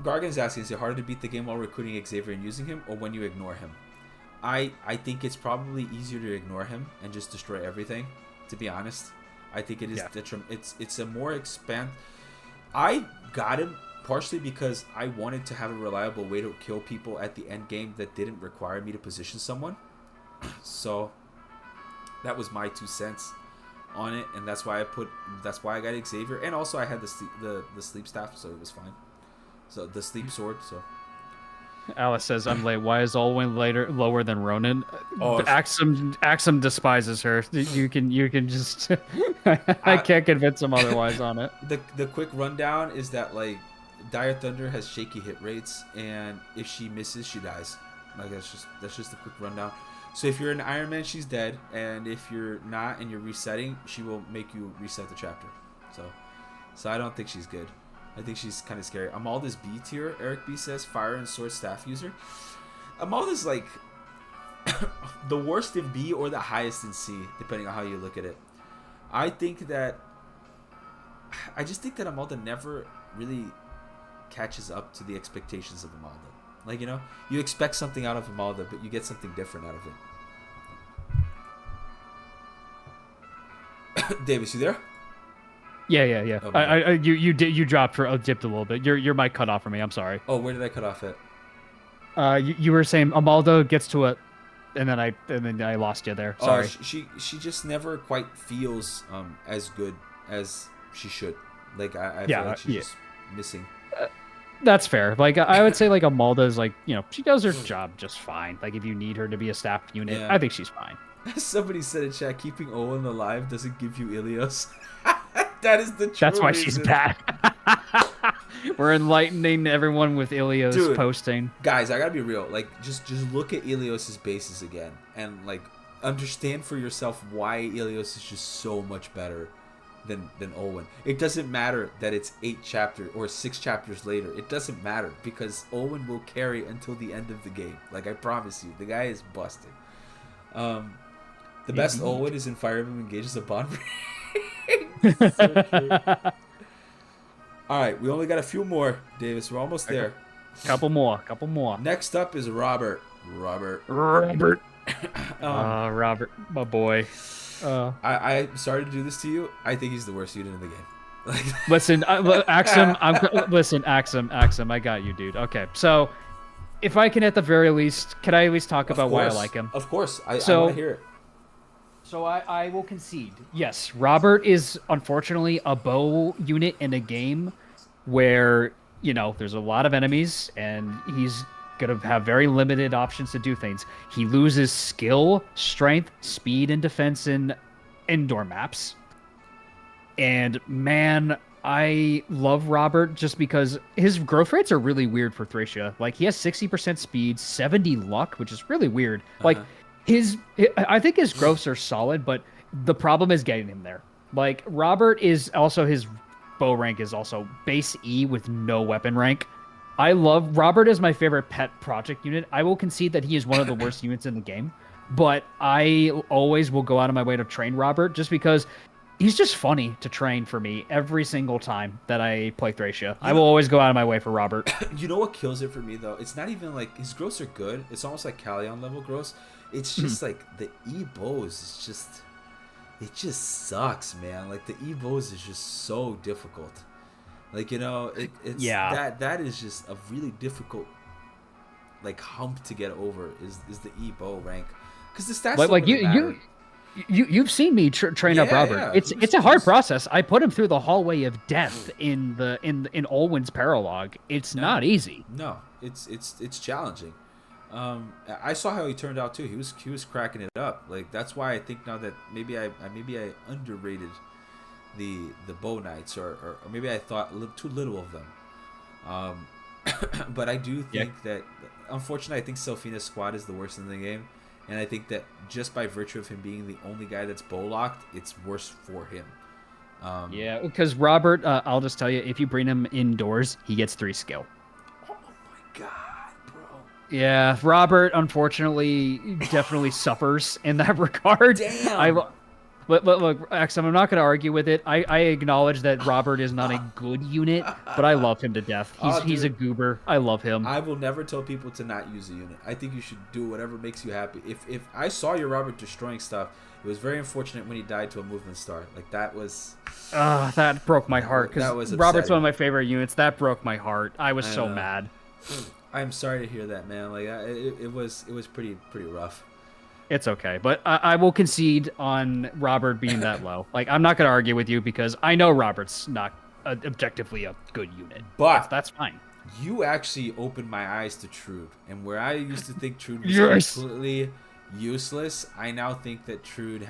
Gargan's asking, is it harder to beat the game while recruiting Xavier and using him, or when you ignore him? I think it's probably easier to ignore him and just destroy everything. To be honest, I think it is. It's a more I got him partially because I wanted to have a reliable way to kill people at the end game that didn't require me to position someone. So that was my 2 cents on it, and that's why I got Xavier, and also I had the sleep staff, so it was fine. So the sleep sword. So Alice says, "I'm late. Why is Olwen lower than Ronan?" Oh, Axum despises her. You can just. I can't convince him otherwise on it. The quick rundown is that like Dire Thunder has shaky hit rates, and if she misses, she dies. Like that's just a quick rundown. So if you're an Iron Man, she's dead, and if you're not and you're resetting, she will make you reset the chapter. So I don't think she's good. I think she's kind of scary. Amalda's B tier. Eric B says fire and sword staff user. Amalda's like the worst in B or the highest in C, depending on how you look at it. I just think that Amalda never really catches up to the expectations of Amalda. Like, you know, you expect something out of Amalda, but you get something different out of it. Davis, you there? Yeah. Oh, You dropped for dipped a little bit. Your mic cut off for me. I'm sorry. Oh, where did I cut off at? You were saying Amaldo gets to it, and then I lost you there. Sorry. She just never quite feels as good as she should. Like I feel like she's just missing. That's fair. Like I would say, like Amalda is like she does her job just fine. Like if you need her to be a staff unit, I think she's fine. Somebody said in chat, keeping Owen alive doesn't give you Ilios. That is the true That's why reason. she's bad. We're enlightening everyone with Ilios Dude, posting. Guys, I gotta be real. Like, just look at Ilios's bases again, and like understand for yourself why Ilios is just so much better than Olwen. It doesn't matter that it's 8 chapters or 6 chapters later. It doesn't matter because Olwen will carry until the end of the game. Like, I promise you, the guy is busted. The best Olwen is in Fire Emblem engages a bond. So true. All right, we only got a few more, Davis. We're almost there. Couple more. Next up is Robert. Robert, my boy. I'm sorry to do this to you. I think he's the worst unit in the game. Like, Listen, Axum. Axum. I got you, dude. Okay, so if I can, at the very least, can I at least talk about why I like him? Of course, I want to hear it. So I will concede. Yes, Robert is unfortunately a bow unit in a game where, you know, there's a lot of enemies and he's going to have very limited options to do things. He loses skill, strength, speed, and defense in indoor maps. And man, I love Robert just because his growth rates are really weird for Thracia. Like, he has 60% speed, 70 luck, which is really weird. Like, I think his growths are solid, but the problem is getting him there. Like, Robert is also, his bow rank is also base E with no weapon rank. Robert is my favorite pet project unit. I will concede that he is one of the worst units in the game, but I always will go out of my way to train Robert just because he's just funny to train for me every single time that I play Thracia. I will always go out of my way for Robert. You know what kills it for me, though? It's not even like his growths are good. It's almost like Callion level growths. It's just like the E-bows is just... It just sucks, man. Like, the E-bows is just so difficult. Like, you know, it's that is just a really difficult, like, hump to get over is the E-bow rank. Because the stats like you've seen me train up Robert. Yeah. It's a hard process. I put him through the hallway of death in Olwen's Paralog. It's not easy. No, it's challenging. I saw how he turned out too. He was cracking it up. Like, that's why I think now that maybe I underrated the bow knights, or maybe I thought too little of them. But I do think that, unfortunately, I think Selfina's squad is the worst in the game. And I think that just by virtue of him being the only guy that's bow locked, it's worse for him. Because Robert, I'll just tell you, if you bring him indoors, he gets 3 skill. Oh my god, bro. Yeah, Robert, unfortunately, definitely suffers in that regard. Damn. Look, Axum, I'm not going to argue with it. I acknowledge that Robert is not a good unit, but I love him to death. He's a goober. I love him. I will never tell people to not use a unit. I think you should do whatever makes you happy. If I saw your Robert destroying stuff, it was very unfortunate when he died to a movement star. Like, that was... that broke my heart, because Robert's one of my favorite units. That broke my heart. I was so mad. I'm sorry to hear that, man. Like, it was pretty rough. It's okay, but I will concede on Robert being that low. Like, I'm not going to argue with you because I know Robert's not objectively a good unit. But that's fine. You actually opened my eyes to Trude, and where I used to think Trude was completely useless, I now think that Trude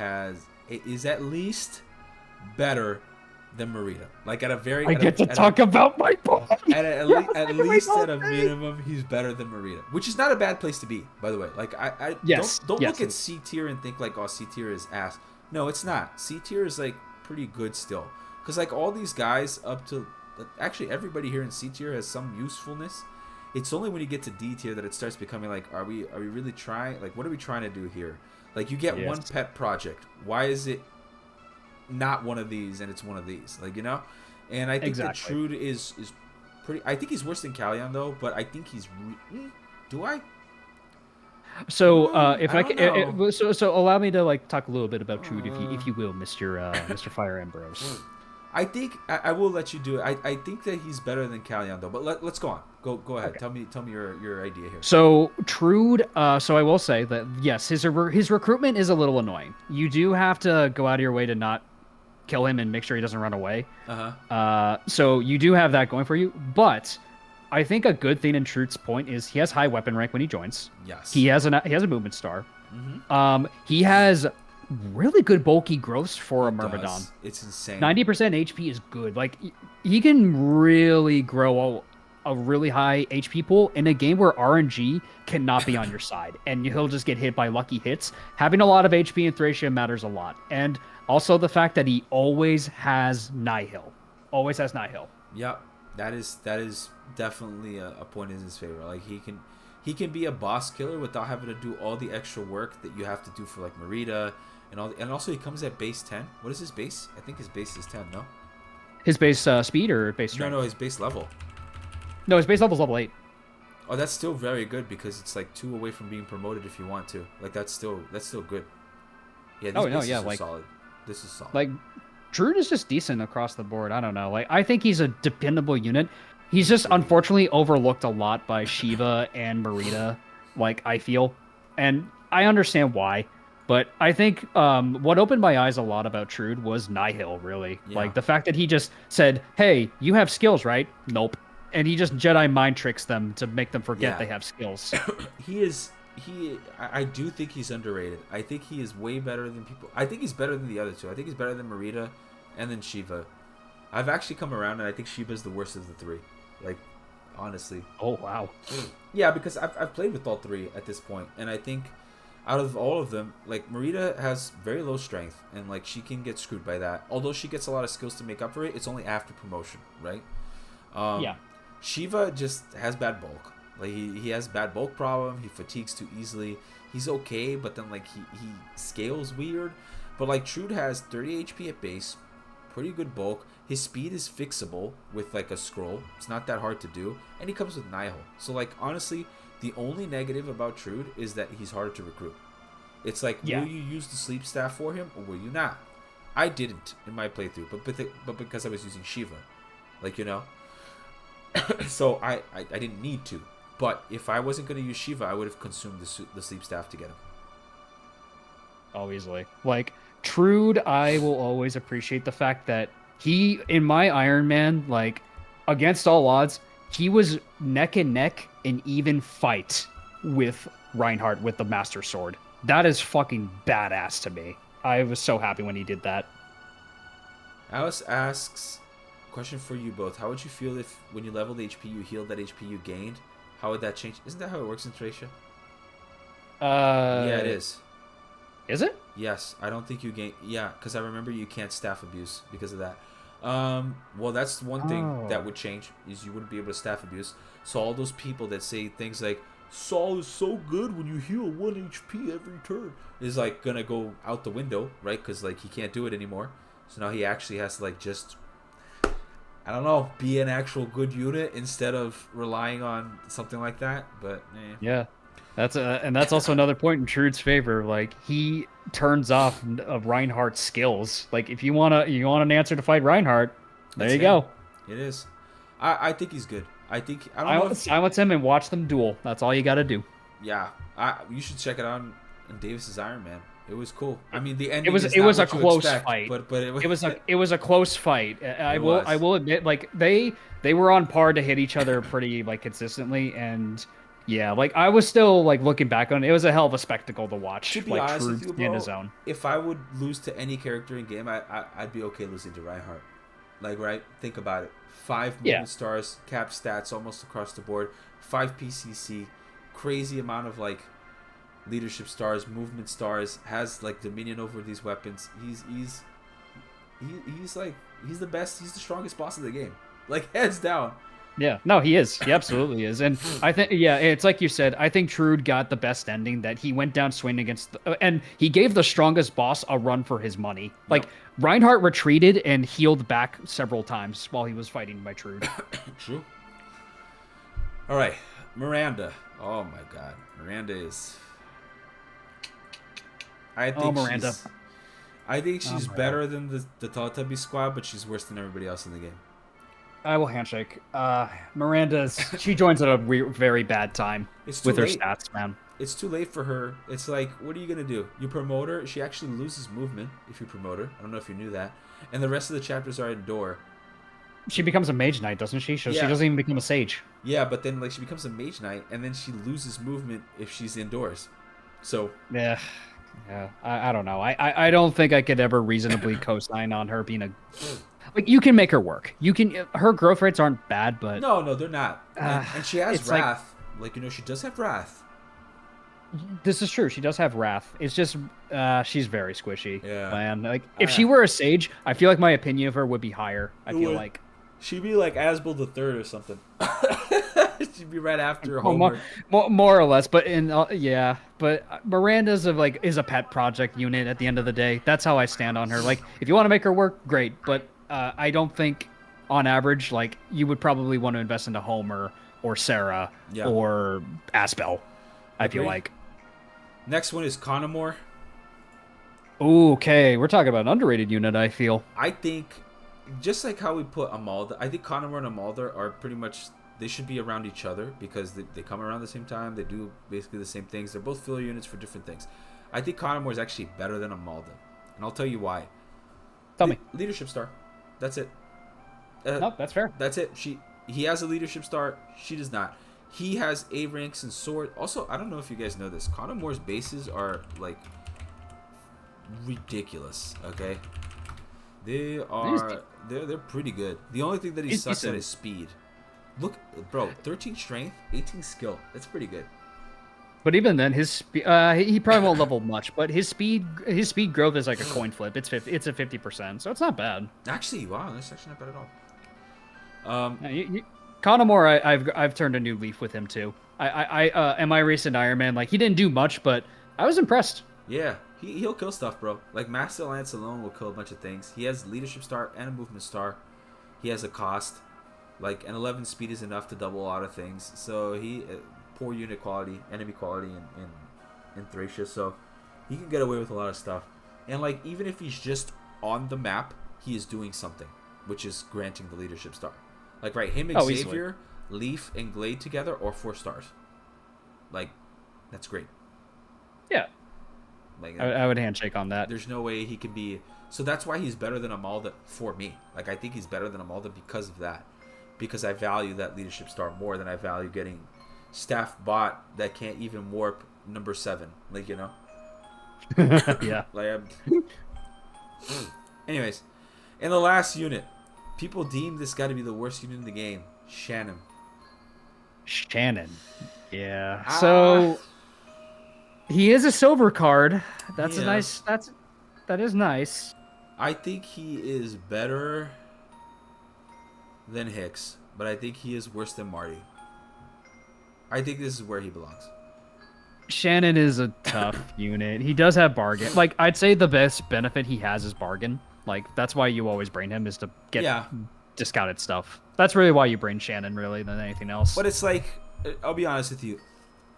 is at least better than Marita. Like, at a very... I get to talk about my boy! At least at a minimum, he's better than Marita. Which is not a bad place to be, by the way. Like, don't look at C tier and think, like, oh, C tier is ass. No, it's not. C tier is, like, pretty good still. Because, like, all these guys up to... Actually, everybody here in C tier has some usefulness. It's only when you get to D tier that it starts becoming, like, are we really trying... Like, what are we trying to do here? Like, you get one pet project. Why is it not one of these and it's one of these, like, you know? And I think that Trude is pretty... I think he's worse than Callion, though, but I think he's... Do I? So so allow me to, like, talk a little bit about Trude, if you will, Mr. Fire Ambrose. I think I will let you do it. I think that he's better than Callion, though, but let's go on. Go ahead. Okay. Tell me your idea here. So Trude, so I will say that yes, his recruitment is a little annoying. You do have to go out of your way to not kill him and make sure he doesn't run away. So you do have that going for you, but I think a good thing in Trude's point is he has high weapon rank when he joins. Yes. He has a movement star. He has really good bulky growths for a Myrmidon. It's insane. 90% HP is good. Like he can really grow a really high HP pool in a game where RNG cannot be on your side, and he'll just get hit by lucky hits. Having a lot of HP in Thracia matters a lot, and also the fact that he always has Nihil, always has Nihil. Yep, that is definitely a point in his favor. Like he can be a boss killer without having to do all the extra work that you have to do for like Merida and also he comes at base 10. What is his base? I think his base is 10. No. His base speed or base strength? No, his base level. No, his base level's level 8. Oh, that's still very good because it's like 2 away from being promoted if you want to. Like that's still good. Yeah, these bases are solid. This is solid. Like Trude is just decent across the board. I don't know. Like I think he's a dependable unit. He's just unfortunately overlooked a lot by Shiva and Merida. Like I feel, and I understand why. But I think what opened my eyes a lot about Trude was Nihil, really. Yeah. Like the fact that he just said, "Hey, you have skills, right?" Nope. And he just Jedi mind tricks them to make them forget they have skills. I do think he's underrated. I think he is way better than people. I think he's better than the other two. I think he's better than Merida and then Shiva. I've actually come around and I think Shiva's the worst of the 3. Like, honestly. Oh, wow. Yeah, because I've played with all 3 at this point, and I think out of all of them, like Merida has very low strength, and like she can get screwed by that. Although she gets a lot of skills to make up for it, it's only after promotion, right? Yeah. Shiva just has bad bulk. Like he has bad bulk problem. He fatigues too easily. He's okay, but then like he scales weird. But like Trude has 30 HP at base, pretty good bulk. His speed is fixable with like a scroll. It's not that hard to do, and he comes with Nihil. So like honestly, the only negative about Trude is that he's harder to recruit. It's like, will you use the sleep staff for him or will you not? I didn't in my playthrough, but because I was using Shiva, like so I didn't need to. But if I wasn't going to use Shiva, I would have consumed the sleep staff to get him. Oh, easily. Like Trude, I will always appreciate the fact that he, in my Iron Man, like against all odds, he was neck and neck in even fight with Reinhardt with the Master Sword. That is fucking badass to me. I was so happy when he did that. Alice asks, question for you both. How would you feel if when you leveled HP, you healed that HP you gained? How would that change? Isn't that how it works in Thracia? Yeah, it is. Is it? Yes. I don't think you gain... Yeah, because I remember you can't staff abuse because of that. Well, that's one thing that would change, is you wouldn't be able to staff abuse. So all those people that say things like, Saul is so good when you heal 1 HP every turn, is like gonna go out the window, right? Because like he can't do it anymore. So now he actually has to like just, I don't know, be an actual good unit instead of relying on something like that. But yeah, and that's also another point in Trude's favor. Like he turns off of Reinhardt's skills. Like if you want an answer to fight Reinhardt, there you go. It is. I think he's good. I silence him and watch them duel. That's all you got to do. Yeah, you should check it out in Davis's Iron Man. It was cool. I mean, the ending. It was a close fight, but it was a close fight. I will admit, like they were on par to hit each other pretty like consistently, and yeah, like I was still like looking back on it. It was a hell of a spectacle to watch. To be like honest with you, bro, in his own. If I would lose to any character in game, I'd be okay losing to Reinhardt. Like, right? Think about it. 5 movement stars, cap stats almost across the board, 5 PCC, crazy amount of like leadership stars, movement stars, has like dominion over these weapons. He's the best. He's the strongest boss of the game. Like hands down. Yeah, no, he is. He absolutely is. And I think, it's like you said, I think Trude got the best ending, that he went down swinging against, and he gave the strongest boss a run for his money. Like, Reinhardt retreated and healed back several times while he was fighting by Trude. True. All right, Miranda. Oh my God, Miranda is... I think she's better than the Teletubby squad, but she's worse than everybody else in the game. I will handshake. She joins at a very bad time with her stats, man. It's too late for her. It's like, what are you going to do? You promote her. She actually loses movement if you promote her. I don't know if you knew that. And the rest of the chapters are indoor. She becomes a mage knight, doesn't she? She doesn't even become a sage. Yeah, but then like she becomes a mage knight, and then she loses movement if she's indoors. So Yeah, yeah. I don't know. I don't think I could ever reasonably co-sign on her being a like. You can make her work. You can. Her growth rates aren't bad, but no, they're not. uh, And she has it's like wrath. Like she does have wrath. this is true. She does have wrath. It's just she's very squishy, Yeah. man. Like if she Ah, were a sage, I feel like my opinion of her would be higher. I it feel would. like. She'd be like Asbel the Third or something. She'd be right after Well, Homer. more or less, but in yeah, but Miranda's is a pet project unit at the end of the day. That's how I stand on her. Like, if you want to make her work, great, but I don't think, on average, like you would probably want to invest into Homer or Sarah Yeah. or Aspel. I feel Agree. like. Next one is Conomore. Ooh, okay, we're talking about an underrated unit. I feel. I think, just like how we put Amalda, I think Conomore and Amalda are pretty much, they should be around each other because they come around the same time. They do basically the same things. They're both filler units for different things. I think Conomore is actually better than Amalda, and I'll tell you why. Tell me. Leadership star. That's it. No, that's fair. That's it. He has a leadership star. She does not. He has A ranks and sword. Also, I don't know if you guys know this. Conomore's bases are like ridiculous. Okay, they're pretty good. The only thing that he He's sucks at decent. is speed. Look, bro, 13 strength, 18 skill. That's pretty good. But even then, he probably won't level much. But his speed growth is like a coin flip. It's a 50%, so it's not bad. Actually, wow, that's actually not bad at all. Conomore, I've turned a new leaf with him too. In my recent Iron Man, like he didn't do much, but I was impressed. Yeah, he'll kill stuff, bro. Like Master Lance alone will kill a bunch of things. He has leadership star and a movement star. He has a cost. Like an 11 speed is enough to double a lot of things. So he poor unit quality, enemy quality in Thracia. So he can get away with a lot of stuff. And like even if he's just on the map, he is doing something, which is granting the leadership star. Like right, him Oh, Xavier, Leaf, and Glade together or 4 stars. Like that's great. Yeah, Like I would handshake on that. there's no way he can be. So that's why he's better than Amalda for me. Like I think he's better than Amalda because of that. Because I value that leadership star more than I value getting staff bot that can't even warp number 7. Like Yeah, like anyways, in the last unit, people deem this guy to be the worst unit in the game. Shannon. Shannon. Yeah. So he is a silver card. That's a Yeah. nice. That is nice. I think he is better than Hicks, but I think he is worse than Marty. I think this is where he belongs. Shannon is a tough unit. He does have bargain. Like I'd say the best benefit he has is bargain. Like that's why you always brain him is to get Yeah. discounted stuff. That's really why you brain Shannon really than anything else. But it's like, I'll be honest with you.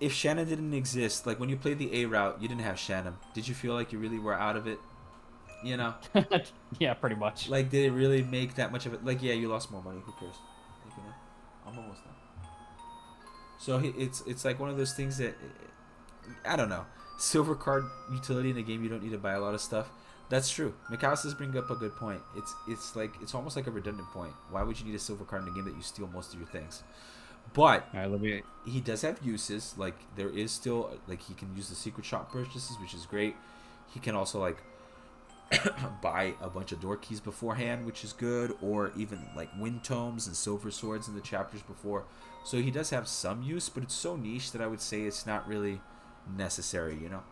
If Shannon didn't exist, like when you played the A route, you didn't have Shannon. Did you feel like you really were out of it? You know? Yeah, pretty much. Like, did it really make that much of it? Like, yeah, you lost more money. Who cares? Like, I'm almost done. So it's like one of those things that, I don't know. Silver card utility in a game, you don't need to buy a lot of stuff. That's true. McAllister's bring up a good point. It's almost like a redundant point. Why would you need a silver card in a game that you steal most of your things? But All right, let me. he does have uses. Like there is still like he can use the secret shop purchases, which is great. He can also like buy a bunch of door keys beforehand, which is good, or even like wind tomes and silver swords in the chapters before. So he does have some use, but it's so niche that I would say it's not really necessary, you know?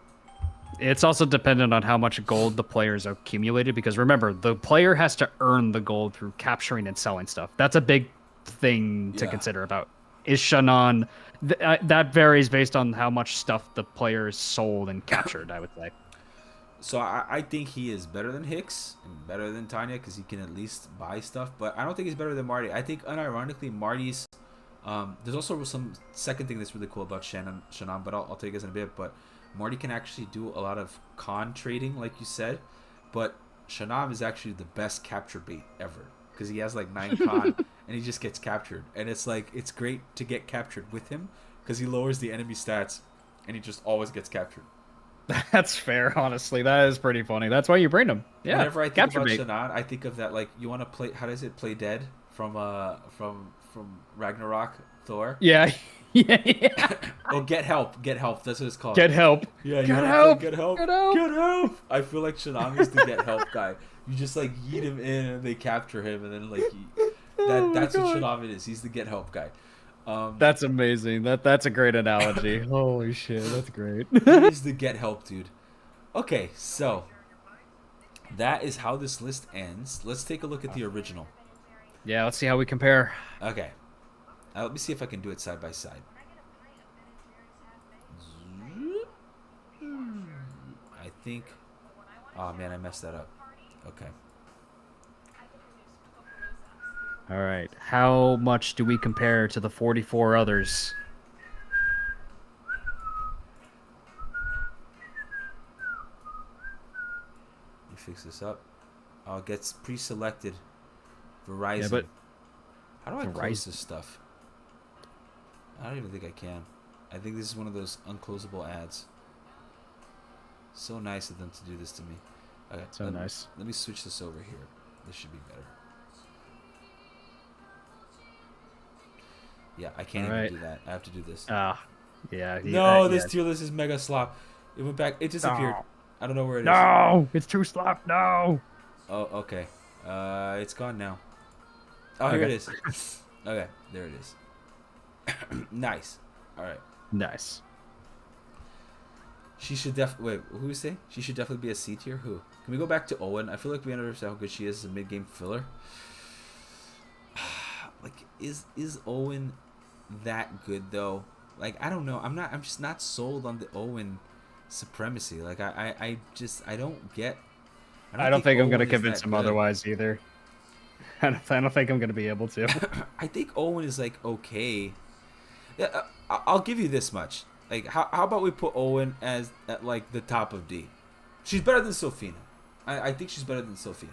It's also dependent on how much gold the players accumulated because remember, the player has to earn the gold through capturing and selling stuff. That's a big thing to Yeah. consider about. Is Shannon that varies based on how much stuff the players sold and captured, I would say. So I think he is better than Hicks and better than Tanya because he can at least buy stuff. But I don't think he's better than Marty. I think unironically Marty's. There's also some second thing that's really cool about Shannon, but I'll tell you guys in a bit. But Marty can actually do a lot of con trading, like you said. But Shannon is actually the best capture bait ever because he has like 9 con and he just gets captured. And it's like it's great to get captured with him because he lowers the enemy stats and he just always gets captured. That's fair, honestly. That is pretty funny. That's why you bring them. Yeah. Whenever I think capture about bait. Shannon, I think of that like you want to play. How does it play dead from Ragnarok? Thor. Yeah. Yeah. Oh, get help. Get help. That's what it's called. Get help. Yeah, you Get want to play help. get help? Get help. Get help! I feel like Shinami's the get help guy. You just like yeet him in and they capture him and then like Oh my that's what God. Shinami is. He's the get help guy. That's amazing. That's a great analogy. Holy shit, that's great. He's the get help dude. Okay, so that is how this list ends. Let's take a look at the original. Yeah, let's see how we compare. Okay. Let me see if I can do it side by side. I think. Oh man, I messed that up. Okay. All right. How much do we compare to the 44 others? Let me fix this up. Oh, it gets pre-selected. Verizon. Yeah, but how do I close Verizon. this stuff? I don't even think I can. I think this is one of those unclosable ads. So nice of them to do this to me. Okay, So nice. Let me switch this over here. This should be better. Yeah, I can't even do that. I have to do this. Yeah. No, this tier list is mega slop. It went back. It disappeared. No. I don't know where it is. No, it's too slop. No. Oh, okay. It's gone now. Oh, here it is. Okay, there it is. Nice. All right. Nice. She should wait. Who is saying? She should definitely be a C tier. Who? Can we go back to Owen? I feel like we understand how good she is as a mid game filler. Like, is Owen that good though? Like, I don't know. I'm just not sold on the Owen supremacy. Like, I don't get. I don't think I'm Owen gonna is convince that him good. otherwise either. I don't think I'm gonna be able to. I think Owen is like okay. Yeah, I'll give you this much. Like, how about we put Owen as at like the top of D? She's better than Sophina. I think she's better than Sophina.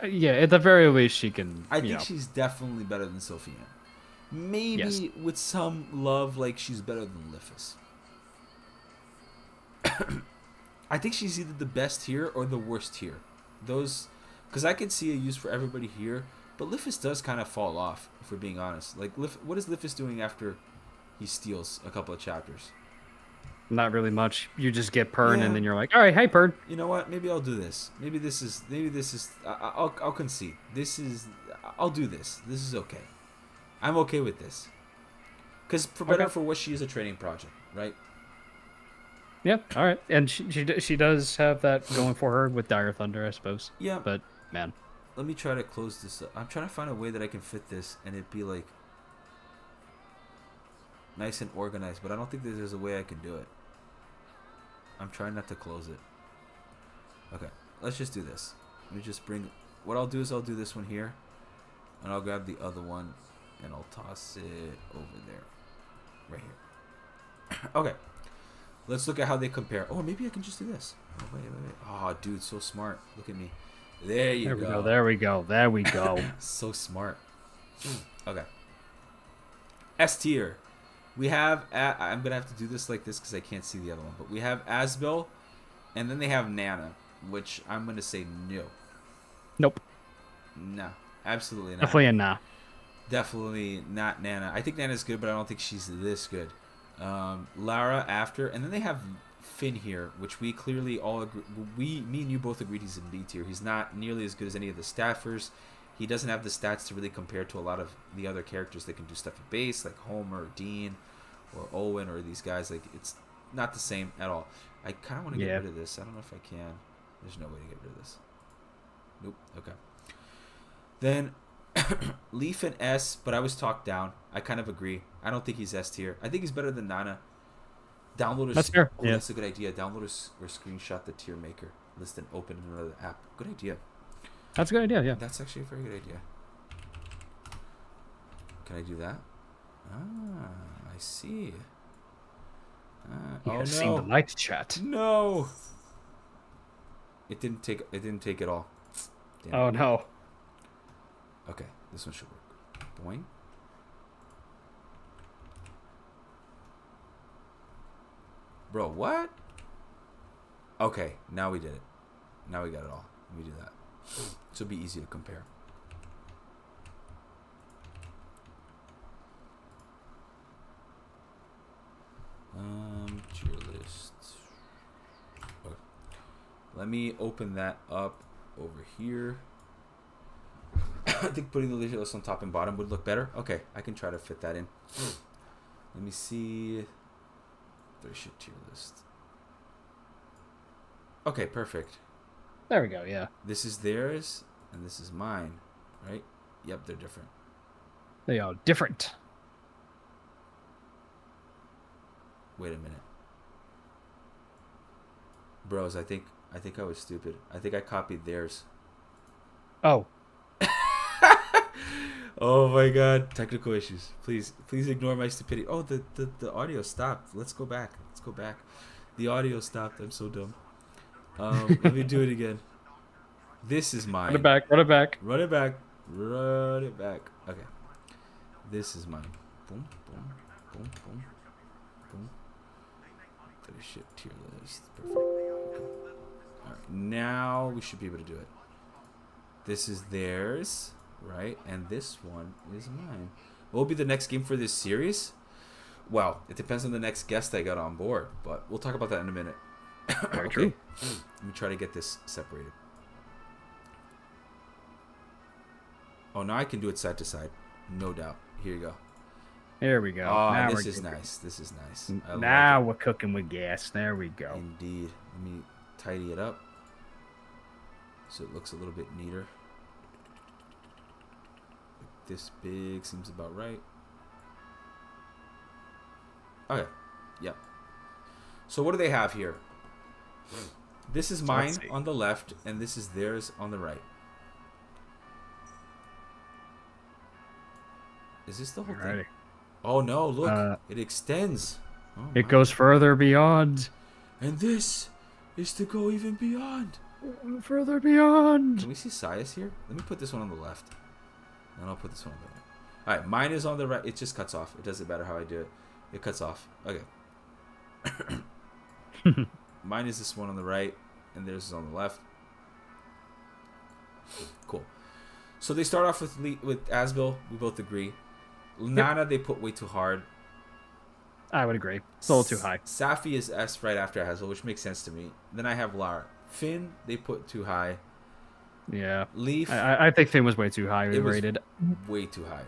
Yeah, at the very least, she can. I think she's definitely better than Sophina. Maybe with some love, like she's better than Liffus. I think she's either the best here or the worst here. Those, because I can see a use for everybody here, but Liffus does kind of fall off, if we're being honest. Like, what is Liffus doing after he steals a couple of chapters? Not really much. You just get Pern, and then you're like, all right, hey, Pern. You know what? Maybe I'll do this. Maybe this is. I'll concede. I'll do this. This is okay. I'm okay with this. Because for better or for worse, she is a training project, right? Yeah, all right. And she does have that going for her with Dire Thunder, I suppose. Yeah. But, man. Let me try to close this up. I'm trying to find a way that I can fit this and it be like nice and organized, but I don't think that there's a way I can do it. I'm trying not to close it. Okay, let's just do this. Let me just bring... What I'll do is I'll do this one here, and I'll grab the other one, and I'll toss it over there. Right here. Okay. Let's look at how they compare. Oh, maybe I can just do this. Oh, wait. Oh, dude, so smart. Look at me. There you go. There we go. So smart. Okay. S tier. We have... I'm going to have to do this like this because I can't see the other one. But we have Asbel, and then they have Nana, which I'm going to say no. Nope. No. Absolutely not. Definitely a nah. Definitely not Nana. I think Nana's good, but I don't think she's this good. Lara after, and then they have Finn here, which we clearly all agree. Me and you both agreed he's in B tier. He's not nearly as good as any of the staffers. He doesn't have the stats to really compare to a lot of the other characters that can do stuff at base, like Homer or Dean or Owen or these guys. Like, it's not the same at all. I kind of want to get rid of this. I don't know if I can. There's no way to get rid of this. Nope. Okay. Then Leaf and S, but I was talked down. I kind of agree. I don't think he's S tier. I think he's better than Nana. Download That's fair. Oh, that's a good idea. Download or screenshot the tier maker list and open in another app. Good idea. That's a good idea, yeah. That's actually a very good idea. Can I do that? Ah, I see. Oh Seeing the no! light chat. No! It didn't take it all. Damn Oh it. no. Okay, this one should work. Boing. Bro, what? Okay, now we did it. Now we got it all. Let me do that. So it'll be easy to compare. Let me open that up over here. I think putting the list on top and bottom would look better. Okay, I can try to fit that in. Let me see. Thracia tier list. Okay, perfect. There we go. Yeah. This is theirs, and this is mine, right? Yep, they're different. They are different. Wait a minute. Bros, I think I was stupid. I think I copied theirs. Oh. Oh my god, technical issues. Please ignore my stupidity. Oh, the audio stopped. Let's go back. The audio stopped. I'm so dumb. Let me do it again. This is mine. Run it back. Run it back. Okay. This is mine. Boom, boom, boom, boom, boom. Shit, tier list. Perfect. Okay. Alright, now we should be able to do it. This is theirs, right? And this one is mine. What will be the next game for this series? Well, it depends on the next guest I got on board, but we'll talk about that in a minute. Very true. Let me try to get this separated. Oh, now I can do it side to side. No doubt. Here you go. There we go. Oh, now this is nice. This is nice. Now we're cooking with gas. There we go. Indeed. Let me tidy it up so it looks a little bit neater. This big seems about right. Okay. Yep. So what do they have here? This is mine on the left, and this is theirs on the right. Is this the whole thing? Oh no, look. It extends. Oh, it goes further beyond. And this is to go even beyond. Further beyond. Can we see Sias here? Let me put this one on the left. And I'll put this one on the right. Alright, mine is on the right. It just cuts off. It doesn't matter how I do it. It cuts off. Okay. Mine is this one on the right, and theirs is on the left. Cool. So they start off with Asbil. We both agree. Nana, they put way too hard. I would agree. It's a little too high. Safi is S right after Asbil, which makes sense to me. Then I have Lara. Finn, they put too high. Yeah. Leaf. I think Finn was way too high rated. Way too high.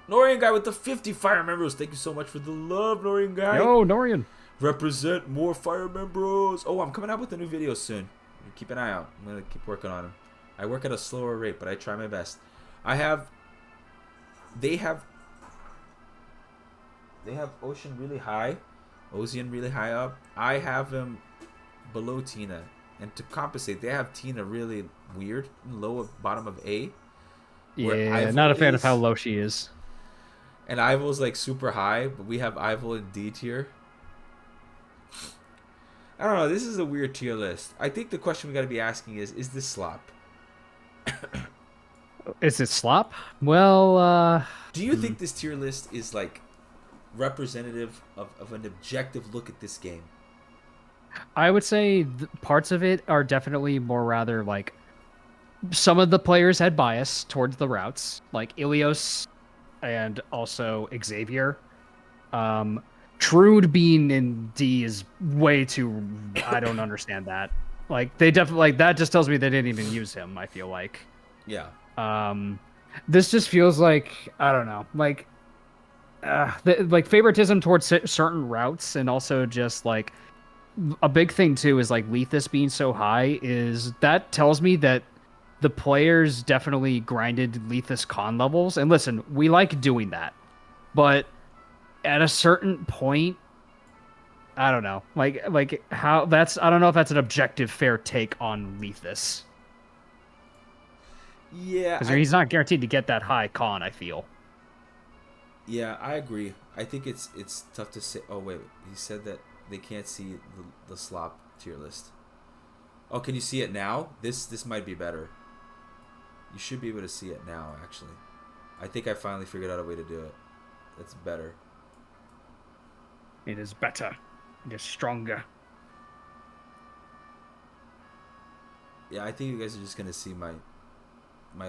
Norian guy with the 50 fire members. Thank you so much for the love, Norian guy. Yo, Norian. Represent more fire members. Oh, I'm coming out with a new video soon. Keep an eye out. I'm going to keep working on them. I work at a slower rate, but I try my best. They have Ocean really high. Ocean really high up. I have them below Tina. And to compensate, they have Tina really weird, low bottom of A. Yeah, not a fan of how low she is. And Ivol's like super high, but we have Ivol in D tier. I don't know. This is a weird tier list. I think the question we got to be asking is this slop? Is it slop? Well, do you think this tier list is like representative of an objective look at this game? I would say parts of it are definitely more rather like some of the players had bias towards the routes, like Ilios and also Xavier. Trude being in D is way too. I don't understand that. Like they definitely like that just tells me they didn't even use him. I feel like. Yeah. This just feels like I don't know, like like favoritism towards certain routes, and also just like a big thing too is like Lethus being so high is that tells me that the players definitely grinded Lethus con levels. And listen, we like doing that, but at a certain point, I don't know, like how that's I don't know if that's an objective fair take on Lethus. Yeah, because he's not guaranteed to get that high con. I feel. Yeah, I agree. I think it's tough to say. Oh wait, he said that they can't see the slop tier list. Oh, can you see it now? This might be better. You should be able to see it now, actually. I think I finally figured out a way to do it. That's better. It is better. It is stronger. Yeah, I think you guys are just gonna see my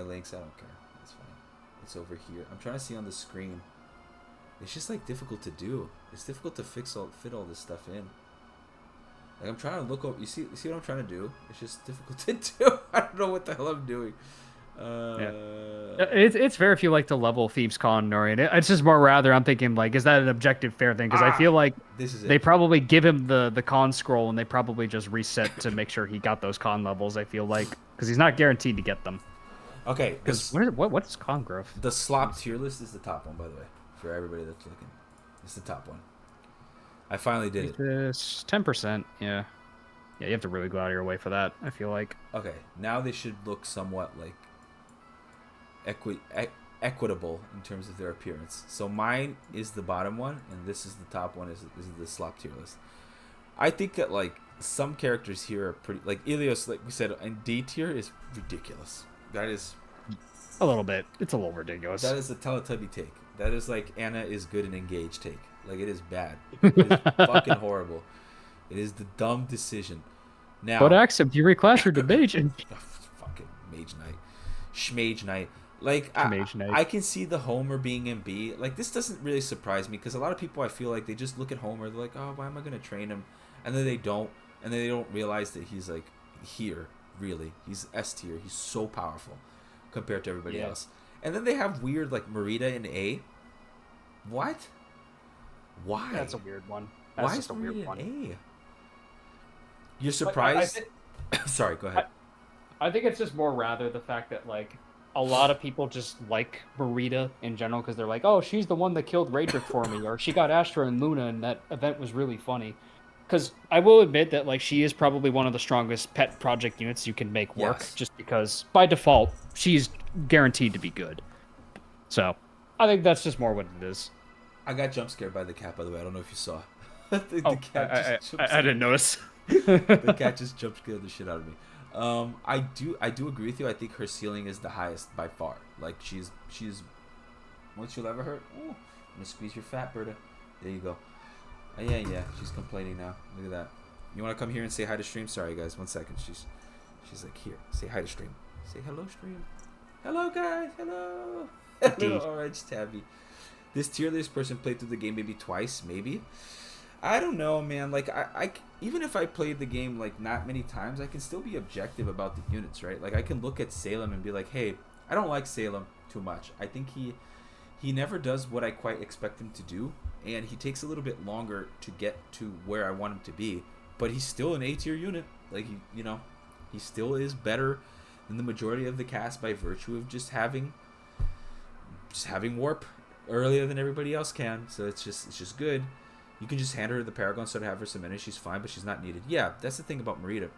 links. I don't care. It's fine. It's over here. I'm trying to see on the screen. It's just like difficult to do. It's difficult to fit all this stuff in. Like I'm trying to look up. You see what I'm trying to do? It's just difficult to do. I don't know what the hell I'm doing. Yeah. Uh, It's fair if you like to level Thieves' Con, Norian. It's just more rather I'm thinking like, is that an objective fair thing? Because I feel like this is they it. probably give him the con scroll and they probably just reset to make sure he got those con levels. I feel like because he's not guaranteed to get them. Okay, Because this what is con growth? the slop tier list is the top one, by the way, for everybody that's looking. It's the top one. I finally did it. This 10%. Yeah, yeah. You have to really go out of your way for that. I feel like. Okay, now they should look somewhat like equitable in terms of their appearance. So mine is the bottom one, and this is the top one. Is the slop tier list. I think that like some characters here are pretty like Ilios, like we said, in D tier is ridiculous. That is A little bit. It's a little ridiculous. that is a Teletubby take. That is like Anna is good and engaged take. Like it is bad. It is fucking horrible. It is the dumb decision. Now, But Axum, you reclass your debate. fucking Mage Knight, Schmage Knight. Like Mage Knight. I can see the Homer being in B. Like this doesn't really surprise me because a lot of people I feel like they just look at Homer. They're like, oh, why am I gonna train him? And then they don't, and then they don't realize that he's like here. Really, he's S tier. He's so powerful compared to everybody else. And then they have weird like Merida in A. What? Why? That's a weird one. That's Why just is a weird Merida one. in A? You're surprised? Sorry, go ahead. I think it's just more rather the fact that like a lot of people just like Marita in general because they're like, oh, she's the one that killed Raedric for me, or she got Astra and Luna, and that event was really funny. Because I will admit that like she is probably one of the strongest pet project units you can make work, Yes. just because by default she's guaranteed to be good. So I think that's just more what it is. I got jump scared by the cat, by the way. I don't know if you saw. the Oh, cat just I didn't notice. the cat just jump scared the shit out of me. I do agree with you. I think her ceiling is the highest by far. Like she's once you'll ever hurt. Oh, I'm gonna squeeze your fat, Berta. There you go. Yeah. She's complaining now. Look at that. You want to come here and say hi to stream? Sorry guys, 1 second. She's like, here, say hi to stream. Say hello stream. Hello guys. Hello. Hello orange tabby. This tier list person played through the game maybe twice, maybe. I don't know, man. Like I even if I played the game like not many times, I can still be objective about the units, right? Like I can look at Salem and be like, hey, I don't like Salem too much. I think he never does what I quite expect him to do, and he takes a little bit longer to get to where I want him to be. But he's still an A tier unit. Like he still is better than the majority of the cast by virtue of just having warp earlier than everybody else can. So it's just good. You can just hand her the Paragon Stone, have her submit it. She's fine, but she's not needed. Yeah, that's the thing about Merida.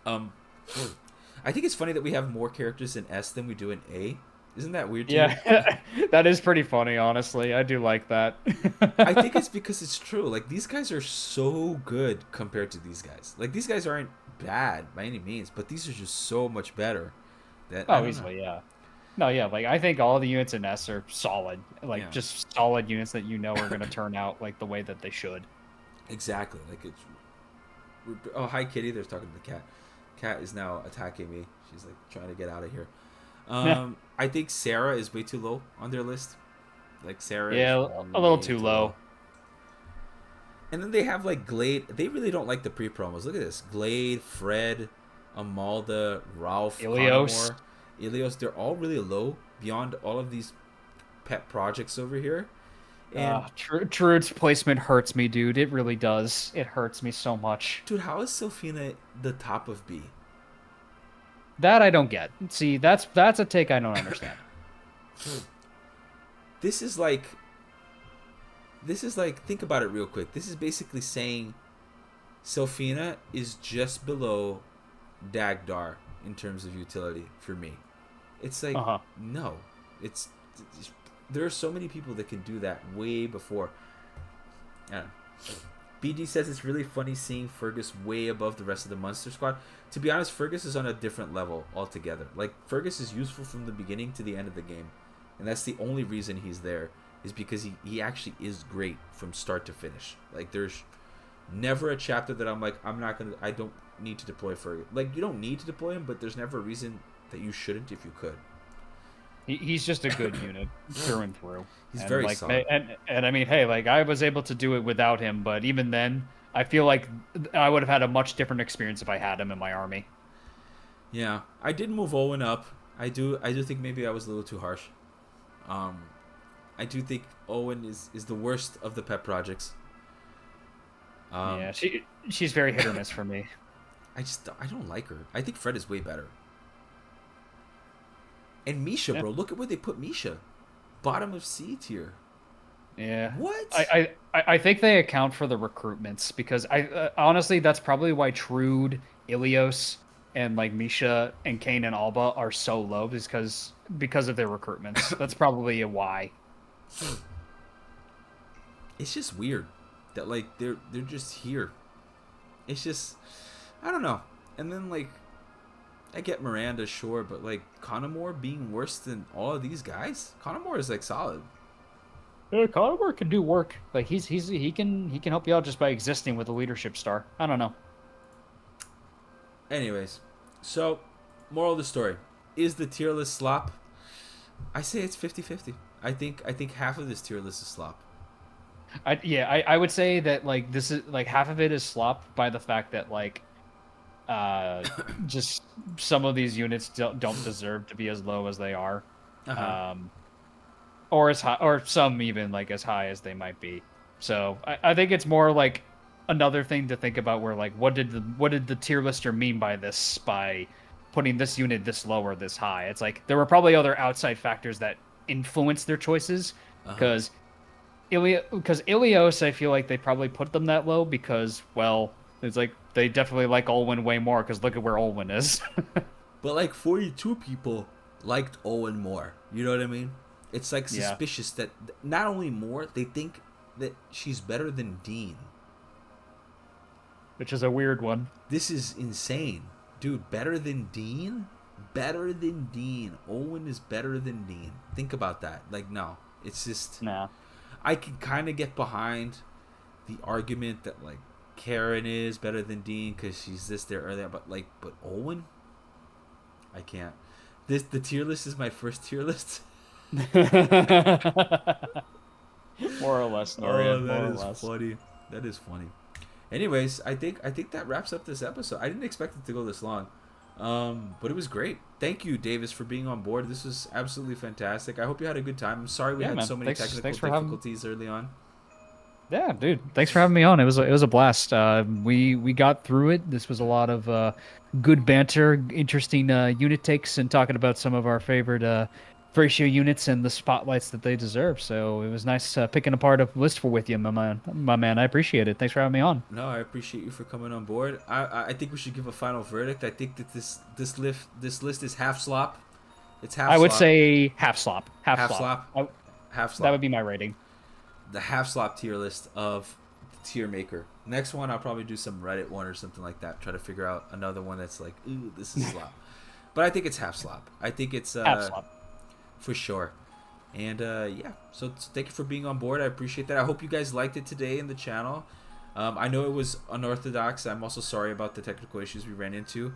I think it's funny that we have more characters in S than we do in A. Isn't that weird to you? Yeah, that is pretty funny, honestly. I do like that. I think it's because it's true. Like, these guys are so good compared to these guys. Like, these guys aren't bad by any means, but these are just so much better. Easily, yeah. No, yeah, like, I think all the units in S are solid. Like, Yeah. just solid units that you know are going to turn out, like, the way that they should. Exactly. Like, it's... Oh, hi, Kitty. They're talking to the cat. Cat is now attacking me. She's, like, trying to get out of here. I think Sarah is way too low on their list. Like Sarah, Yeah, is a little way too low. And then they have like Glade. They really don't like the pre-promos. Look at this: Glade, Fred, Amalda, Ralph, Ilios. Connemore, Ilios. They're all really low beyond all of these pet projects over here. And Trude's placement hurts me, dude. It really does. It hurts me so much. dude, how is Sophina the top of B? That I don't get. See, that's a take I don't understand. This is like, think about it real quick. This is basically saying Sophina is just below Dagdar in terms of utility for me. It's like, no. It's there are so many people that can do that way before. I don't know. BG says it's really funny seeing Fergus way above the rest of the Monster Squad. To be honest, Fergus is on a different level altogether. Like, Fergus is useful from the beginning to the end of the game. And that's the only reason he's there, is because he actually is great from start to finish. Like, there's never a chapter that I'm like, I don't need to deploy Fergus. Like, you don't need to deploy him, but there's never a reason that you shouldn't if you could. He's just a good unit through and through. He's very solid. And I mean, hey, like I was able to do it without him, but even then, I feel like I would have had a much different experience if I had him in my army. Yeah, I did move Owen up. I do think maybe I was a little too harsh. Um, I do think Owen is the worst of the pet projects. Um, Yeah, she's very hit or miss for me. I don't like her. I think Fred is way better. And Misha, Yeah. bro, look at where they put Misha. Bottom of C tier. Yeah. What? I think they account for the recruitments because honestly that's probably why Trude, Ilios, and like Misha and Kane and Alba are so low is because of their recruitments. That's probably a why. It's just weird that like they're just here. It's just I don't know. And then like I get Miranda, sure, but like Connemore being worse than all of these guys. Connemore is like solid. Conor can do work. Like he can help you out just by existing with a leadership star. I don't know. Anyways, so moral of the story is the tier list slop. I say it's 50-50. I think half of this tier list is slop. I would say that like this is like half of it is slop by the fact that like uh just some of these units don't deserve to be as low as they are. Uh-huh. Um or as high or some even like as high as they might be. So I think it's more like another thing to think about where like what did the tier lister mean by this by putting this unit this low or this high? It's like there were probably other outside factors that influenced their choices Uh-huh. because Ilios, I feel like they probably put them that low because, well, it's like they definitely like Olwen way more because look at where Olwen is. But like 42 people liked Owen more. You know what I mean? It's like Yeah, suspicious that not only more, they think that she's better than Dean. which is a weird one. This is insane. Dude, better than Dean? Better than Dean. Owen is better than Dean. Think about that. Like, no. It's just. Nah. I can kind of get behind the argument that, like, Karen is better than Dean because she's this there earlier. But, like, but Owen? I can't. The tier list is my first tier list. More or less, Oh, Norian, that more or is less. funny. That is funny. Anyways, I think that wraps up this episode. I didn't expect it to go this long, but it was great. Thank you, Davis, for being on board. This was absolutely fantastic. I hope you had a good time. I'm sorry we Yeah, had man. so many Thanks, technical thanks for having. difficulties early on. Yeah, dude. Thanks for having me on. It was a blast. We got through it. This was a lot of good banter, interesting unit takes, and talking about some of our favorite Thracia units and the spotlights that they deserve. So it was nice picking apart a list for with you, my man. My man, I appreciate it. Thanks for having me on. No, I appreciate you for coming on board. I think we should give a final verdict. I think that this list is half slop. It's half I would slop, say half slop. Half half slop. slop, half That would slop. be my rating. The half slop tier list of the tier maker. Next one, I'll probably do some Reddit one or something like that. Try to figure out another one that's like, ooh, this is slop. But I think it's half slop. I think it's Half slop. for sure. And yeah, so thank you for being on board. I appreciate that. I hope you guys liked it today in the channel. I know it was unorthodox. I'm also sorry about the technical issues we ran into.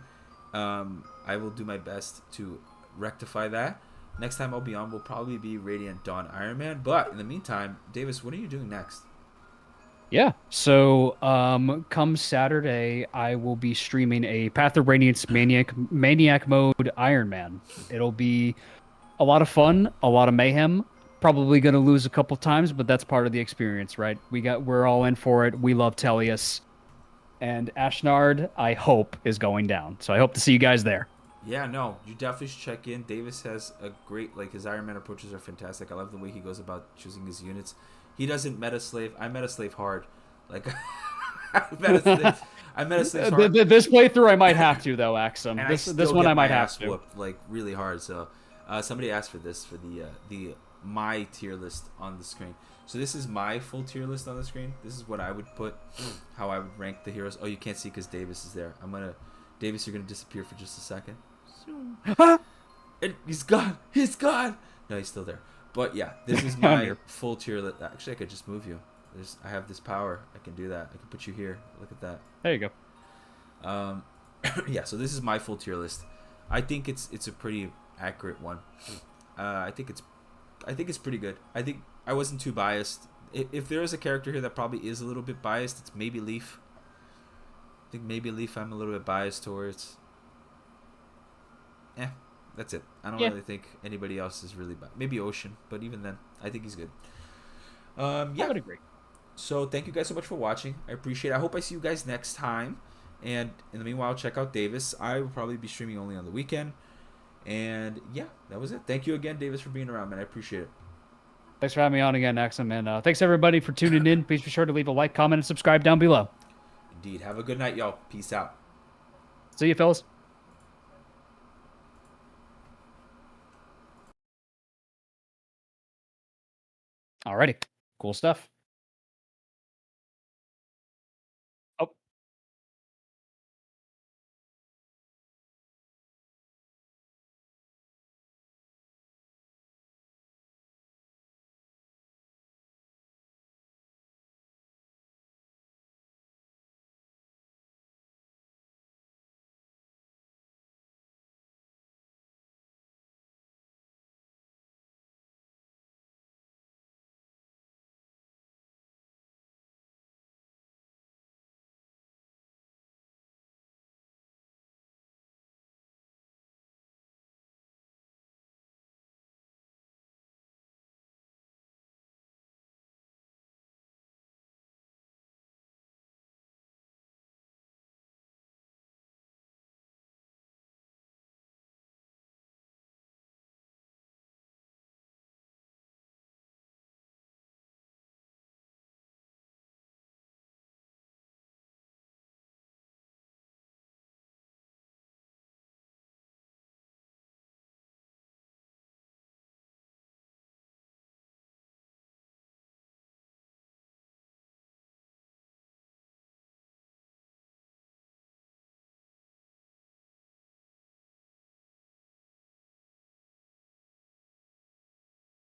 I will do my best to rectify that. Next time I'll be on will probably be Radiant Dawn Iron Man. But in the meantime, Davis, what are you doing next? Yeah. So, come Saturday, I will be streaming a Path of Radiance Maniac Mode Iron Man. It'll be a lot of fun, a lot of mayhem. Probably gonna lose a couple times, but that's part of the experience, right? We're all in for it. We love Tellius, and Ashnard, I hope, is going down. So I hope to see you guys there. Yeah, no, you definitely should check in. Davis has a great, like, his Iron Man approaches are fantastic. I love the way he goes about choosing his units. He doesn't meta slave. I meta slave hard. Like, I meta slave hard. This playthrough, I might have to though, Axum. And This one, I might have to. whooped like really hard. So somebody asked for this for the my tier list on the screen. So this is my full tier list on the screen. This is what I would put, how I would rank the heroes. Oh, you can't see because Davis is there. Davis, you're gonna disappear for just a second. And he's gone. He's gone. No, he's still there. But yeah, this is I'm my here. full tier list. Actually, I could just move you. I have this power. I can do that. I can put you here. Look at that. There you go. Yeah, so this is my full tier list. I think it's a pretty accurate one. I think it's pretty good. I think I wasn't too biased. If there is a character here that probably is a little bit biased, it's maybe Leaf. think maybe Leaf I'm a little bit biased towards. That's it. I don't Yeah, really think anybody else is really bad. Maybe Ocean, but even then, I think he's good. I Yeah. would agree. So thank you guys so much for watching. I appreciate it. I hope I see you guys next time. And in the meanwhile, check out Davis. I will probably be streaming only on the weekend. And yeah, that was it. Thank you again, Davis, for being around, man. I appreciate it. Thanks for having me on again, Axum, and thanks everybody for tuning in. Please be sure to leave a like, comment, and subscribe down below. Indeed. Have a good night, y'all. Peace out. See you, fellas. Alrighty, cool stuff.